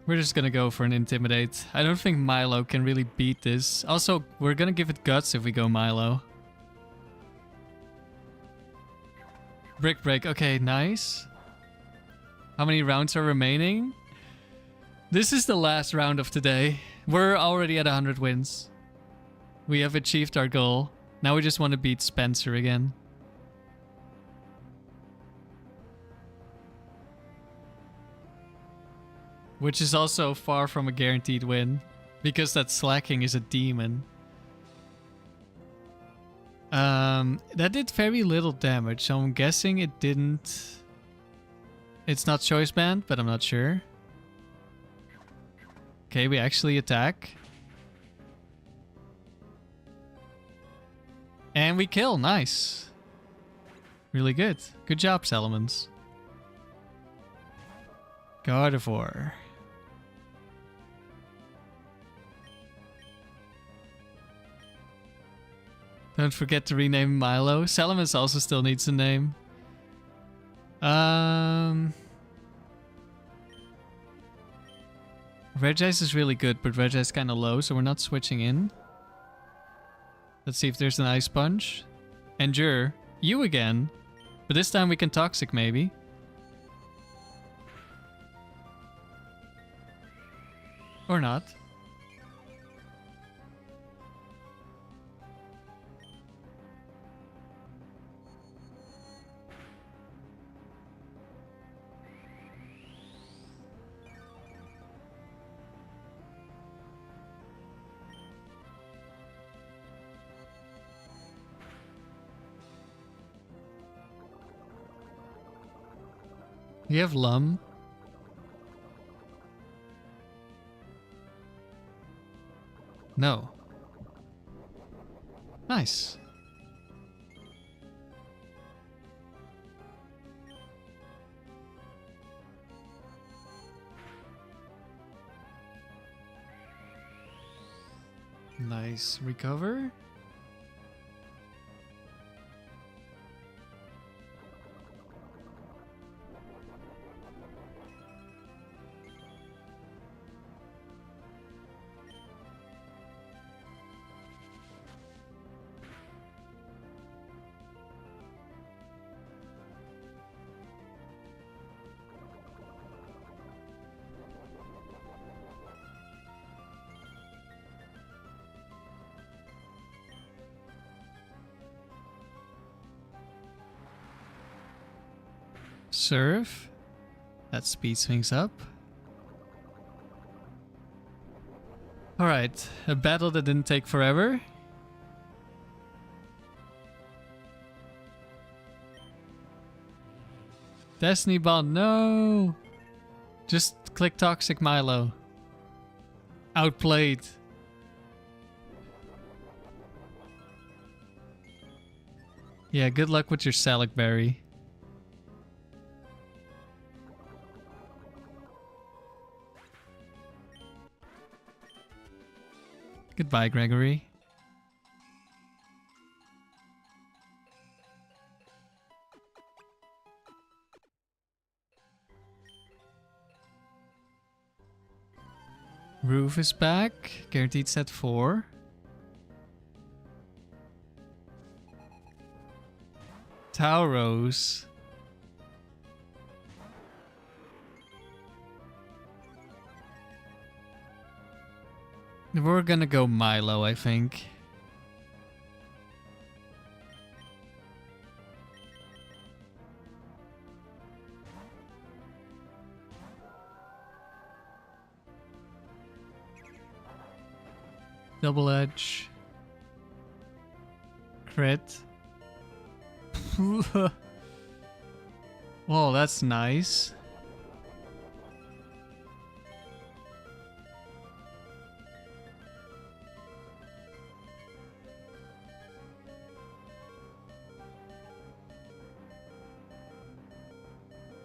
We're just gonna go for an Intimidate. I don't think Milo can really beat this. Also, we're gonna give it Guts if we go Milo. Brick Break, okay, nice. How many rounds are remaining? This is the last round of today. We're already at 100 wins. We have achieved our goal. Now we just want to beat Spencer again. Which is also far from a guaranteed win, because that Slacking is a demon. That did very little damage, so I'm guessing it didn't... It's not Choice Band, but I'm not sure. Okay, we actually attack. And we kill, nice. Really good. Good job, Salamence. Gardevoir. Don't forget to rename Milo. Salamence also still needs a name. Regice is really good, but Regice is kind of low, so we're not switching in. Let's see if there's an Ice Punch. Endure. You again. But this time we can Toxic, maybe. Or not. You have Lum. No. Nice. Nice. Recover. Surf. That speeds things up. Alright, a battle that didn't take forever. Destiny Bond, no! Just click Toxic Milo. Outplayed. Yeah, good luck with your Salic Berry. Goodbye, Gregory. Roof is back. Guaranteed set 4. Tauros. We're gonna go Milo, I think. Double edge. Crit. Whoa, that's nice.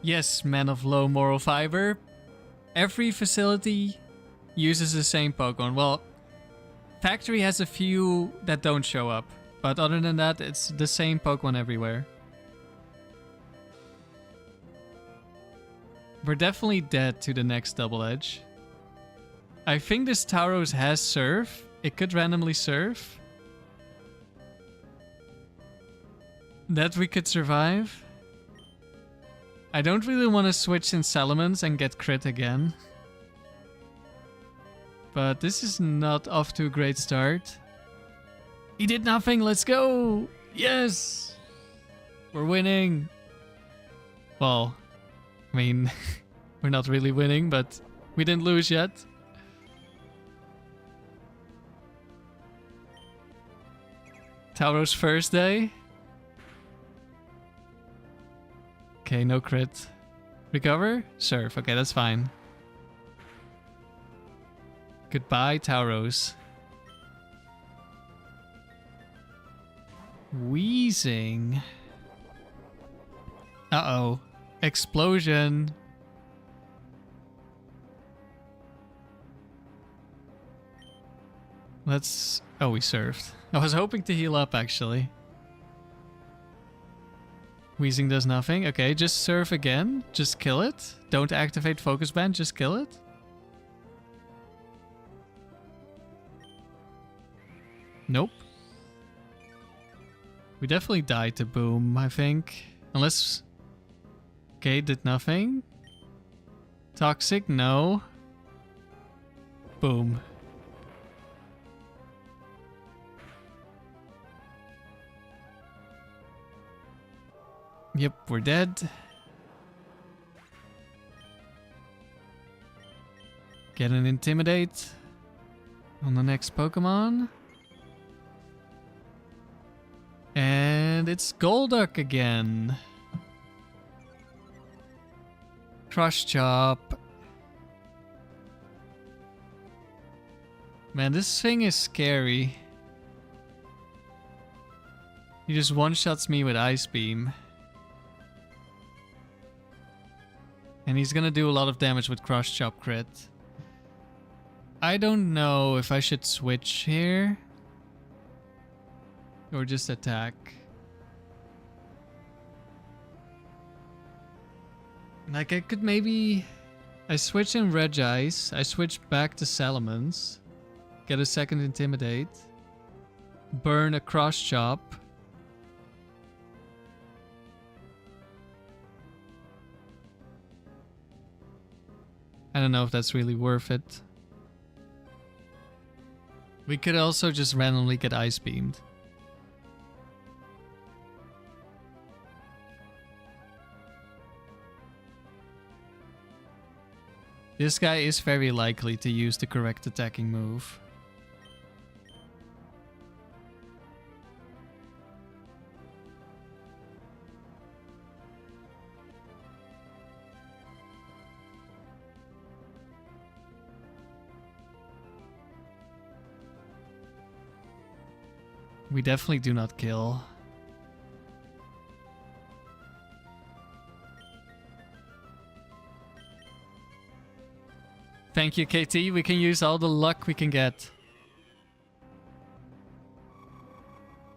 Yes, man of low moral fiber. Every facility uses the same Pokemon. Well, Factory has a few that don't show up. But other than that, it's the same Pokemon everywhere. We're definitely dead to the next Double Edge. I think this Tauros has Surf. It could randomly Surf. That we could survive. I don't really want to switch in Salamence and get crit again. But this is not off to a great start. He did nothing, let's go! Yes! We're winning! Well, I mean, we're not really winning, but we didn't lose yet. Tauros first day. Okay, no crit. Recover? Surf. Okay, that's fine. Goodbye, Tauros. Wheezing. Uh-oh. Explosion. Let's... Oh, we surfed. I was hoping to heal up, actually. Wheezing does nothing. Okay, just surf again. Just kill it. Don't activate Focus Band, just kill it. Nope. We definitely died to Boom, I think. Unless... Okay, did nothing. Toxic, no. Boom. Yep, we're dead. Get an Intimidate on the next Pokemon. And it's Golduck again. Crush Chop. Man, this thing is scary. He just one-shots me with Ice Beam. And he's gonna do a lot of damage with Crush Chop crit. I don't know if I should switch here. Or just attack. Like I could maybe... I switch in Regice. I switch back to Salamence. Get a second Intimidate. Burn a Cross Chop. I don't know if that's really worth it. We could also just randomly get Ice Beamed. This guy is very likely to use the correct attacking move. We definitely do not kill. Thank you, KT. We can use all the luck we can get.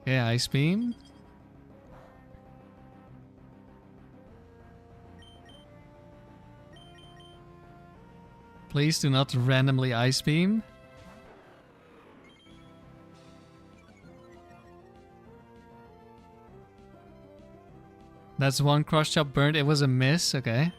Yeah, Ice Beam. Please do not randomly Ice Beam. That's one Cross Chop burned. It was a miss. Okay.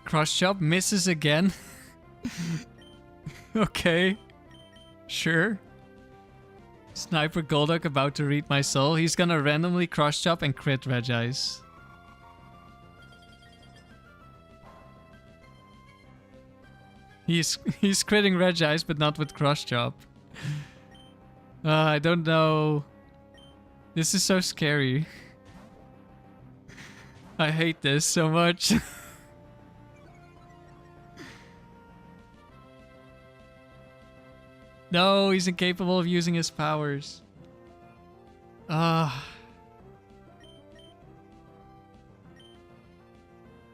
Cross Chop misses again. Okay. Sure. Sniper Golduck about to read my soul. He's gonna randomly Cross Chop and crit Regice. He's critting Regice, but not with Cross Chop. I don't know. This is so scary. I hate this so much. No, he's incapable of using his powers.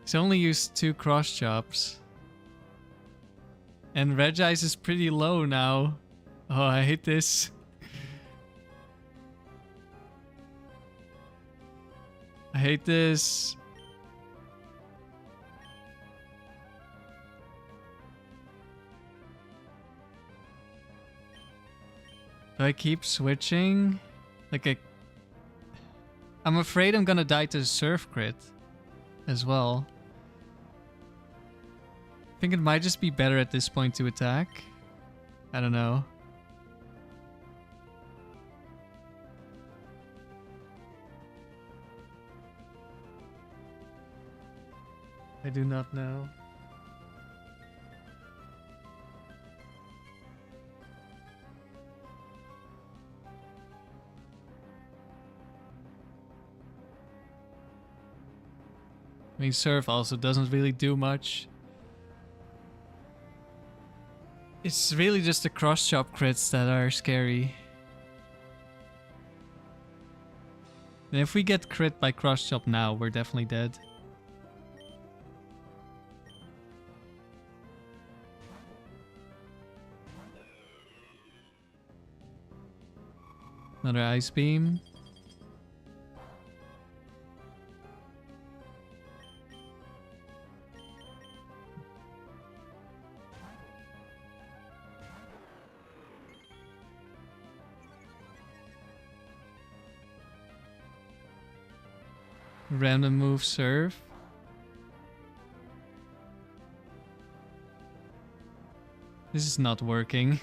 He's only used 2 Cross Chops. And Regice is pretty low now. Oh, I hate this. I hate this. Do I keep switching? I'm afraid I'm gonna die to Surf Crit as well. I think it might just be better at this point to attack. I don't know. I do not know. I mean, Surf also doesn't really do much. It's really just the Cross Chop crits that are scary. And if we get crit by Cross Chop now, we're definitely dead. Another Ice Beam. Random move Surf. This is not working.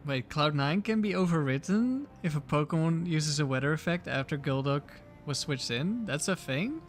Wait, Cloud9 can be overwritten if a Pokemon uses a weather effect after Golduck was switched in? That's a thing?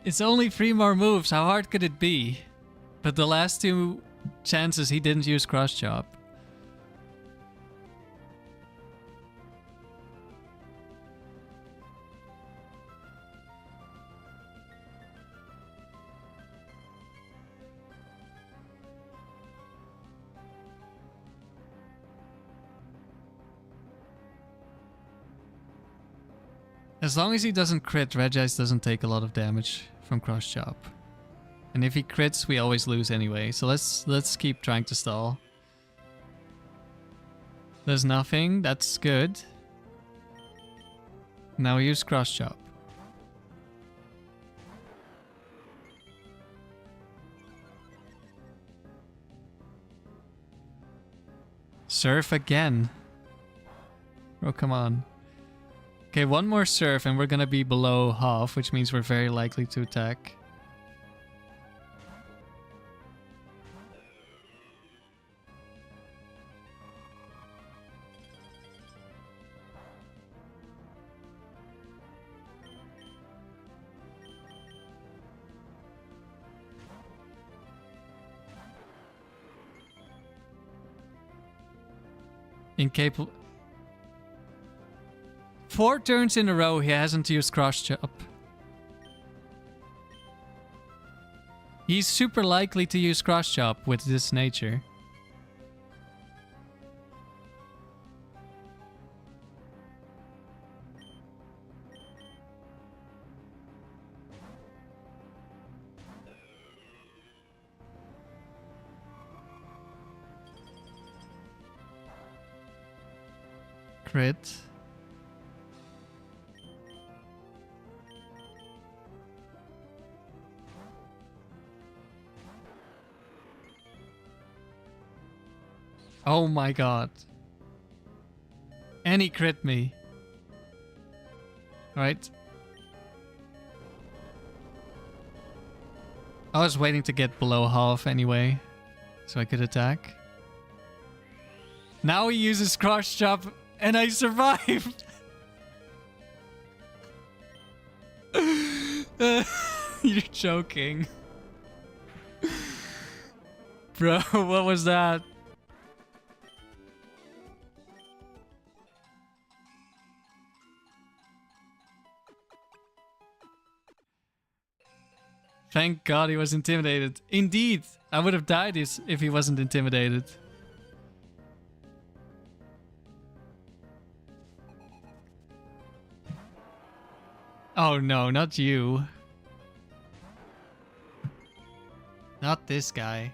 It's only 3 more moves, how hard could it be? But the last 2 chances he didn't use Cross Chop. As long as he doesn't crit, Regice doesn't take a lot of damage from Cross Chop. And if he crits, we always lose anyway. So let's keep trying to stall. There's nothing. That's good. Now we use Cross Chop. Surf again. Oh, come on. Okay, 1 more Surf and we're gonna be below half, which means we're very likely to attack. Incapable. 4 turns in a row he hasn't used Cross Chop. He's super likely to use Cross Chop with this nature. Crit. Oh my god. And he crit me. Alright. I was waiting to get below half anyway, so I could attack. Now he uses Cross Chop and I survived! You're joking. Bro, what was that? Thank God he was intimidated. Indeed, I would have died if he wasn't intimidated. Oh no, not you. Not this guy.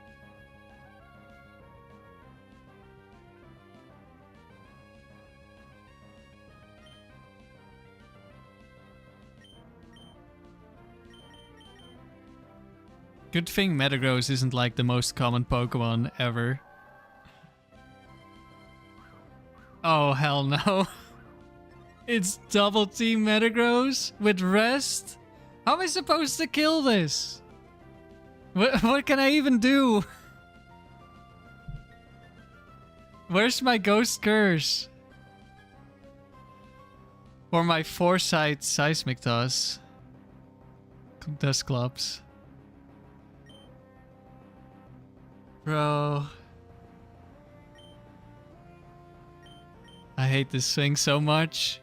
Good thing Metagross isn't like the most common Pokemon ever. Oh, hell no. It's double team Metagross with rest? How am I supposed to kill this? What can I even do? Where's my Ghost Curse? Or my Foresight Seismic Toss? Dust Clubs. Bro. I hate this swing so much.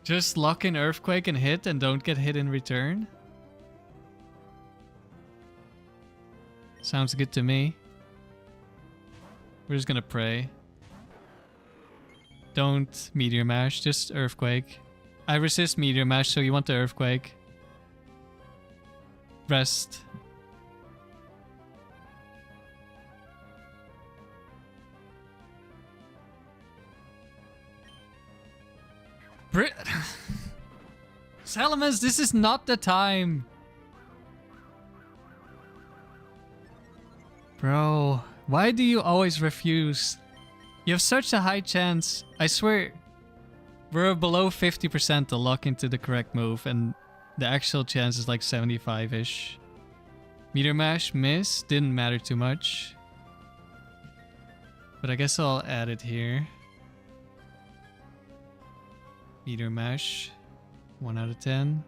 Just lock in Earthquake and hit and don't get hit in return. Sounds good to me. We're just gonna pray. Don't Meteor Mash, just Earthquake. I resist Meteor Mash, so you want the Earthquake. Rest. Salamence, this is not the time. Bro, why do you always refuse? You have such a high chance. I swear, we're below 50% to lock into the correct move, and the actual chance is like 75-ish. Meteor Mash, miss, didn't matter too much. But I guess I'll add it here. Meteor Mash, 1 out of 10.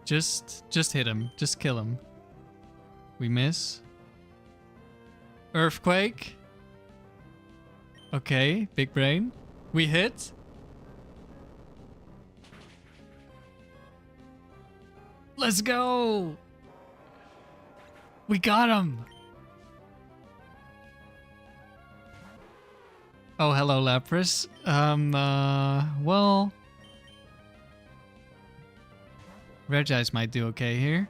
Just hit him. Just kill him. We miss. Earthquake. Okay, big brain. We hit. Let's go. We got him. Oh, hello, Lapras. Well, Regice might do okay here.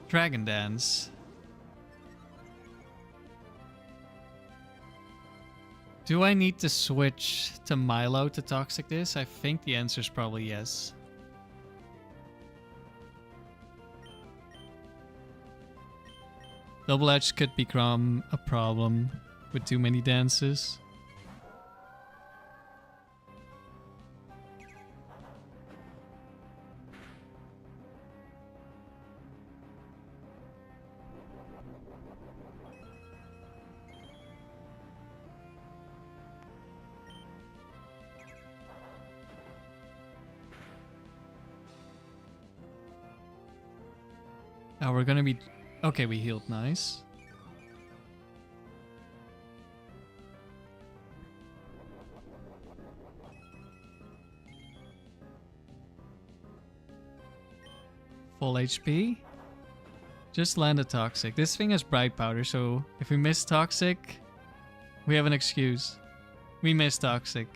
Dragon Dance. Do I need to switch to Milo to Toxic this? I think the answer is probably yes. Double Edge could become a problem with too many dances. Now we're gonna be... Okay, we healed, nice. Full HP. Just land a Toxic. This thing has Bright Powder, so if we miss Toxic, we have an excuse. We miss Toxic.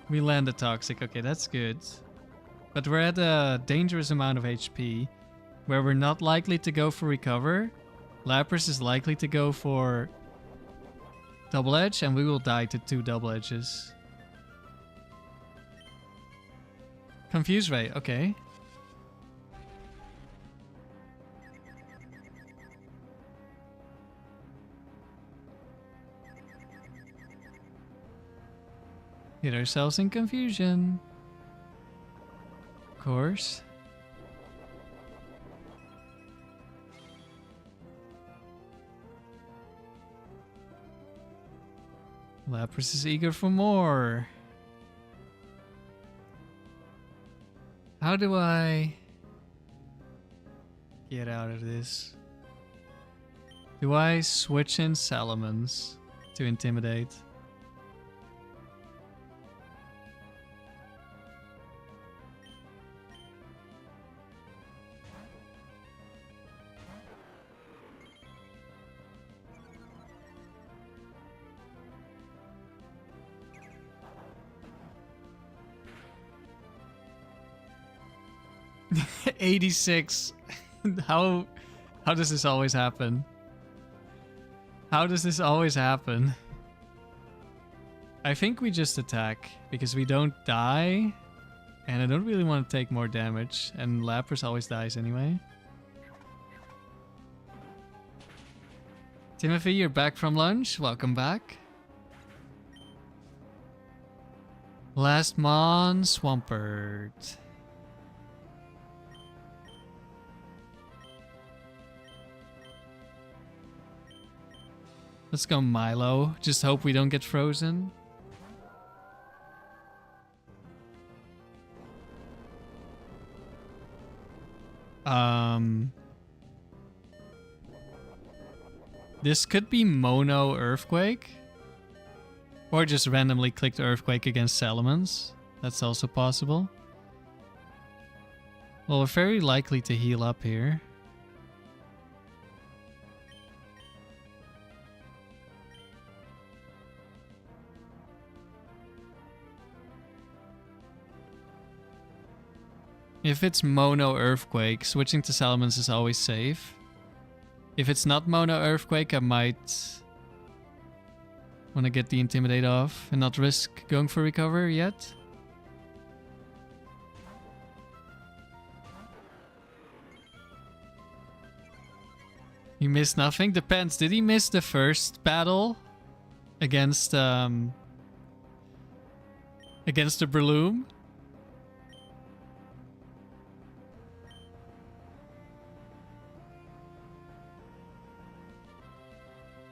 We land a Toxic. Okay, that's good. But we're at a dangerous amount of HP, where we're not likely to go for Recover. Lapras is likely to go for Double Edge, and we will die to 2 Double Edges. Confuse Ray, okay. Hit ourselves in confusion. Of course. Lapras is eager for more. How do I get out of this? Do I switch in Salamence to Intimidate? $86. How does this always happen? How does this always happen? I think we just attack because we don't die, and I don't really want to take more damage, and Lapras always dies anyway. Timothy, you're back from lunch. Welcome back. Last Mon Swampert. Let's go Milo. Just hope we don't get frozen. This could be Mono Earthquake. Or just randomly click the Earthquake against Salamence. That's also possible. Well, we're very likely to heal up here. If it's Mono Earthquake, switching to Salamence is always safe. If it's not Mono Earthquake, I might want to get the Intimidate off and not risk going for recover yet. He missed nothing? Depends. Did he miss the first battle against the Breloom?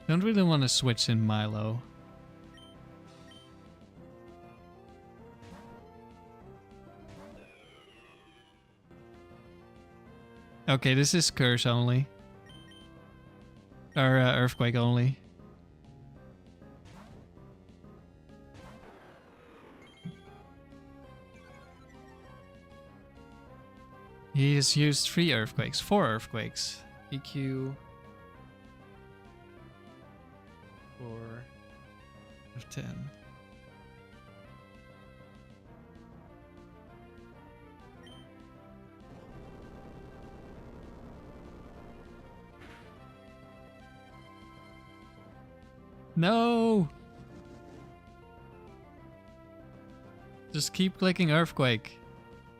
Don't really want to switch in Milo. Okay, this is Curse only. Or Earthquake only. He has used 3 Earthquakes, 4 Earthquakes. EQ 4 of 10. No! Just keep clicking Earthquake.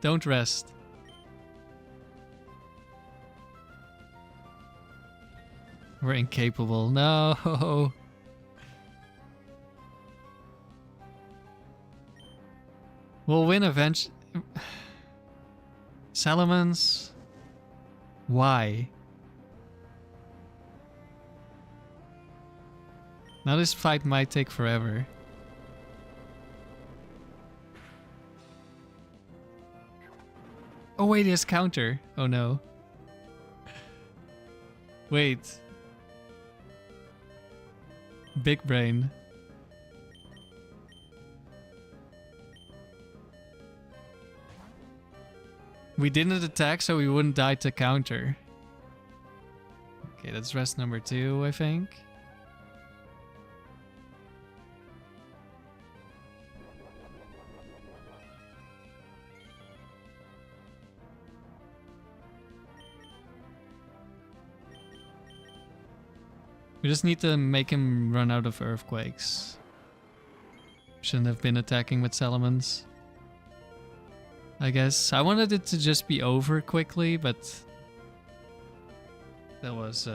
Don't rest. We're incapable. No! We'll win eventually. Salamence. Why? Now this fight might take forever. Oh wait, there's counter. Oh no. Wait. Big brain. We didn't attack, so we wouldn't die to counter. Okay, that's rest number 2, I think. We just need to make him run out of Earthquakes. Shouldn't have been attacking with Salamence. I guess. I wanted it to just be over quickly, but that was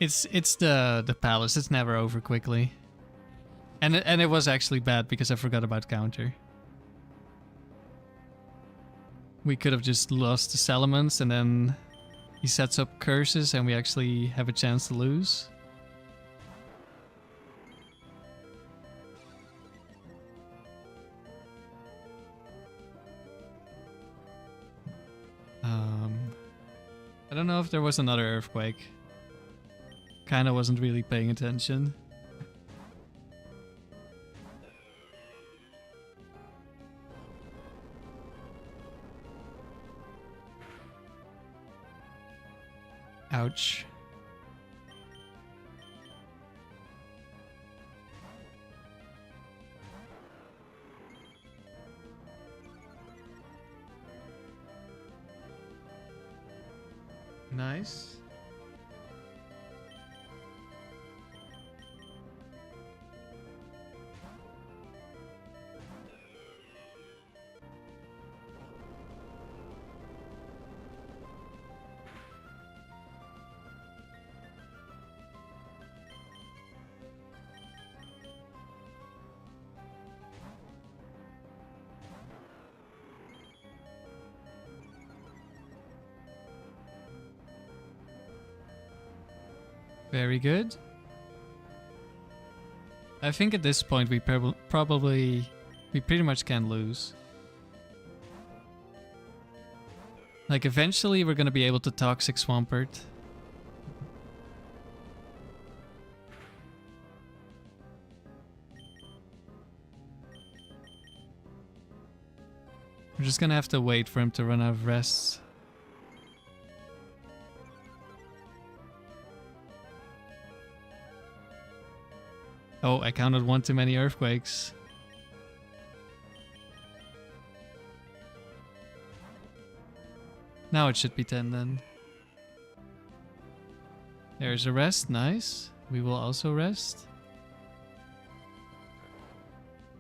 It's the palace. It's never over quickly. And it was actually bad because I forgot about counter. We could have just lost the Salamence and then he sets up curses and we actually have a chance to lose. I don't know if there was another Earthquake. Kinda wasn't really paying attention. Ouch. Nice. Very good. I think at this point we pretty much can lose. Like eventually we're gonna be able to Toxic Swampert. We're just gonna have to wait for him to run out of rests. Oh, I counted one too many earthquakes. Now it should be 10 then. There's a rest, nice. We will also rest.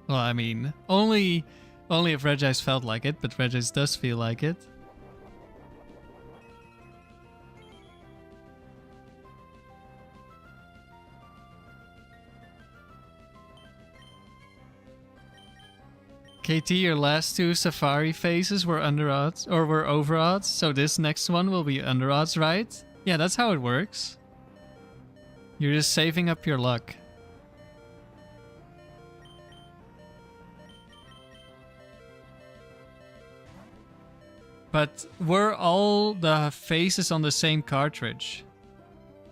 Well, I mean, only if Regice felt like it, but Regice does feel like it. KT, your last two Safari phases were under odds, or were over odds, so this next one will be under odds, right? Yeah, that's how it works. You're just saving up your luck. But were all the phases on the same cartridge?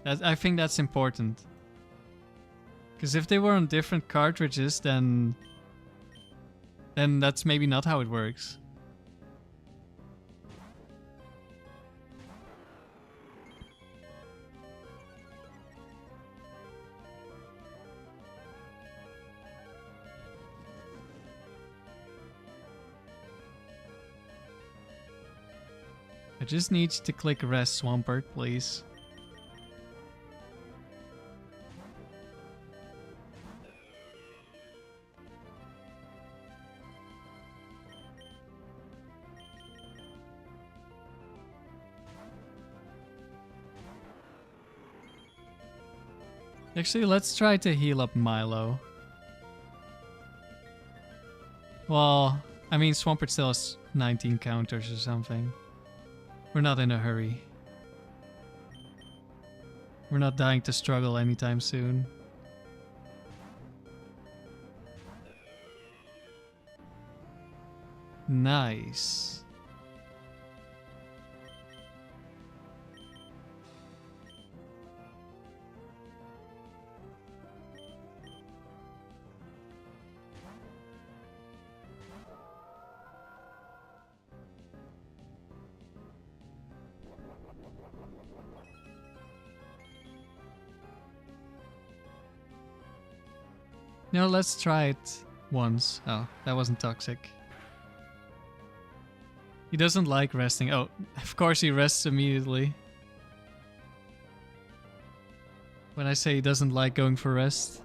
I think that's important. Because if they were on different cartridges, then that's maybe not how it works. I just need to click rest, Swampert, please. Actually, let's try to heal up Milo. Well, I mean, Swampert still has 19 counters or something. We're not in a hurry. We're not dying to struggle anytime soon. Nice. No, let's try it once. Oh, that wasn't toxic. He doesn't like resting. Oh, of course he rests immediately. When I say he doesn't like going for rest.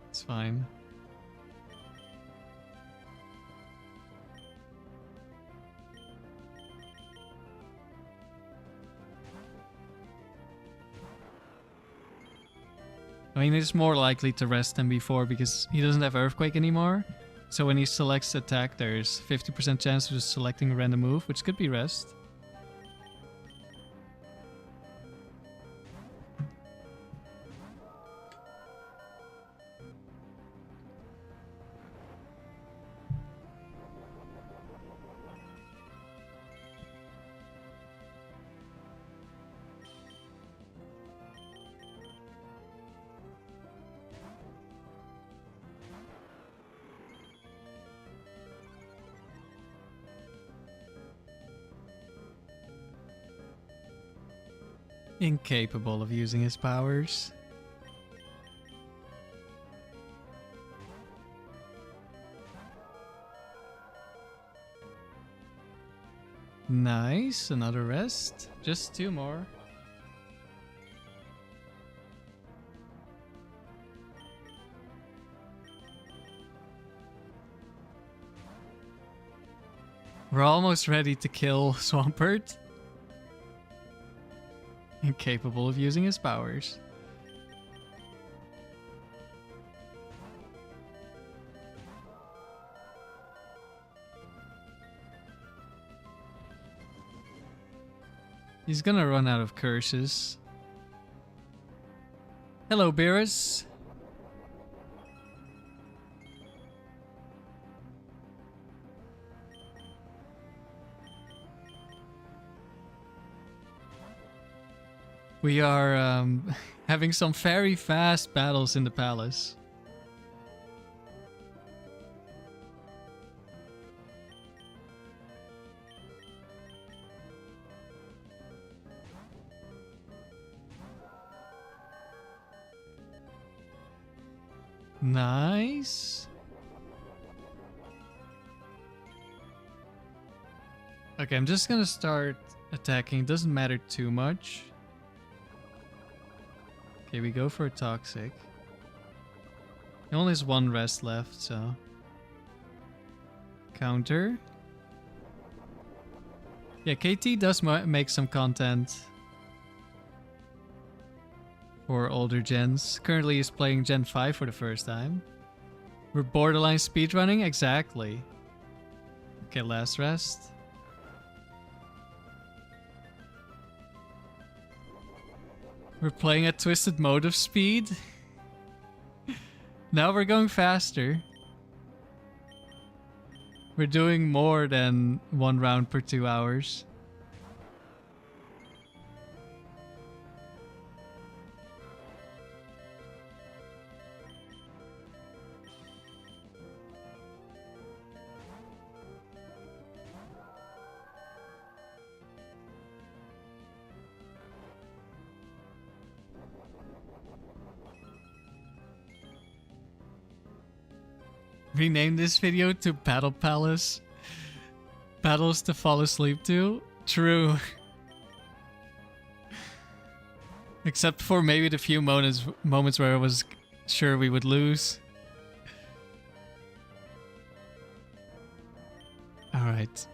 It's fine. I mean, he's more likely to rest than before because he doesn't have Earthquake anymore. So when he selects attack, there's 50% chance of just selecting a random move, which could be rest. Incapable of using his powers. Nice, another rest. Just 2 more. We're almost ready to kill Swampert. Incapable of using his powers. He's gonna run out of curses. Hello, Beerus. We are having some very fast battles in the palace. Nice. Okay, I'm just gonna start attacking. Doesn't matter too much. Okay, we go for a toxic. He only has 1 rest left, so... Counter. Yeah, KT does make some content for older gens. Currently he's playing Gen 5 for the first time. We're borderline speedrunning? Exactly. Okay, last rest. We're playing at twisted mode of speed. Now we're going faster. We're doing more than 1 round per 2 hours. Rename this video to Battle Palace. Battles to fall asleep to. True. Except for maybe the few moments where I was sure we would lose. Alright.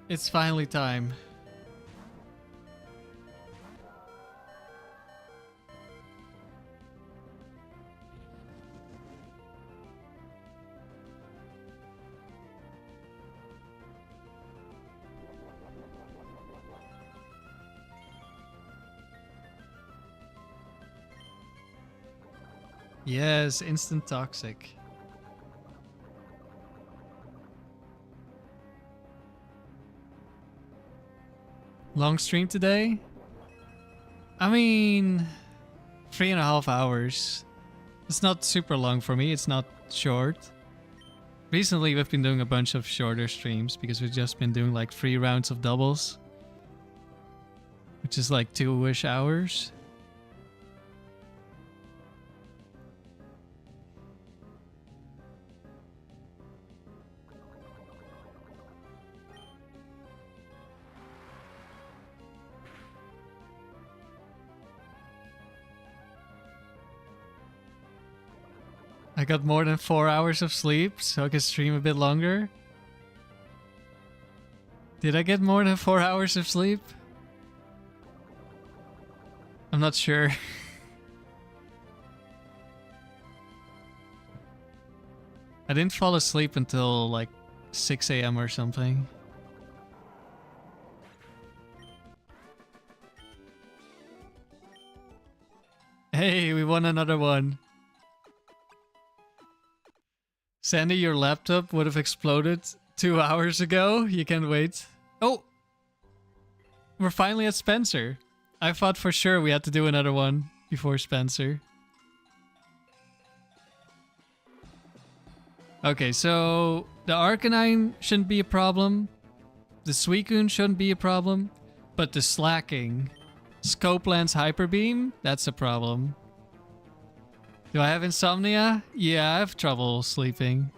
It's finally time. Yes, instant toxic. Long stream today? I mean, 3.5 hours. It's not super long for me, it's not short. Recently we've been doing a bunch of shorter streams because we've just been doing like 3 rounds of doubles. Which is like 2-ish hours. I got more than 4 hours of sleep, so I can stream a bit longer. Did I get more than 4 hours of sleep? I'm not sure. I didn't fall asleep until like 6 AM or something. Hey, we won another one. Sandy, your laptop would have exploded 2 hours ago. You can't wait. Oh! We're finally at Spencer. I thought for sure we had to do another one before Spencer. Okay, so the Arcanine shouldn't be a problem. The Suicune shouldn't be a problem. But the slacking, Scopeland's Hyper Beam, that's a problem. Do I have insomnia? Yeah, I have trouble sleeping.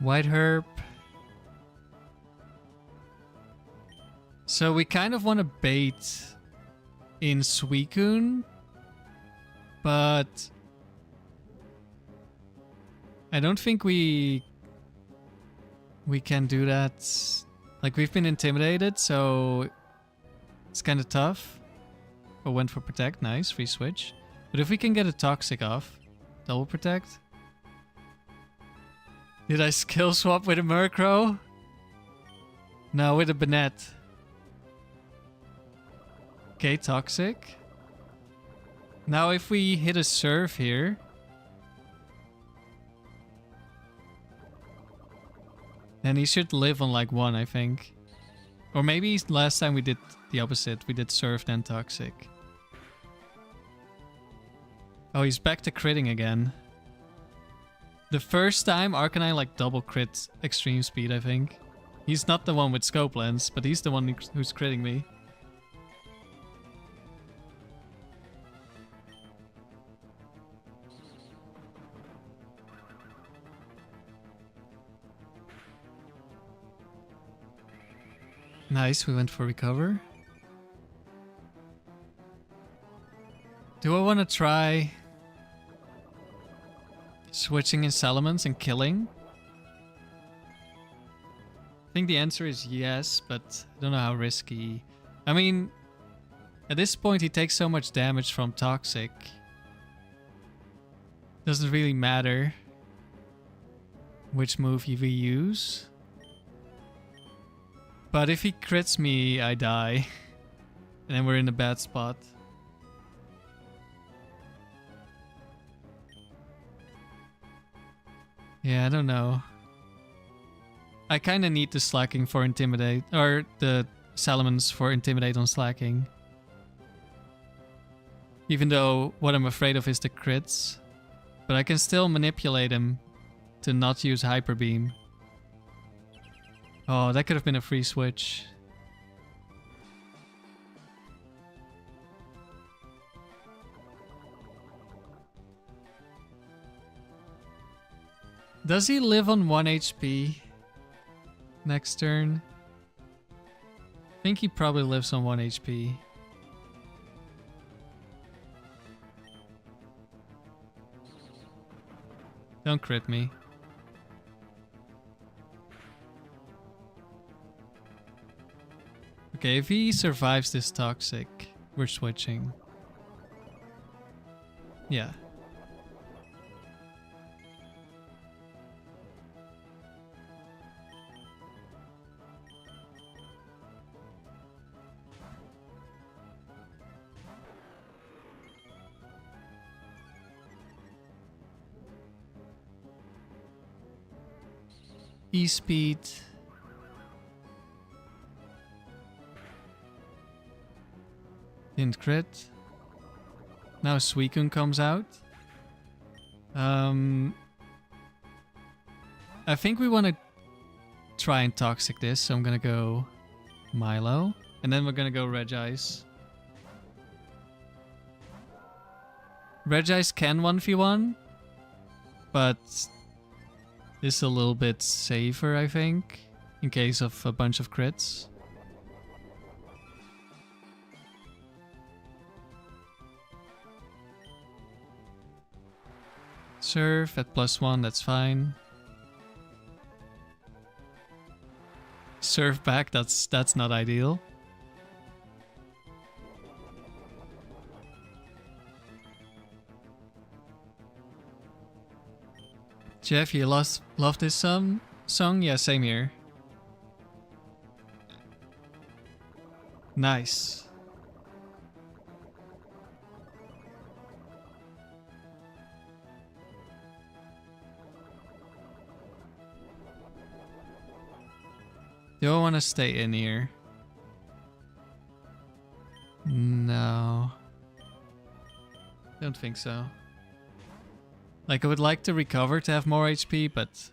White herb. So we kind of want to bait in Suicune, but I don't think we can do that. Like, we've been intimidated, so it's kind of tough. But went for protect, nice, free switch. But if we can get a toxic off, double protect. Did I skill swap with a Murkrow? No, with a Banette. Okay, toxic. Now if we hit a Surf here, then he should live on like 1, I think. Or maybe last time we did the opposite. We did Surf, then toxic. Oh, he's back to critting again. The first time Arcanine like double crit extreme speed, I think. He's not the one with scope lens, but he's the one who's critting me. Nice, we went for recover. Do I want to try switching in Salamence and killing? I think the answer is yes, but I don't know how risky. I mean, at this point he takes so much damage from Toxic. Doesn't really matter which move we use. But if he crits me, I die. And then we're in a bad spot. Yeah, I don't know. I kind of need the slacking for Intimidate. Or the Salamence for Intimidate on slacking. Even though what I'm afraid of is the crits. But I can still manipulate him to not use Hyper Beam. Oh, that could have been a free switch. Does he live on 1 HP next turn? I think he probably lives on 1 HP. Don't crit me. Okay, if he survives this toxic, we're switching. Yeah. E-speed. Didn't crit. Now Suicune comes out. I think we want to try and toxic this, so I'm gonna go Milo. And then we're gonna go Regice. Regice can 1v1, but this is a little bit safer, I think, in case of a bunch of crits. Surf at +1, that's fine. Surf back, that's not ideal. Jeff, you love this song? Yeah, same here. Nice. Do I want to stay in here? No. Don't think so. Like, I would like to recover to have more HP, but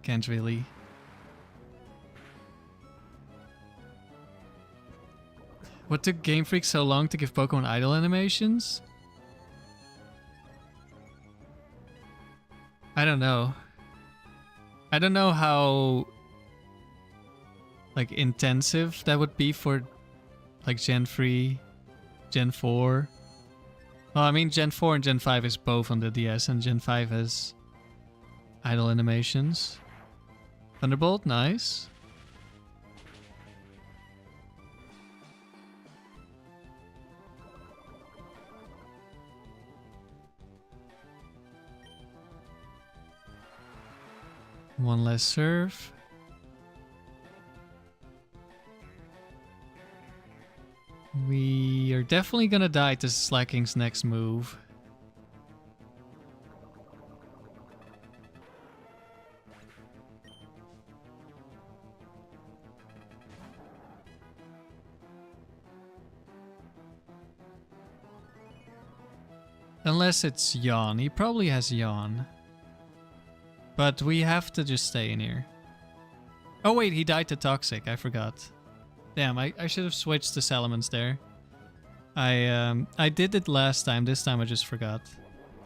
can't really. What took Game Freak so long to give Pokemon idle animations? I don't know. I don't know how like intensive that would be for like Gen 3, Gen 4. Well, I mean Gen 4 and Gen 5 is both on the DS, and Gen 5 has idle animations. Thunderbolt, nice. One less serve. We are definitely gonna die to Slacking's next move. Unless it's Yawn. He probably has Yawn. But we have to just stay in here. Oh wait, he died to Toxic. I forgot. Damn, I should have switched to Salamence there. I did it last time. This time I just forgot.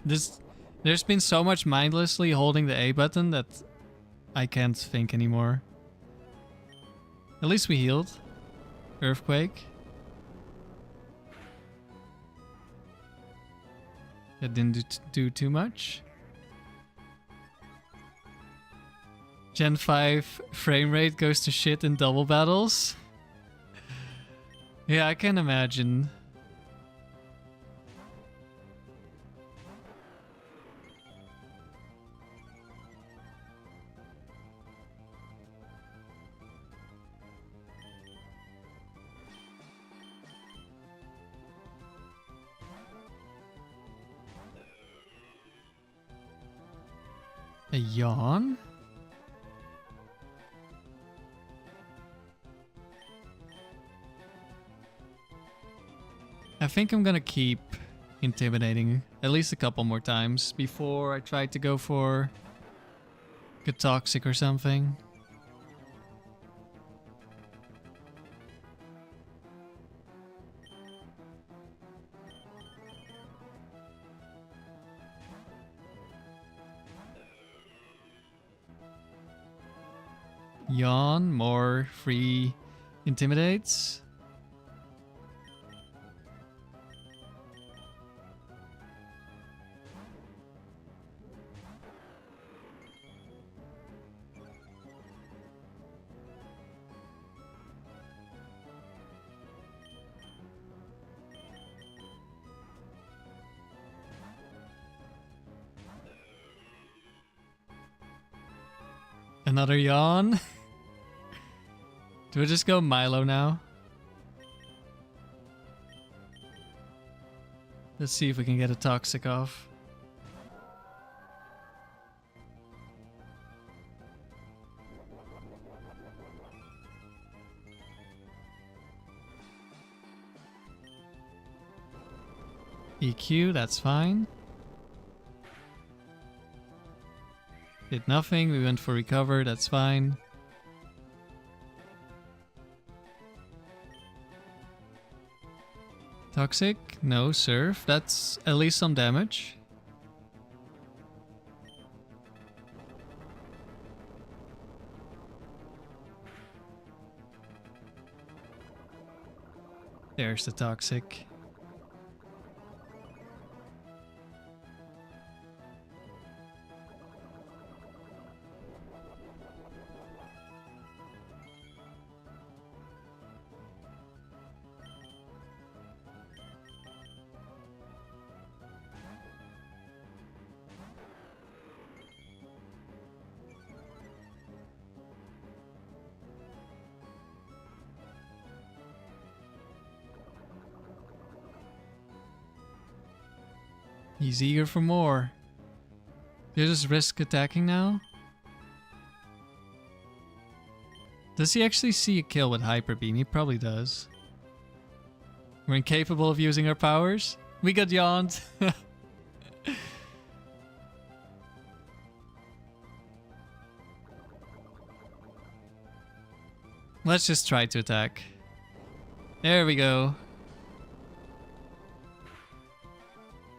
There's been so much mindlessly holding the A button that I can't think anymore. At least we healed. Earthquake. That didn't do too much. Gen 5 frame rate goes to shit in double battles. Yeah, I can imagine. A yawn? I think I'm gonna keep intimidating at least a couple more times before I try to go for a toxic or something. Yawn, more free intimidates. Another yawn. Do we just go Milo now? Let's see if we can get a toxic off. EQ, that's fine. Did nothing, we went for recover, that's fine. Toxic? No, surf. That's at least some damage. There's the toxic. He's eager for more. Did he just risk attacking now? Does he actually see a kill with Hyper Beam? He probably does. We're incapable of using our powers. We got yawned. Let's just try to attack. There we go.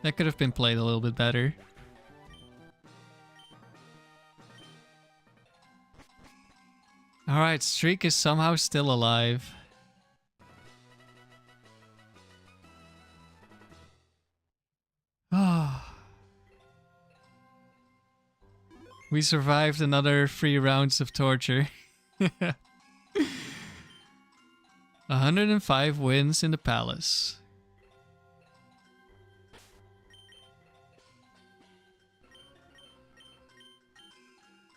That could have been played a little bit better. Alright, streak is somehow still alive. Oh. We survived another 3 rounds of torture. 105 wins in the palace.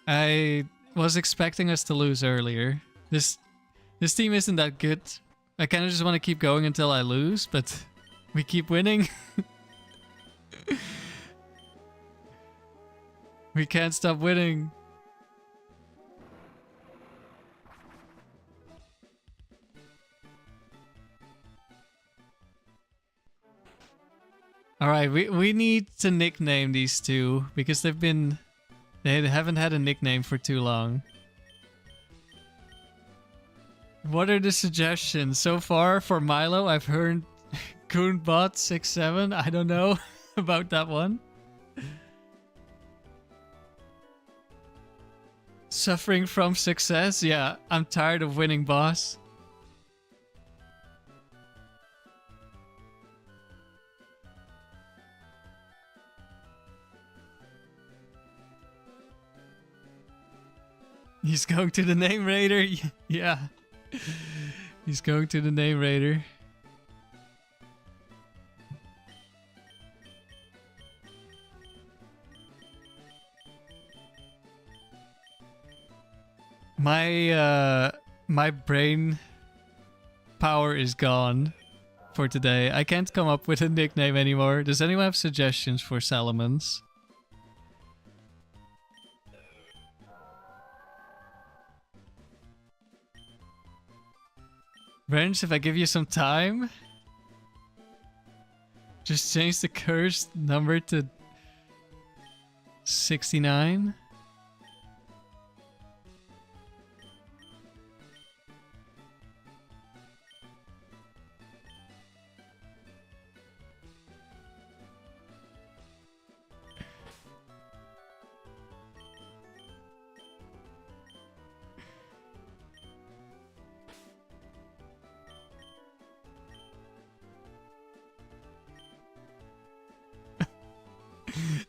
I was expecting us to lose earlier. This team isn't that good. I kind of just want to keep going until I lose, but we keep winning. We can't stop winning. Alright, we need to nickname these two because they haven't had a nickname for too long. What are the suggestions? So far for Milo, I've heard Goonbot 67. I don't know about that one. Suffering from success? Yeah, I'm tired of winning, boss. He's going to the name raider. Yeah. He's going to the name raider. My brain power is gone for today. I can't come up with a nickname anymore. Does anyone have suggestions for Salamence? Wrench, if I give you some time, just change the cursed number to 69.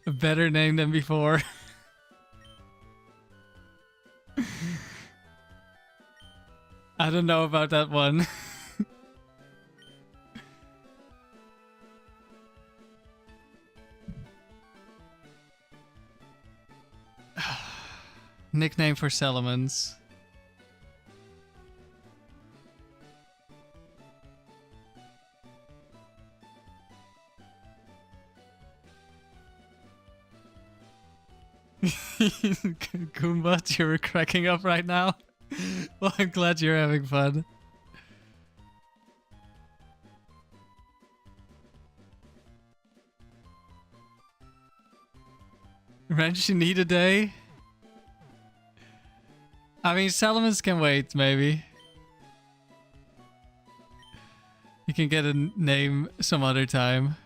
A better name than before. I don't know about that one. Nickname for Salamence. Goombot, you're cracking up right now. Well, I'm glad you're having fun. Wrench, you need a day? I mean, Salamence can wait, maybe. You can get a name some other time.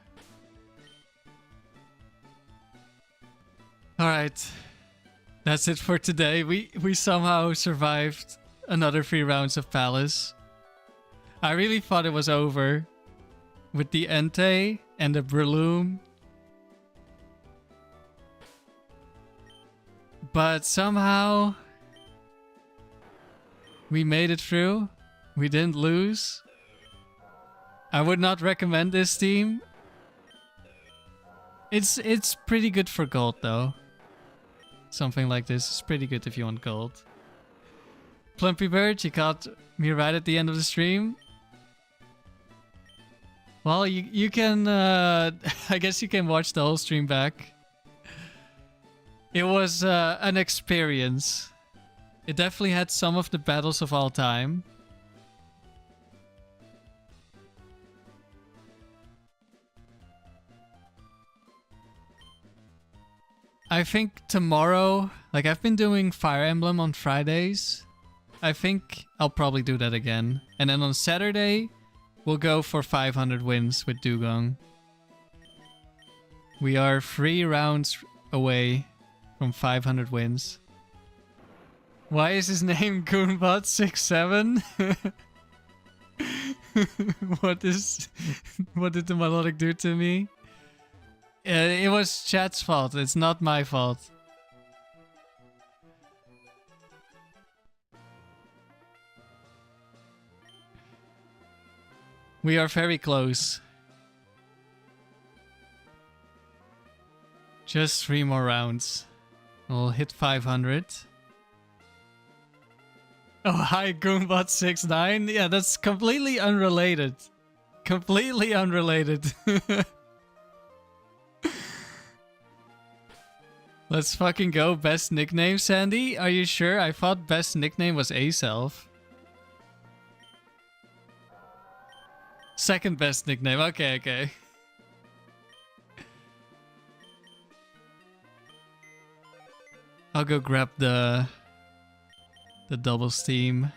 Alright. That's it for today. We somehow survived another 3 rounds of Palace. I really thought it was over. With the Entei and the Breloom. But somehow we made it through. We didn't lose. I would not recommend this team. It's pretty good for gold though. Something like this is pretty good if you want gold. Plumpy Bird, you caught me right at the end of the stream. Well, you can, I guess you can watch the whole stream back. It was an experience. It definitely had some of the battles of all time. I think tomorrow, like I've been doing Fire Emblem on Fridays. I think I'll probably do that again. And then on Saturday, we'll go for 500 wins with Dugong. We are 3 rounds away from 500 wins. Why is his name Goombot67? What did the Milotic do to me? It was chat's fault. It's not my fault. We are very close. Just 3 more rounds. We'll hit 500. Oh, hi, Goombot69. Yeah, that's completely unrelated. Completely unrelated. Let's fucking go. Best nickname, Sandy? Are you sure? I thought best nickname was A-Self. Second best nickname. Okay, okay. I'll go grab the double steam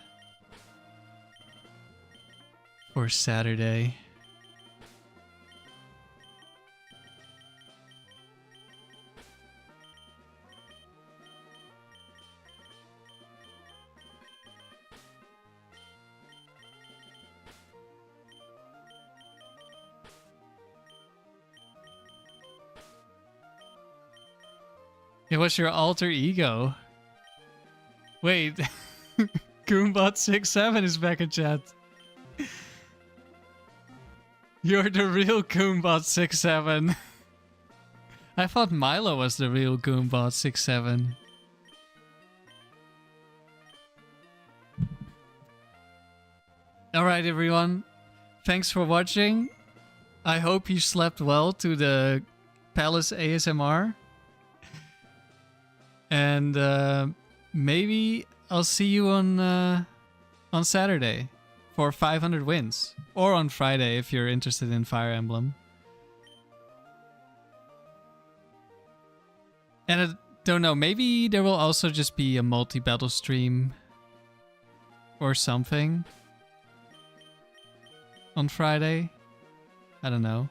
for Saturday. It was your alter ego. Wait, Goombot67 is back in chat. You're the real Goombot67. I thought Milo was the real Goombot67. Alright everyone, thanks for watching. I hope you slept well to the Palace ASMR. And maybe I'll see you on Saturday for 500 wins. Or on Friday if you're interested in Fire Emblem. And I don't know, maybe there will also just be a multi-battle stream or something on Friday. I don't know.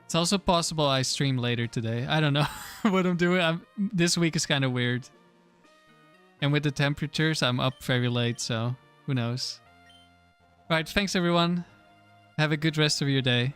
It's also possible I stream later today. I don't know what I'm doing. This week is kind of weird. And with the temperatures, I'm up very late, so who knows. Right, thanks everyone. Have a good rest of your day.